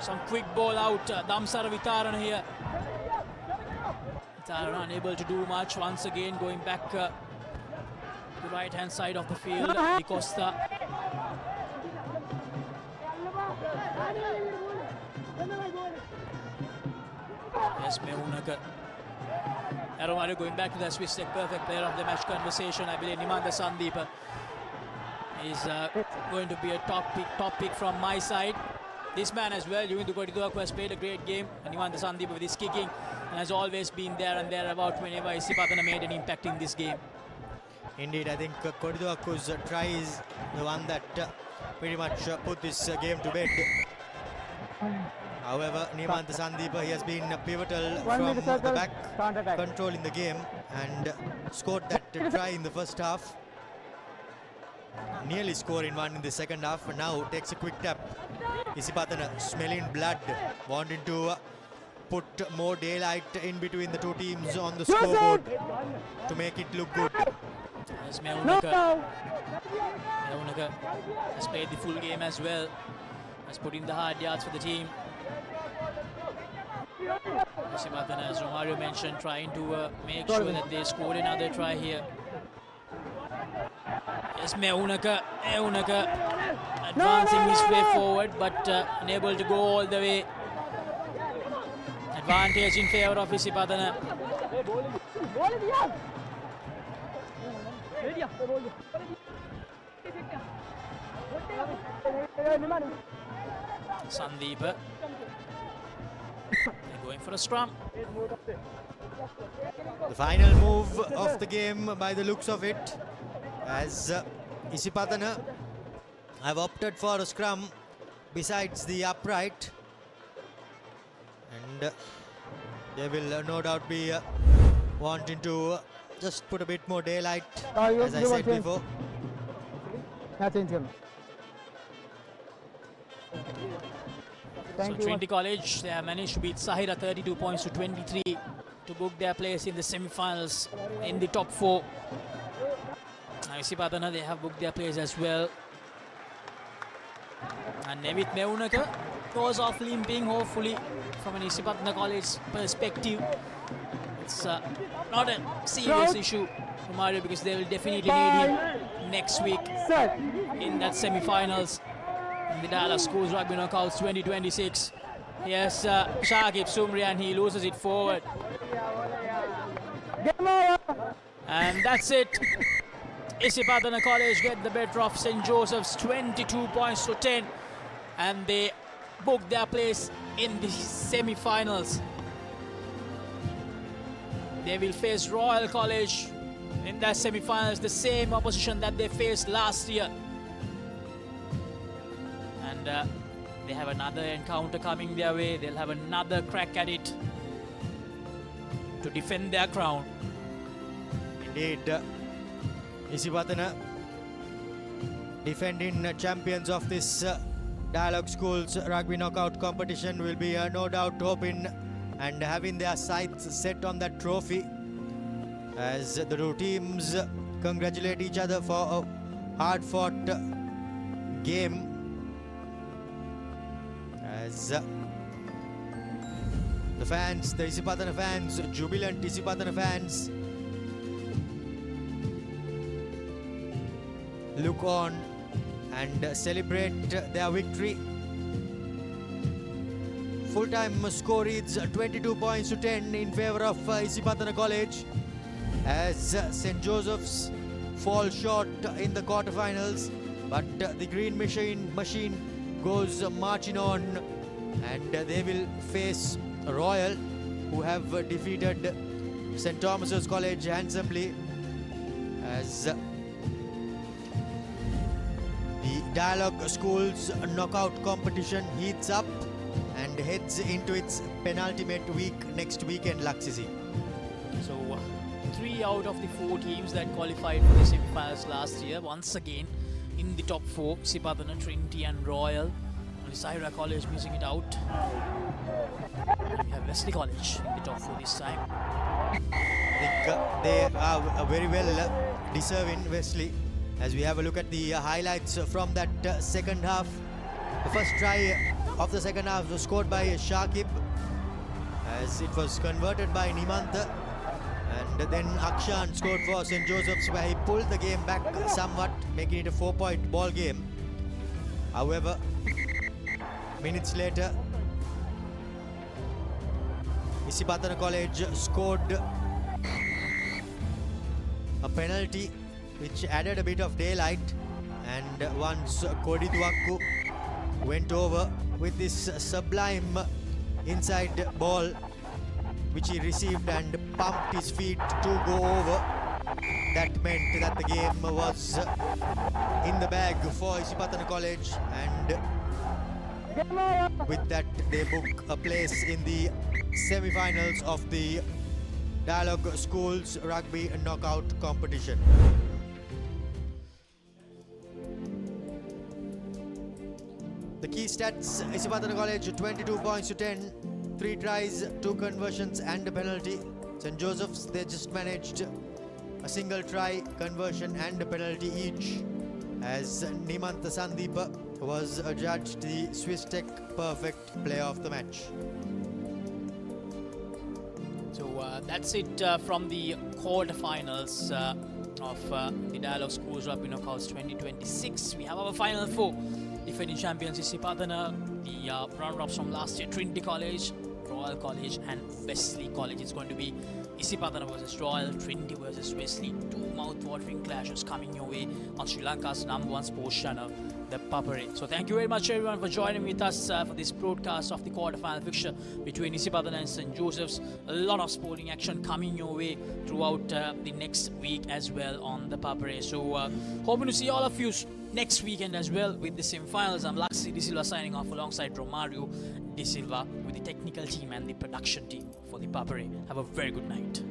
Some quick ball out. Damsar Vitarana here. Vitarana unable to do much. Once again going back to the right hand side of the field. Di Costa. Yes, Mehunaka. Aromario going back to the Swiss Tech perfect player of the match conversation. I believe Nimanta Sandeepa is going to be a top pick from my side. This man as well, Yuvindu Kodituaku, has played a great game. And Nimanta Sandeepa with his kicking and has always been there and thereabout whenever Isipathana made an impact in this game. Indeed, I think Kodituaku's try is the one that pretty much put this game to bed. However, Nimanta Sandeepa, he has been pivotal from the back, controlling the game, and scored that try in the first half. nearly scoring one in the second half. Now takes a quick tap. Isipathana smelling blood, wanting to put more daylight in between the two teams on the scoreboard to make it look good. As Meunaka has played the full game as well, has put in the hard yards for the team. Isipathana, as Romario mentioned, trying to make sure that they scored another try here. Yes, Meunaka advancing his way forward, but unable to go all the way. Advantage in favor of Isipathana. Sandeep. They're going for a scrum. The final move of the game by the looks of it, as Isipathana have opted for a scrum besides the upright, and they will no doubt be wanting to just put a bit more daylight, as I said before. So Trinity College, they have managed to beat Sahira 32 points to 23 to book their place in the semi-finals in the top 4. Now Isipathana, they have booked their place as well. And Nevit Meunaka goes off limping, hopefully, from an Isipathana College perspective. It's not a serious issue for Mario, because they will definitely need him next week in that semi-finals in the Dialog Schools Rugby Knockouts 2026. Yes, Shakib Sumri, and he loses it forward. And that's it. Isipathana College get the better of St. Joseph's 22 points to 10, and they book their place in the semi-finals. They will face Royal College in their semi-finals, the same opposition that they faced last year. And they have another encounter coming their way. They'll have another crack at it to defend their crown. Indeed, Isipathana, defending champions of this Dialog Schools Rugby Knockout competition, will be no doubt hoping and having their sights set on that trophy, as the two teams congratulate each other for a hard-fought game. As the fans, the Isipathana fans, jubilant Isipathana fans, look on and celebrate their victory. Full-time score is 22 points to 10 in favor of Isipathana College, as St. Joseph's fall short in the quarterfinals, but the green machine goes marching on, and they will face Royal, who have defeated St. Thomas's College handsomely, as the Dialog Schools knockout competition heats up and heads into its penultimate week next weekend, Laksisi. So 3 out of the 4 teams that qualified for the semi-finals last year once again in the top 4, Isipathana, Trinity and Royal. Only Sahira College missing it out. And we have Wesley College in the top 4 this time. I think they are very well deserving, Wesley, as we have a look at the highlights from that second half. The first try of the second half was scored by Shakib, as it was converted by Nimanta, and then Akshan scored for St. Joseph's, where he pulled the game back somewhat, making it a 4-point ball game. However, minutes later, Isipathana College scored a penalty which added a bit of daylight, and once Kodi Tuakku went over with this sublime inside ball which he received and pumped his feet to go over, that meant that the game was in the bag for Isipathana College, and with that they book a place in the semi-finals of the Dialog Schools Rugby Knockout competition. key stats: Isipathana College 22 points to 10, 3 tries, 2 conversions and a penalty. St. Joseph's, they just managed a single try, conversion and a penalty each, as Nimanta Sandeep was adjudged the Swiss Tech perfect player of the match. So that's it from the quarterfinals of the Dialog Schools Rugby Knockouts 2026. We have our final four. Defending champions Isipathana, the runner-ups from last year, Trinity College, Royal College and Wesley College. It's going to be Isipathana versus Royal, Trinity versus Wesley. Two mouth-watering clashes coming your way on Sri Lanka's #1 sports channel, the Papare. So thank you very much everyone for joining with us for this broadcast of the quarterfinal fixture between Isipathana and St. Joseph's. A lot of sporting action coming your way throughout the next week as well on the Papare. So hoping to see all of you next weekend as well with the semi-finals. I'm Laxi De Silva signing off alongside Romario De Silva with the technical team and the production team for the Papare. Have a very good night.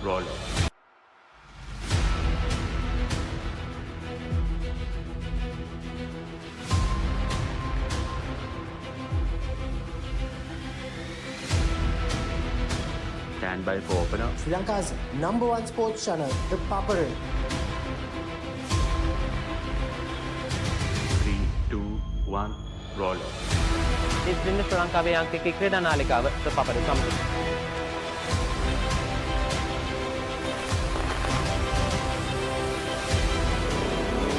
Roll. Stand by for opener. Sri Lanka's #1 sports channel, the Papare. 3, 2, 1, roll. This is Sri Lankaවේ අංකික ක්‍රීඩා නාලිකාව the Papare සමග.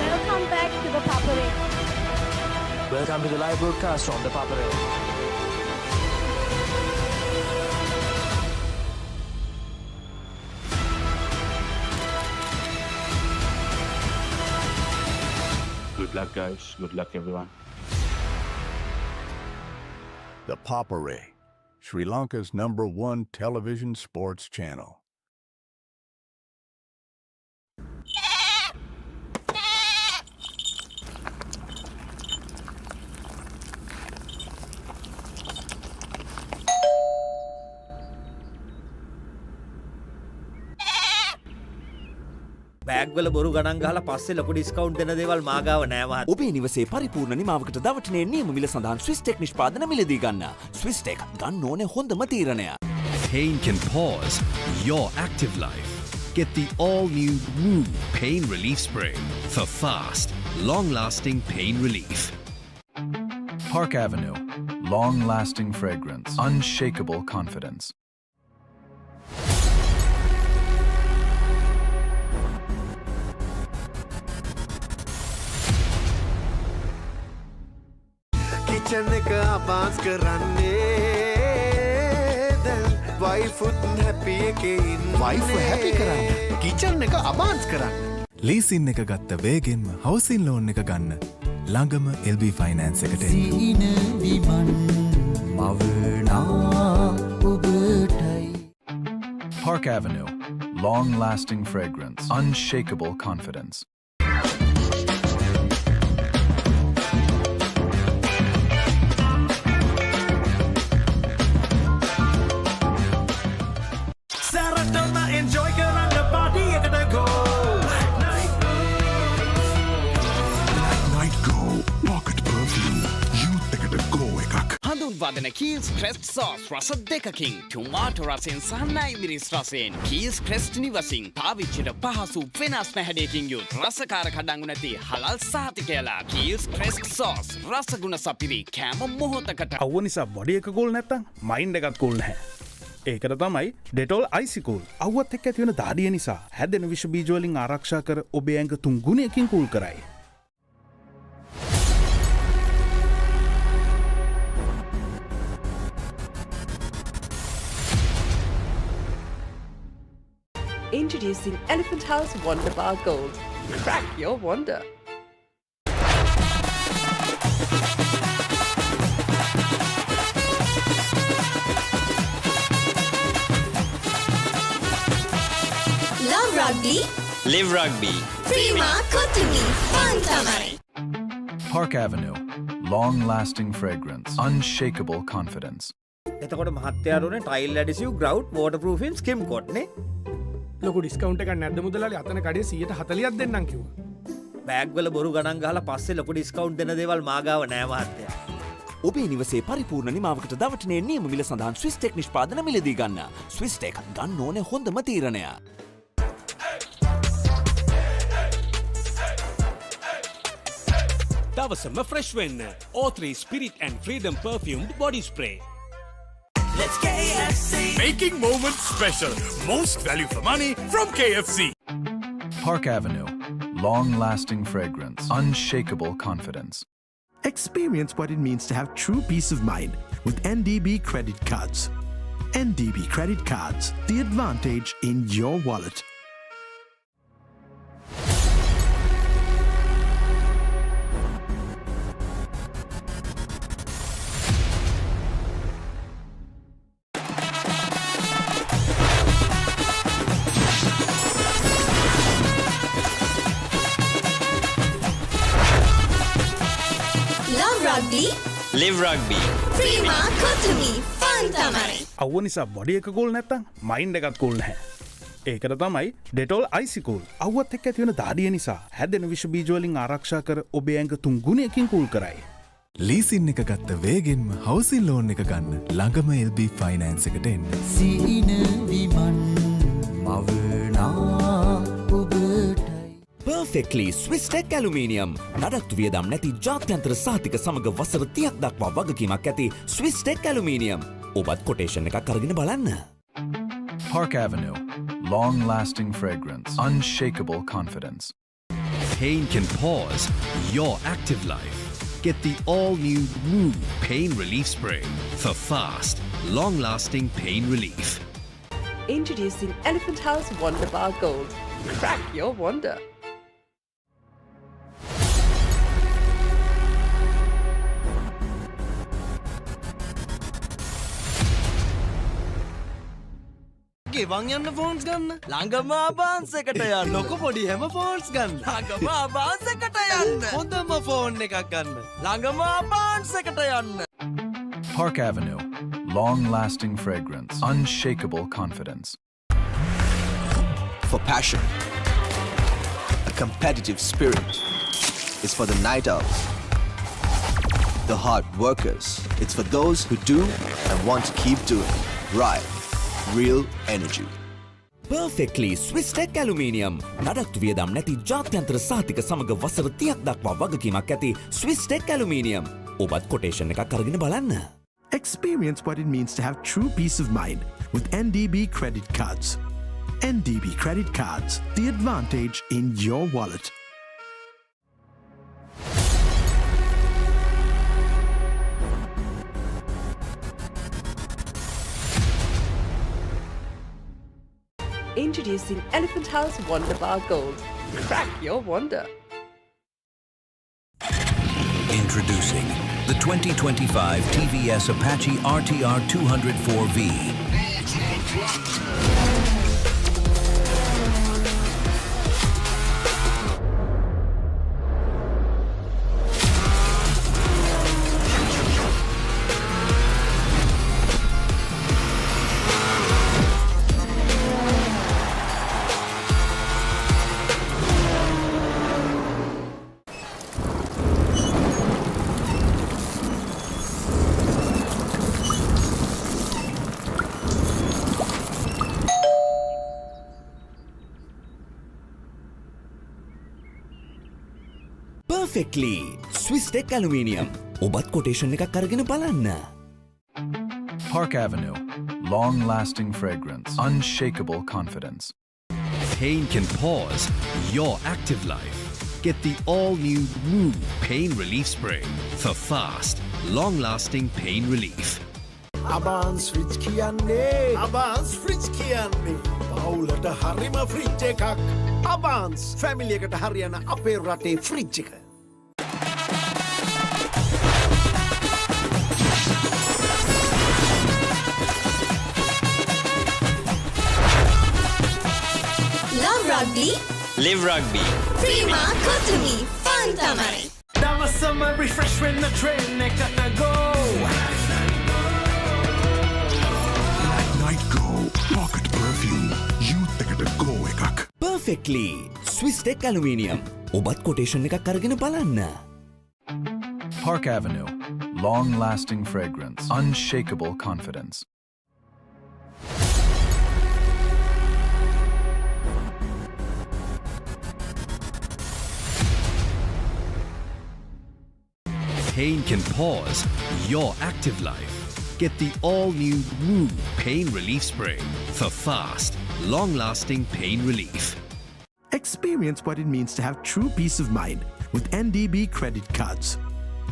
Welcome back to the Papare. Welcome to the live broadcast from the Papare. Good luck, guys. Good luck, everyone. The Papare, Sri Lanka's #1 television sports channel. බෑග්වල බොරු ගණන් ගහලා පස්සේ ලොකු discount දෙන දේවල් මා ගාව නෑ මහත්තයා. ඔබේ නිවසේ පරිපූර්ණ නිමාවකට දවටනේ නියම මිල සඳහන් Swiss Tech නිෂ්පාදන මිලදී ගන්න. Swiss Tech ගන්න ඕනේ හොඳම තීරණය. Pain can pause your active life. Get the all-new Move Pain Relief Spray for fast, long-lasting pain relief. Park Avenue. Long-lasting fragrance. Unshakable confidence. kitchen එක ආපාස් කරන්නේ දැන් wife උත් happy එකේ ඉන්නේ wife happy කරන්න kitchen එක අබාන්ස් කරන්න ලීසින් එක ගත්ත වේගෙන්ම හවුසින් ලෝන් එක ගන්න ළඟම LB ෆයිනෑන්ස් එකට සීන විමන් මවනා ඔබටයි Park Avenue. Long-lasting fragrance. Unshakable confidence. Saratona enjoy කරන්න party එකට go. Night go. Pocket perfume. Youth එකට go එකක්. හඳුන්වාදන කීල්ස් ක්‍රෙස්ට් සෝස් රස දෙකකින් ටොමාටෝ රසෙන් සහ නයිමිරිස් රසෙන් කීල්ස් ක්‍රෙස්ට් නිවසින් පාවිච්චිට පහසු වෙනස්ම හැඩයකින් යුත් රසකාර කඩංගු නැති හලල් සහතිකයලා කීල්ස් ක්‍රෙස්ට් සෝස් රසගුණ සපිරි කෑම මොහොතකට අවුව නිසා බොඩි එක කූල් නැත්තම් මයින්ඩ් එකත් කූල් නැහැ. ඒකට තමයි ඩෙටෝල් අයිසිකූල්. අවුවත් එක්ක ඇති වෙන දාඩිය නිසා හැදෙන විෂ බීජ වලින් ආරක්ෂා කර ඔබේ ඇඟ 3 ගුණයකින් කූල් කරයි. Introducing Elephant House Wonder Bar Gold. Crack your wonder. Love Rugby. Live Rugby. Prima Kotumi. Fantamare. Park Avenue. Long-lasting fragrance. Unshakable confidence. එතකොට මහත්තයාරුනේ ටයිල් ඇඩිසිව් ග්‍රවුට් වෝටර්ප්‍රූෆින් ස්කිම් කොට් නේ ලොකු ඩිස්කවුන්ට් එකක් නැද්ද මුදලාලි අතන කඩේ 140ක් දෙන්නම් කිව්වා. බෑග් වල බොරු ගණන් ගහලා පස්සේ ලොකු ඩිස්කවුන්ට් දෙන දේවල් මාගාව නෑ මහත්තයා. ඔබේ නිවසේ පරිපූර්ණ නිමාවකට දවටනේ නියම මිල සඳහන් ස්විස් ටෙක් නිෂ්පාදන මිලදී ගන්න. ස්විස් ටෙක් ගන්න ඕනේ හොඳම තීරණය. දවසම ෆ්‍රෙෂ් වෙන්න. O3 Spirit and Freedom perfumed body spray. Let's KFC. Making moments special. Most value for money from KFC. Park Avenue. Long-lasting fragrance. Unshakable confidence. Experience what it means to have true peace of mind with NDB credit cards. NDB credit cards, the advantage in your wallet. Rugby. Live Rugby. Prima Kotumi. Fantamare. අවුව නිසා body එක cool නැත්තම් mind එකත් cool නැහැ. ඒකට තමයි Dettol අයිසිකූල්. අවුවත් එක්ක ඇති වෙන දාඩිය නිසා හැදෙන විෂ බීජ වලින් ආරක්ෂා කර ඔබේ ඇඟ 3 ගුණයකින් කූල් කරයි. ලීසින් එක ගත්ත වේගෙන්ම හවුසින් ලෝන් එක ගන්න ළඟම LB ෆයිනෑන්ස් එකට එන්න. සීන විමන් මවනා ඔබටයි Perfectly Swiss Tech Aluminium. නඩත්තු වියදම් නැති ජාත්‍යන්තර සහතික සමග වසර 30ක් දක්වා වගකීමක් ඇති Swiss Tech Aluminium. ඔබත් කොටේෂන් එකක් අරගෙන බලන්න. Park Avenue. Long-lasting fragrance. Unshakable confidence. Pain can pause your active life. Get the all-new Woo Pain Relief Spray for fast, long-lasting pain relief. Introducing Elephant House Wonder Bar Gold. Crack your wonder. ගෙවන් යන්න phones ගන්න ළඟම ආබාන්ස් එකට යන්න ලොකු පොඩි හැම phones ගන්න ළඟම ආබාන්ස් එකට යන්න හොඳම ෆෝන් එකක් ගන්න ළඟම ආබාන්ස් එකට යන්න Park Avenue. Long-lasting fragrance. Unshakable confidence. For passion, a competitive spirit is for the night owls, the hard workers. It's for those who do and want to keep doing. Right. Real energy. Perfectly Swiss Tech Aluminium. නඩත්තු වියදම් නැති ජාත්‍යන්තර සහතික සමග වසර 30ක් දක්වා වගකීමක් ඇති Swiss Tech Aluminium. ඔබත් කොටේෂන් එකක් අරගෙන බලන්න. Experience what it means to have true peace of mind with NDB credit cards. NDB credit cards, the advantage in your wallet. Introducing Elephant House Wonder Bar Gold. Crack your wonder. Introducing the 2025 TVS Apache RTR 204V. Perfectly. Swiss Tech Aluminium. ඔබත් quotation එකක් අරගෙන බලන්න. Park Avenue. Long-lasting fragrance. Unshakable confidence. Pain can pause your active life. Get the all-new Move Pain Relief Spray for fast, long-lasting pain relief. Abans fridge කියන්නේ Abans fridge කියන්නේ පවුලට හරිම fridge එකක් Abans family එකට හරියන අපේ රටේ fridge එක Love Rugby Live Rugby Prima Kotumi Fun Tamari දවසම refresh වෙන්න train එකට go Night Go Pocket Perfume Youth එකට go එකක් Perfectly. Swiss Tech Aluminium. ඔබත් quotation එකක් අරගෙන බලන්න. Park Avenue. Long-lasting fragrance. Unshakable confidence. Pain can pause your active life. Get the all-new Move Pain Relief Spray for fast, long-lasting pain relief. Experience what it means to have true peace of mind with NDB credit cards.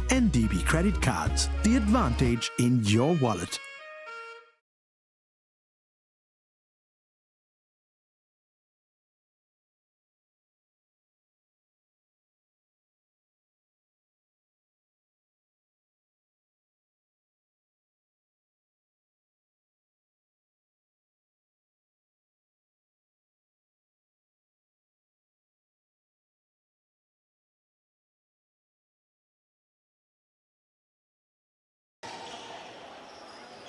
NDB credit cards, the advantage in your wallet.